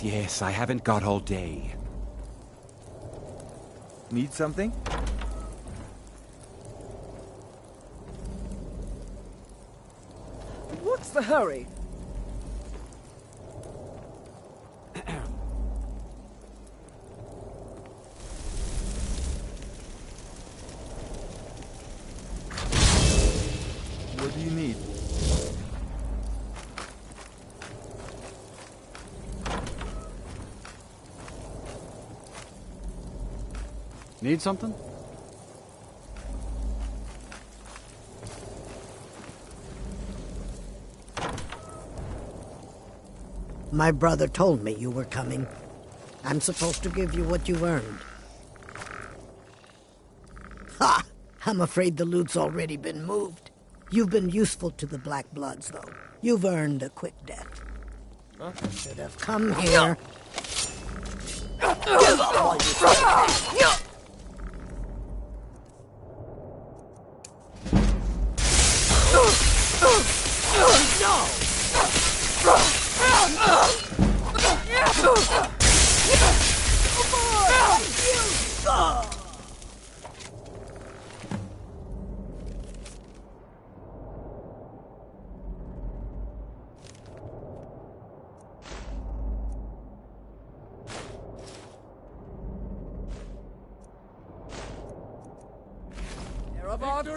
Yes, I haven't got all day. Need something? What's the hurry? What do you need? Need something? My brother told me you were coming. I'm supposed to give you what you've earned. Ha! I'm afraid the loot's already been moved. You've been useful to the Black Bloods, though. You've earned a quick death. Should have come here. Give up while you can.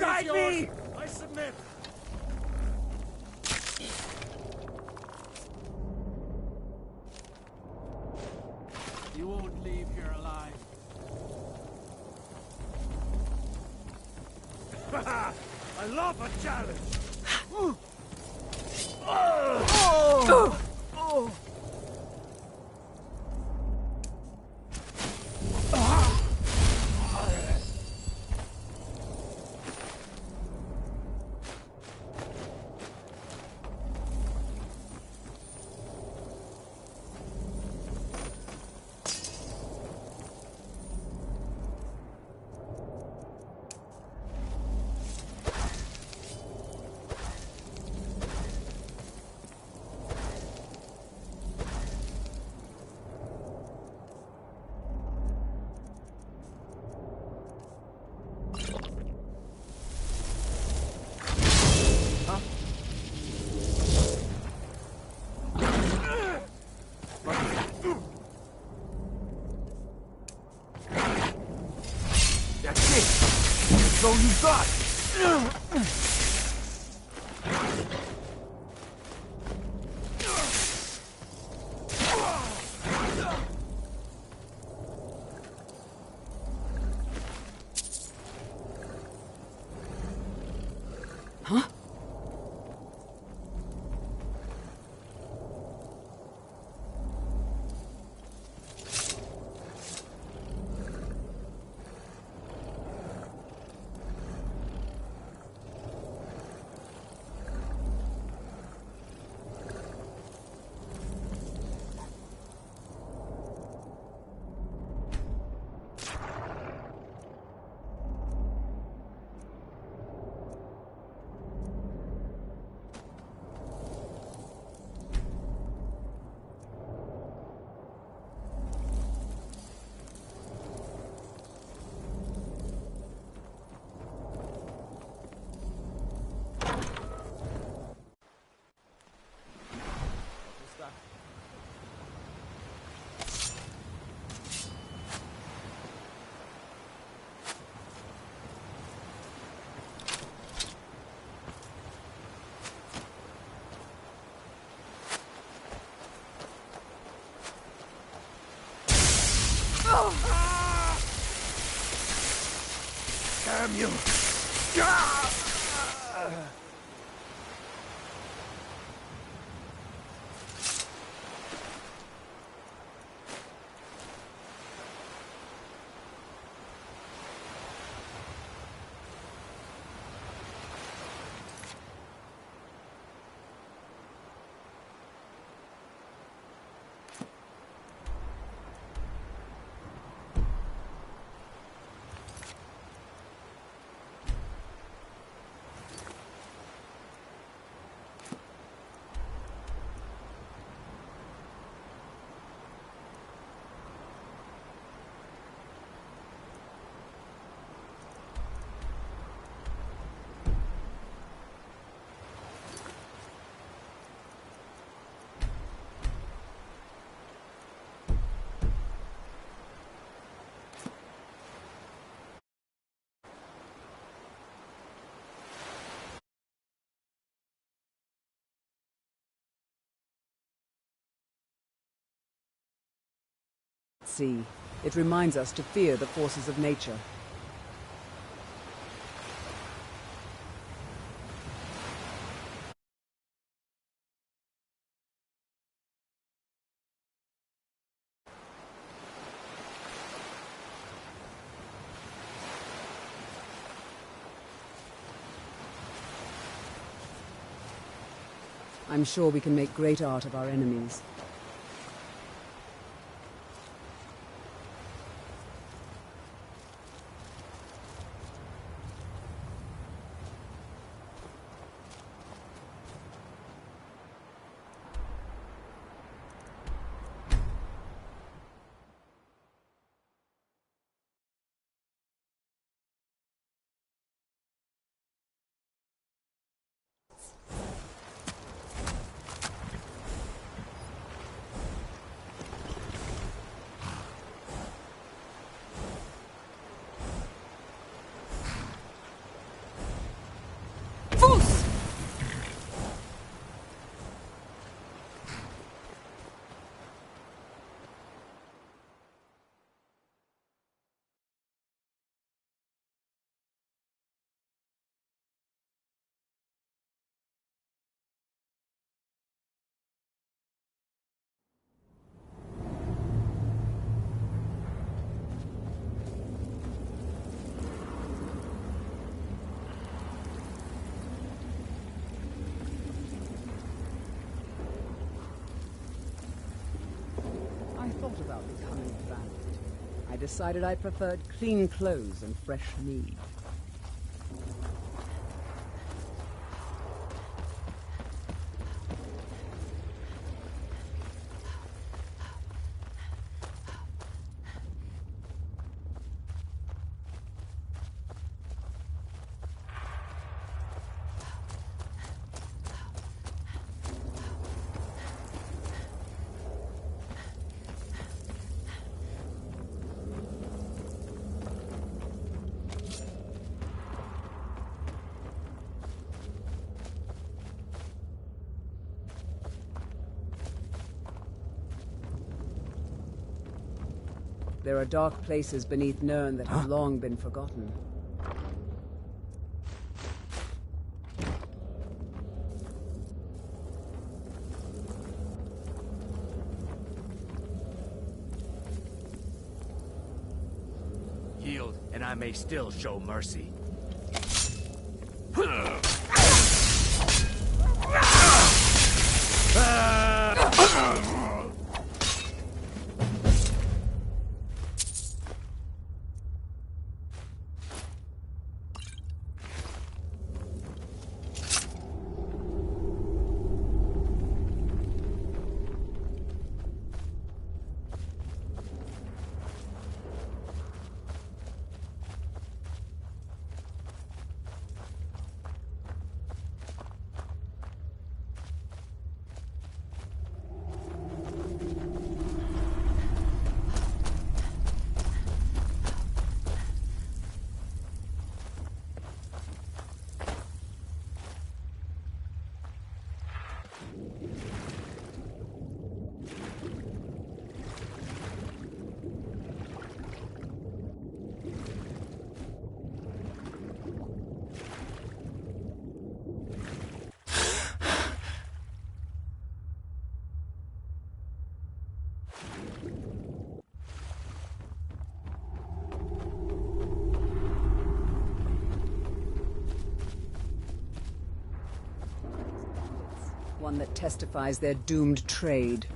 Guide me! I submit. You won't leave here alive. I love a challenge. Damn you! Ah! Sea. It reminds us to fear the forces of nature. I'm sure we can make great art of our enemies. I thought about becoming a bandit. I decided I preferred clean clothes and fresh meat. There are dark places beneath Nirn that have long been forgotten. Yield, and I may still show mercy. One that testifies their doomed trade.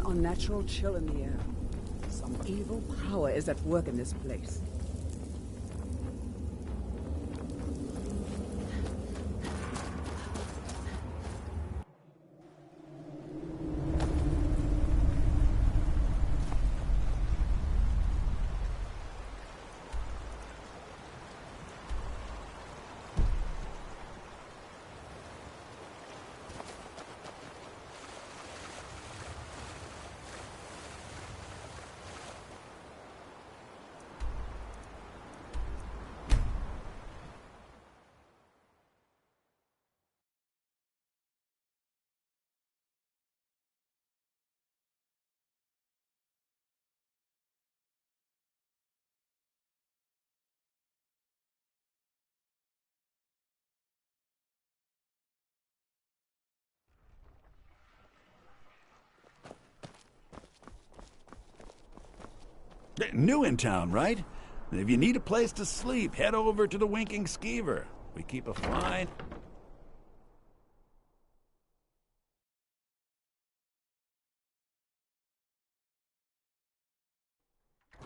Unnatural chill in the air. Some evil power is at work in this place. New in town, right? If you need a place to sleep, head over to the Winking Skeever. We keep a fine...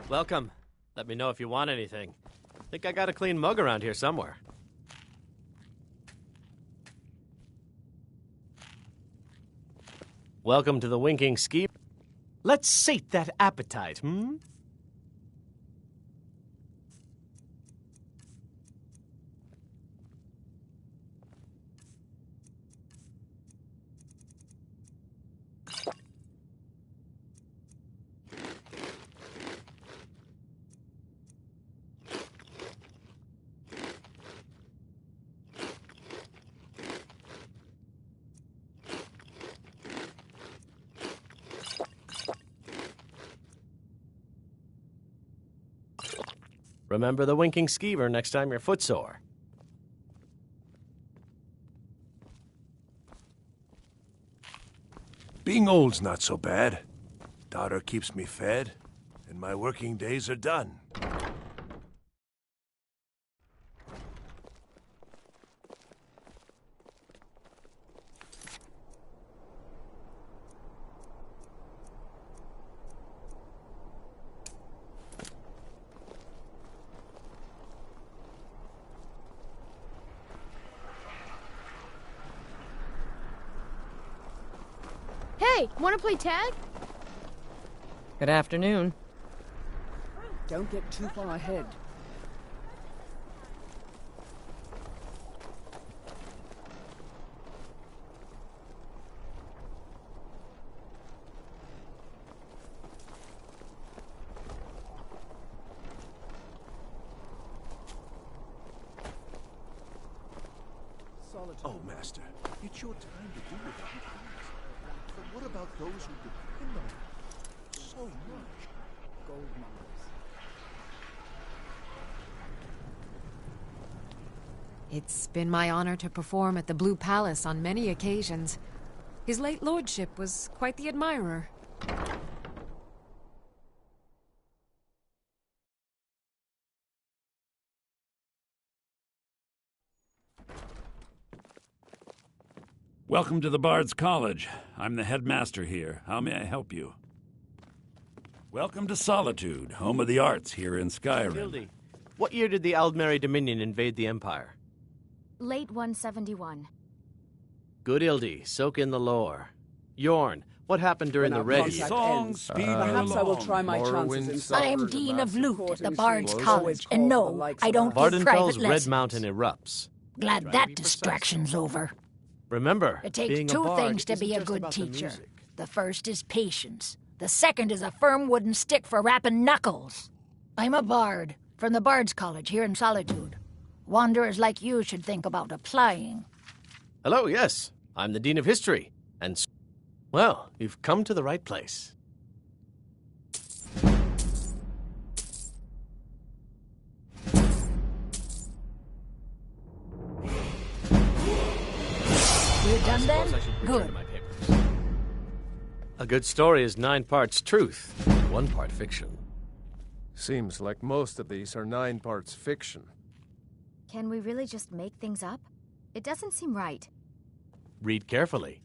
Welcome. Let me know if you want anything. Think I got a clean mug around here somewhere. Welcome to the Winking Skeever. Let's sate that appetite, hmm? Remember the Winking Skeever next time you're footsore. Being old's not so bad. Daughter keeps me fed, and my working days are done. Hey, wanna play tag? Good afternoon. Don't get too far ahead. Oh, Master, it's your time to do without things. But what about those who depend on you so much? Gold mines. It's been my honor to perform at the Blue Palace on many occasions. His late lordship was quite the admirer. Welcome to the Bard's College. I'm the headmaster here. How may I help you? Welcome to Solitude, home of the arts here in Skyrim. Gildy, what year did the Aldmeri Dominion invade the Empire? Late 171. Good Ildy, soak in the lore. Yorn, What happened during the Red Year? Perhaps I will try my chances in I am Dean of Loot at the Bard's College, and no, I don't give private Vardenfell's Red lessons. Mountain erupts. Glad that distraction's over. Remember, It takes being a two bard things to isn't be a just good about the teacher. music. The first is patience. The second is a firm wooden stick for rapping knuckles. I'm a bard from the Bard's College here in Solitude. Wanderers like you should think about applying. Hello, yes. I'm the Dean of History. And, well, you've come to the right place. We're done then? Good. A good story is 9 parts truth, and 1 part fiction. Seems like most of these are 9 parts fiction. Can we really just make things up? It doesn't seem right. Read carefully.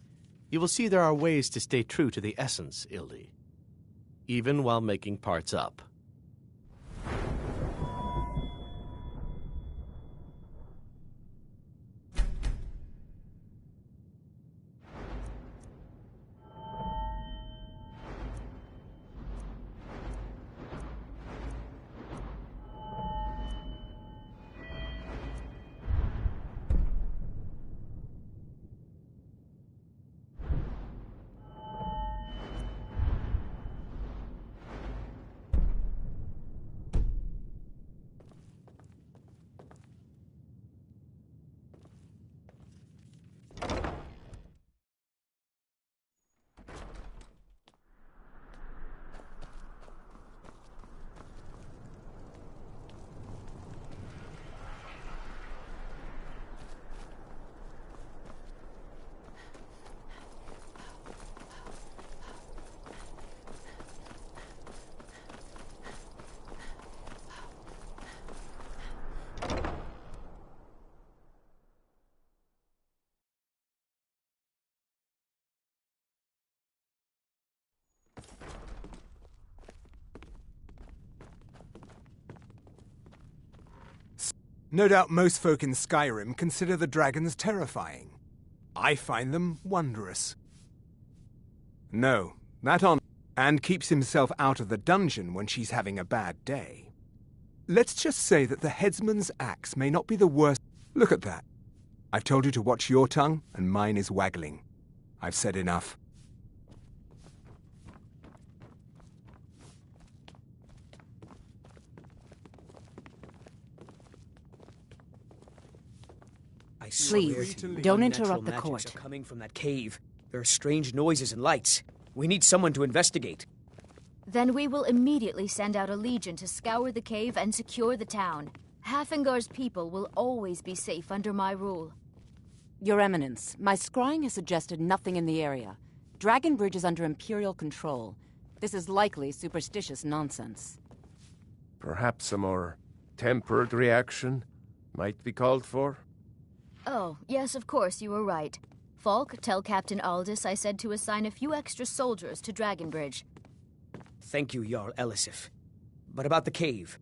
You will see there are ways to stay true to the essence, Ildi, even while making parts up. No doubt most folk in Skyrim consider the dragons terrifying. I find them wondrous. No, that on and keeps himself out of the dungeon when she's having a bad day. Let's just say that the headsman's axe may not be the worst. Look at that. I've told you to watch your tongue, and mine is waggling. I've said enough. I swear Please, to you, don't unnatural interrupt the magics court. are coming from that cave. There are strange noises and lights. We need someone to investigate. Then we will immediately send out a legion to scour the cave and secure the town. Hafengar's people will always be safe under my rule. Your Eminence, my scrying has suggested nothing in the area. Dragonbridge is under Imperial control. This is likely superstitious nonsense. Perhaps a more tempered reaction might be called for? Oh, yes, of course, you were right. Falk, tell Captain Aldous I said to assign a few extra soldiers to Dragonbridge. Thank you, Jarl Elisif. But about the cave?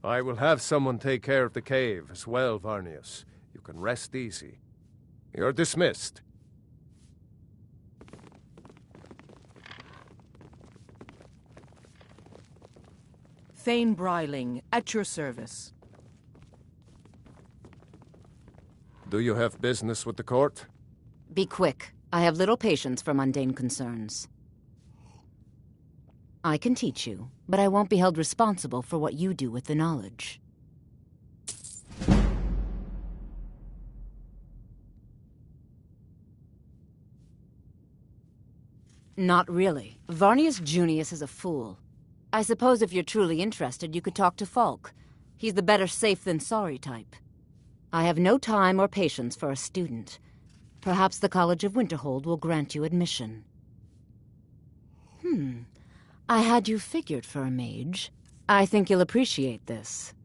I will have someone take care of the cave as well, Varnius. You can rest easy. You're dismissed. Thane Bryling, at your service. Do you have business with the court? Be quick. I have little patience for mundane concerns. I can teach you, but I won't be held responsible for what you do with the knowledge. Not really. Varnius Junius is a fool. I suppose if you're truly interested, you could talk to Falk. He's the better safe than sorry type. I have no time or patience for a student. Perhaps the College of Winterhold will grant you admission. I had you figured for a mage. I think you'll appreciate this.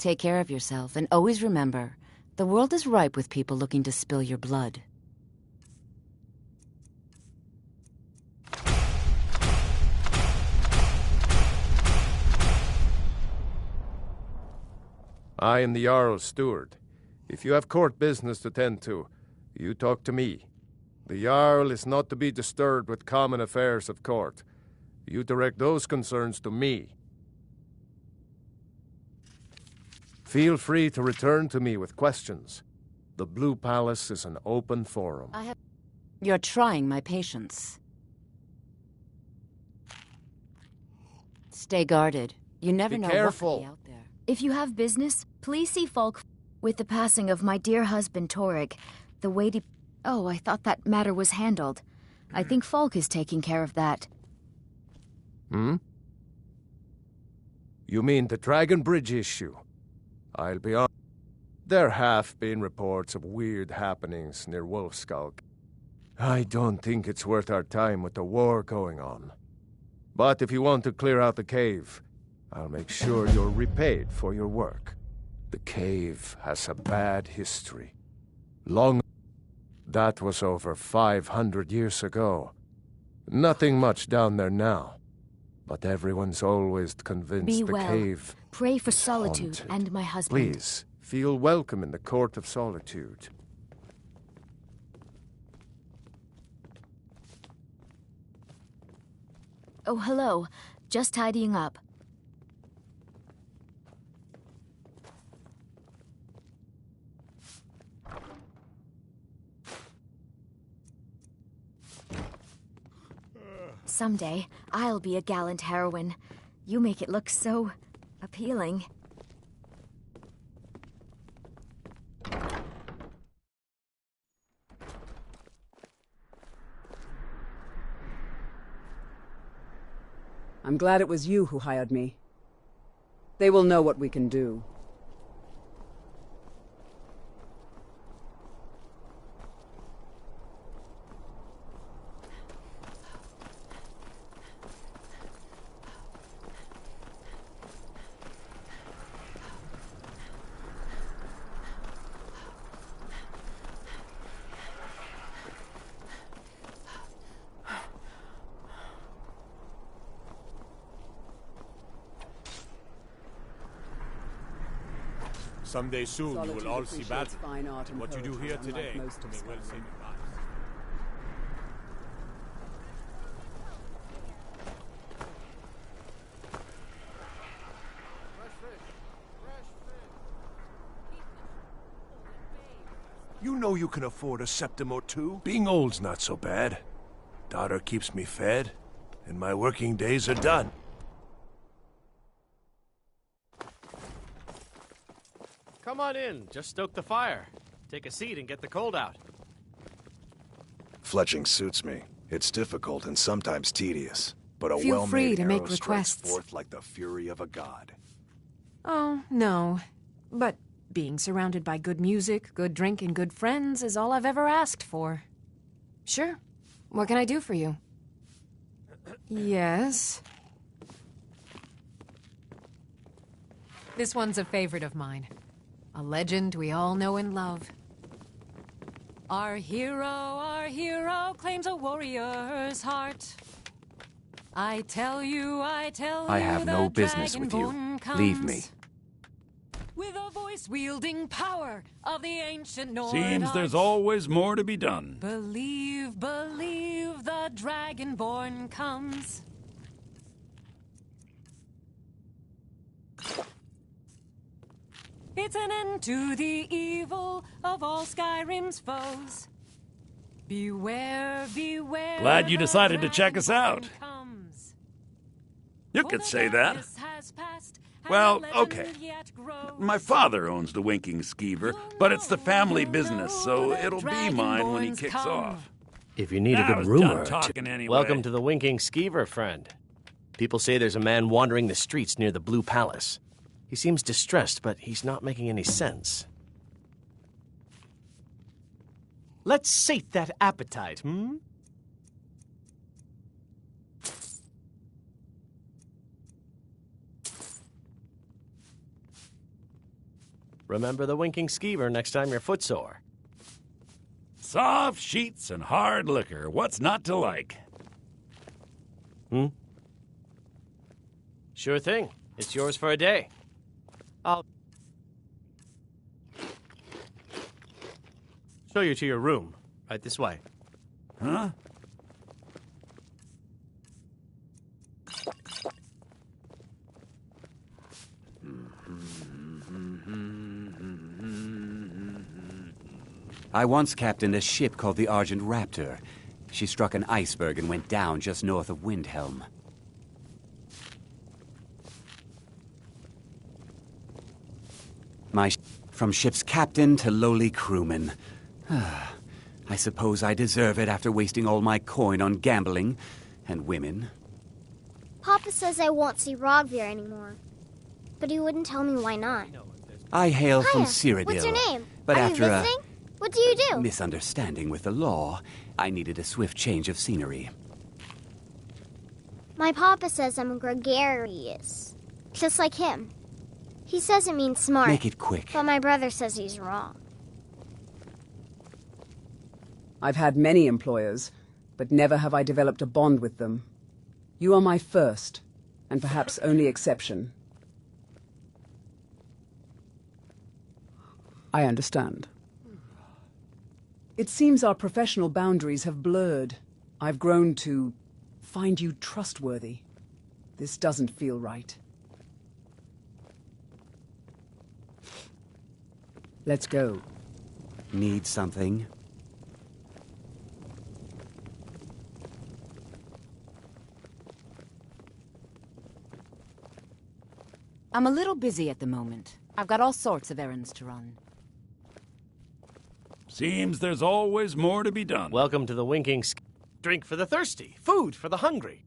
Take care of yourself, and always remember, the world is ripe with people looking to spill your blood. I am the Jarl's steward. If you have court business to tend to, you talk to me. The Jarl is not to be disturbed with common affairs of court. You direct those concerns to me. Feel free to return to me with questions. The Blue Palace is an open forum. You're trying my patience. Stay guarded. You never know what could be out there. If you have business, please see Falk. With the passing of my dear husband Torrig, the weighty... Oh, I thought that matter was handled. I think Falk is taking care of that. Hmm? You mean the Dragon Bridge issue? I'll be honest. There have been reports of weird happenings near Wolfskalk. I don't think it's worth our time with the war going on. But if you want to clear out the cave, I'll make sure you're repaid for your work. The cave has a bad history. That was over 500 years ago. Nothing much down there now. But everyone's always convinced Be the well. cave... Pray for is Solitude haunted. and my husband. Please, feel welcome in the Court of Solitude. Oh, hello. Just tidying up. Someday, I'll be a gallant heroine. You make it look so appealing. I'm glad it was you who hired me. They will know what we can do. Someday soon you will all see battle. Fine art and What you do poetry, here unlike today may well most of save your Skyrim. lives. You know you can afford a septim or two. Being old's not so bad. Daughter keeps me fed, and my working days are done. Come on in. Just stoke the fire. Take a seat and get the cold out. Fletching suits me. It's difficult and sometimes tedious, but a Feel free well-made to arrow make strikes requests. forth like the fury of a god. Oh, no. But being surrounded by good music, good drink, and good friends is all I've ever asked for. Sure. What can I do for you? Yes. This one's a favorite of mine. A legend we all know and love. Our hero claims a warrior's heart. I tell you, I I have no business with you. Leave me. With a voice wielding power of the ancient Nord. Seems there's always more to be done. Believe, the Dragonborn comes. It's an end to the evil of all Skyrim's foes. Beware. Glad you the decided to check us out. Dragonborn comes. You could say that. Darkness has passed, and Well, the legend okay. yet grows. My father owns the Winking Skeever, but it's the family business, so it'll be mine when he Dragonborns kicks come. off. If you need a I good was rumor, done talking anyway. welcome to the Winking Skeever, friend. People say there's a man wandering the streets near the Blue Palace. He seems distressed, but he's not making any sense. Let's sate that appetite, hmm? Remember the winking skeever next time you're footsore. Soft sheets and hard liquor. What's not to like? Sure thing. It's yours for a day. I'll show you to your room. Right this way. Huh? I once captained a ship called the Argent Raptor. She struck an iceberg and went down just north of Windhelm. From ship's captain to lowly crewman. I suppose I deserve it after wasting all my coin on gambling and women. Papa says I won't see Rogvir anymore. But he wouldn't tell me why not. I hail from Hiya. Cyrodiil. What's your name? But Are after you visiting? What do you do? misunderstanding with the law, I needed a swift change of scenery. My papa says I'm gregarious. Just like him. He says it means smart. Make it quick. But my brother says he's wrong. I've had many employers, but never have I developed a bond with them. You are my first, and perhaps only exception. I understand. It seems our professional boundaries have blurred. I've grown to find you trustworthy. This doesn't feel right. Let's go. Need something? I'm a little busy at the moment. I've got all sorts of errands to run. Seems there's always more to be done. Welcome to the winking drink for the thirsty, food for the hungry.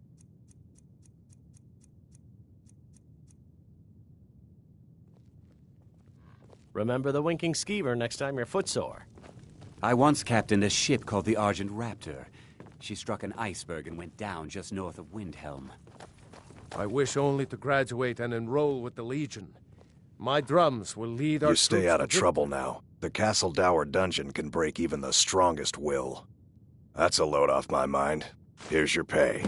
Remember the winking skeever next time you're footsore. I once captained a ship called the Argent Raptor. She struck an iceberg and went down just north of Windhelm. I wish only to graduate and enroll with the Legion. My drums will lead our You stay troops out of to trouble now. The Castle Dower dungeon can break even the strongest will. That's a load off my mind. Here's your pay.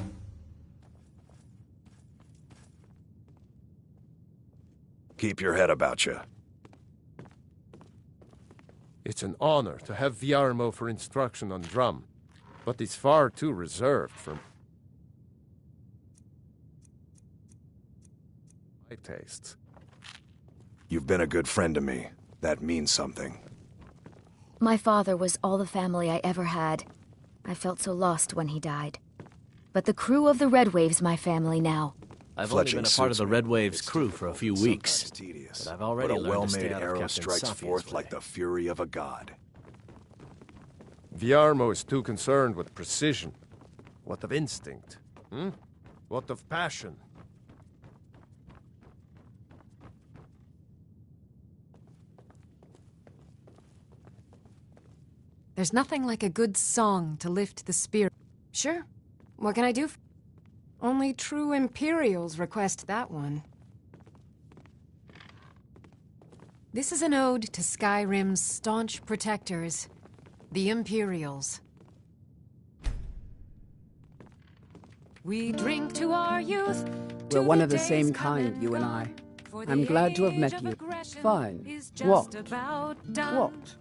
Keep your head about you. It's an honor to have Viarmo for instruction on drum, but he's far too reserved for my tastes. You've been a good friend to me. That means something. My father was all the family I ever had. I felt so lost when he died. But the crew of the Red Wave's my family now. I've only been a part of the Red Wave's crew for a few weeks, but I've already But a learned to stay well-made out of arrow Captain strikes Safia's forth way. like the fury of a god. Viarmo is too concerned with precision. What of instinct? What of passion? There's nothing like a good song to lift the spirit. Sure. What can I do? Only true Imperials request that one. This is an ode to Skyrim's staunch protectors, the Imperials. We drink to our youth. We're one of the same kind, you and I. I'm glad to have met you. Fine. What? What?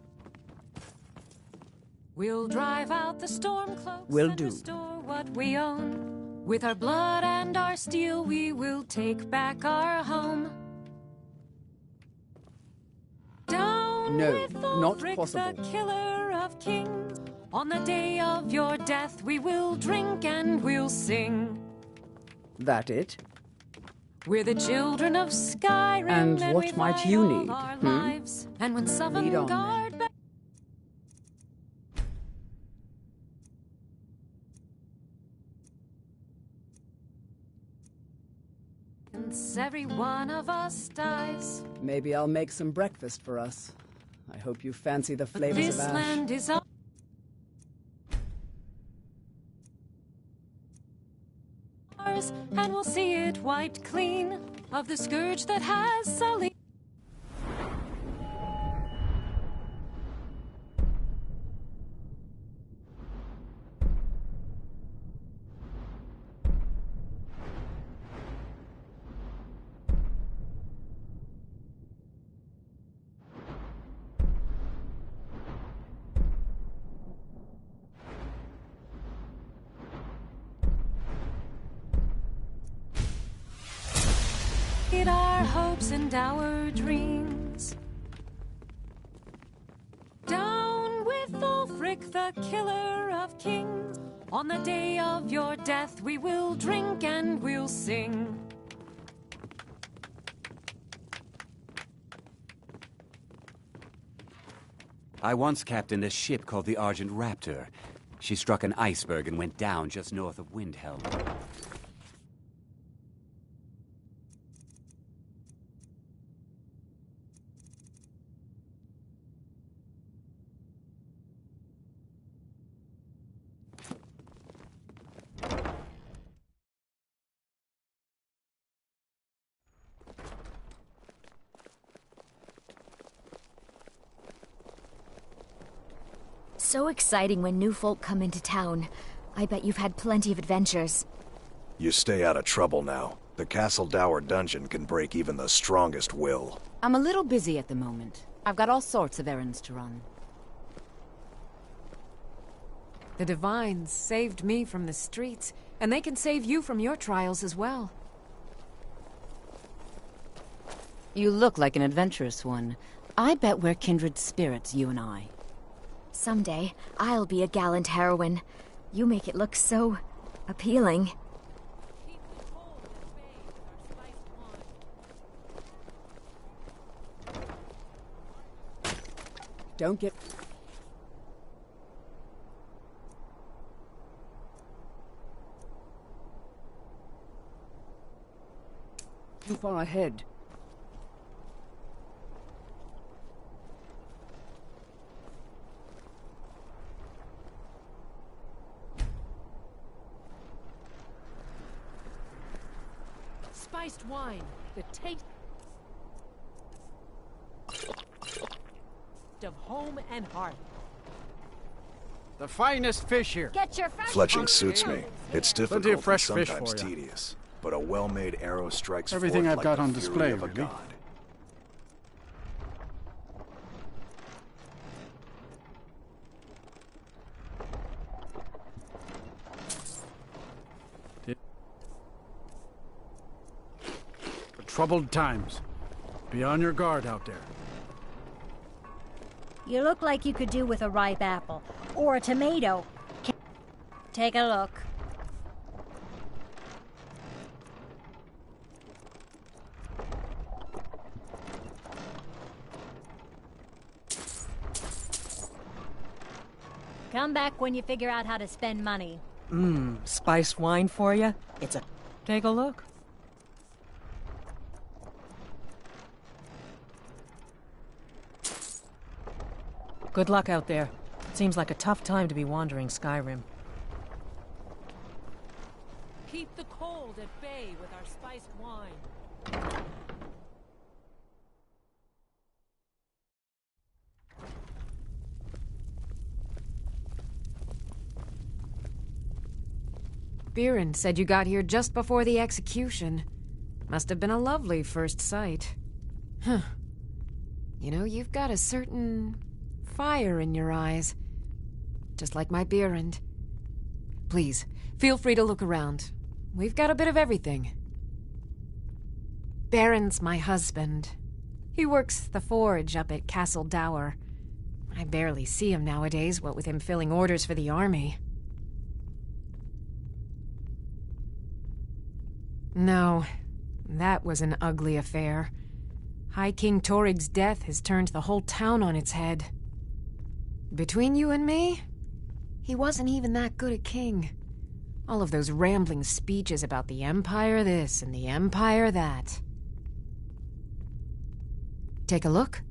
We'll drive out the storm cloaks Will and do. restore what we own. With our blood and our steel, we will take back our home. Down No, with not Ulfric, possible. the killer of kings. On the day of your death, we will drink and we'll sing. That it? We're the children of Skyrim, And what we might fight you all need, our hmm? lives. And when Lead on, Sovngarde every one of us dies. Maybe I'll make some breakfast for us. I hope you fancy the flavors This of ash. land is ours, and we'll see it wiped clean of the scourge that has sullied. our hopes and our dreams. Down with Ulfric, the killer of kings. On the day of your death, we will drink and we'll sing. I once captained a ship called the Argent Raptor. She struck an iceberg and went down just north of Windhelm. So exciting when new folk come into town. I bet you've had plenty of adventures. You stay out of trouble now. The Castle Dower dungeon can break even the strongest will. I'm a little busy at the moment. I've got all sorts of errands to run. The Divines saved me from the streets, and they can save you from your trials as well. You look like an adventurous one. I bet we're kindred spirits, you and I. Someday, I'll be a gallant heroine. You make it look so appealing. Don't get... too far ahead. Spiced wine, the taste of home and hearth. The finest fish here. Get your fresh Fletching suits me. It's difficult Plenty of and fresh fish sometimes for you. tedious, but a well-made arrow strikes Everything forth I've like got the on fury display, of a really. god. For troubled times. Be on your guard out there. You look like you could do with a ripe apple or a tomato. Take a look. Come back when you figure out how to spend money. Spiced wine for you? It's a... Take a look. Good luck out there. Seems like a tough time to be wandering Skyrim. Keep the cold at bay with our spiced wine. Biren said you got here just before the execution. Must have been a lovely first sight. Huh. You know, you've got a certain fire in your eyes. Just like my Biren. Please, feel free to look around. We've got a bit of everything. Baron's my husband. He works the forge up at Castle Dower. I barely see him nowadays, what with him filling orders for the army. No, that was an ugly affair. High King Torig's death has turned the whole town on its head. Between you and me, he wasn't even that good a king. All of those rambling speeches about the Empire this and the Empire that. Take a look.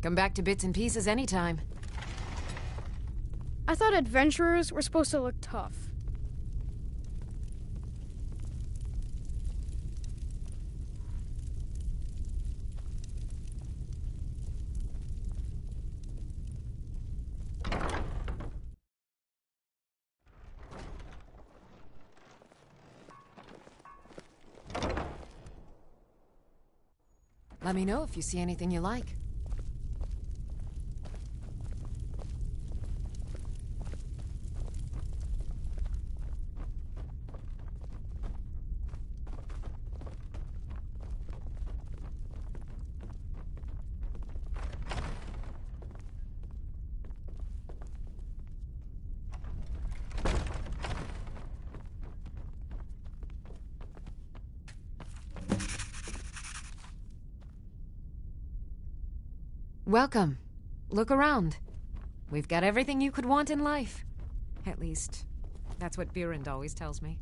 Come back to bits and pieces anytime. I thought adventurers were supposed to look tough. Let me know if you see anything you like. Welcome. Look around. We've got everything you could want in life. At least, that's what Birund always tells me.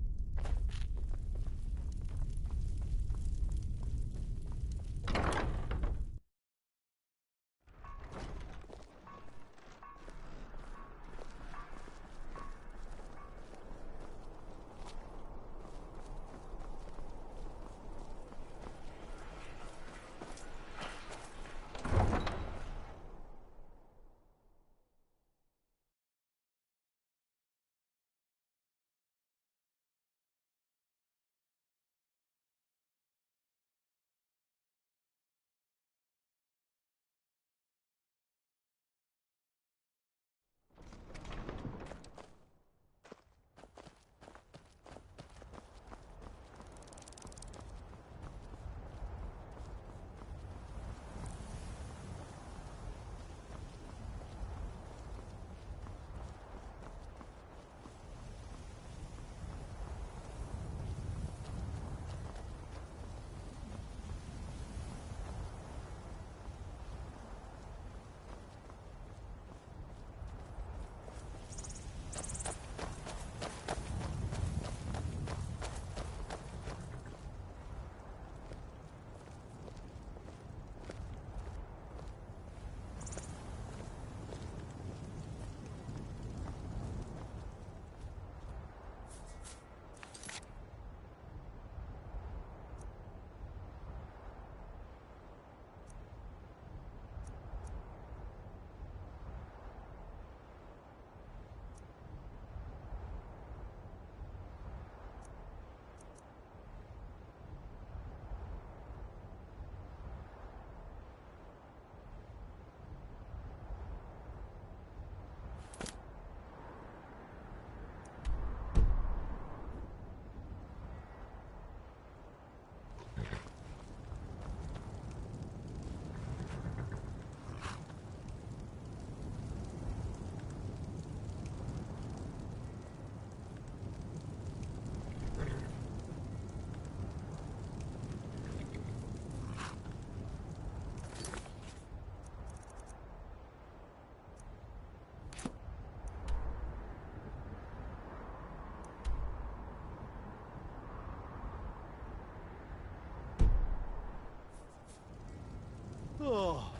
Oh,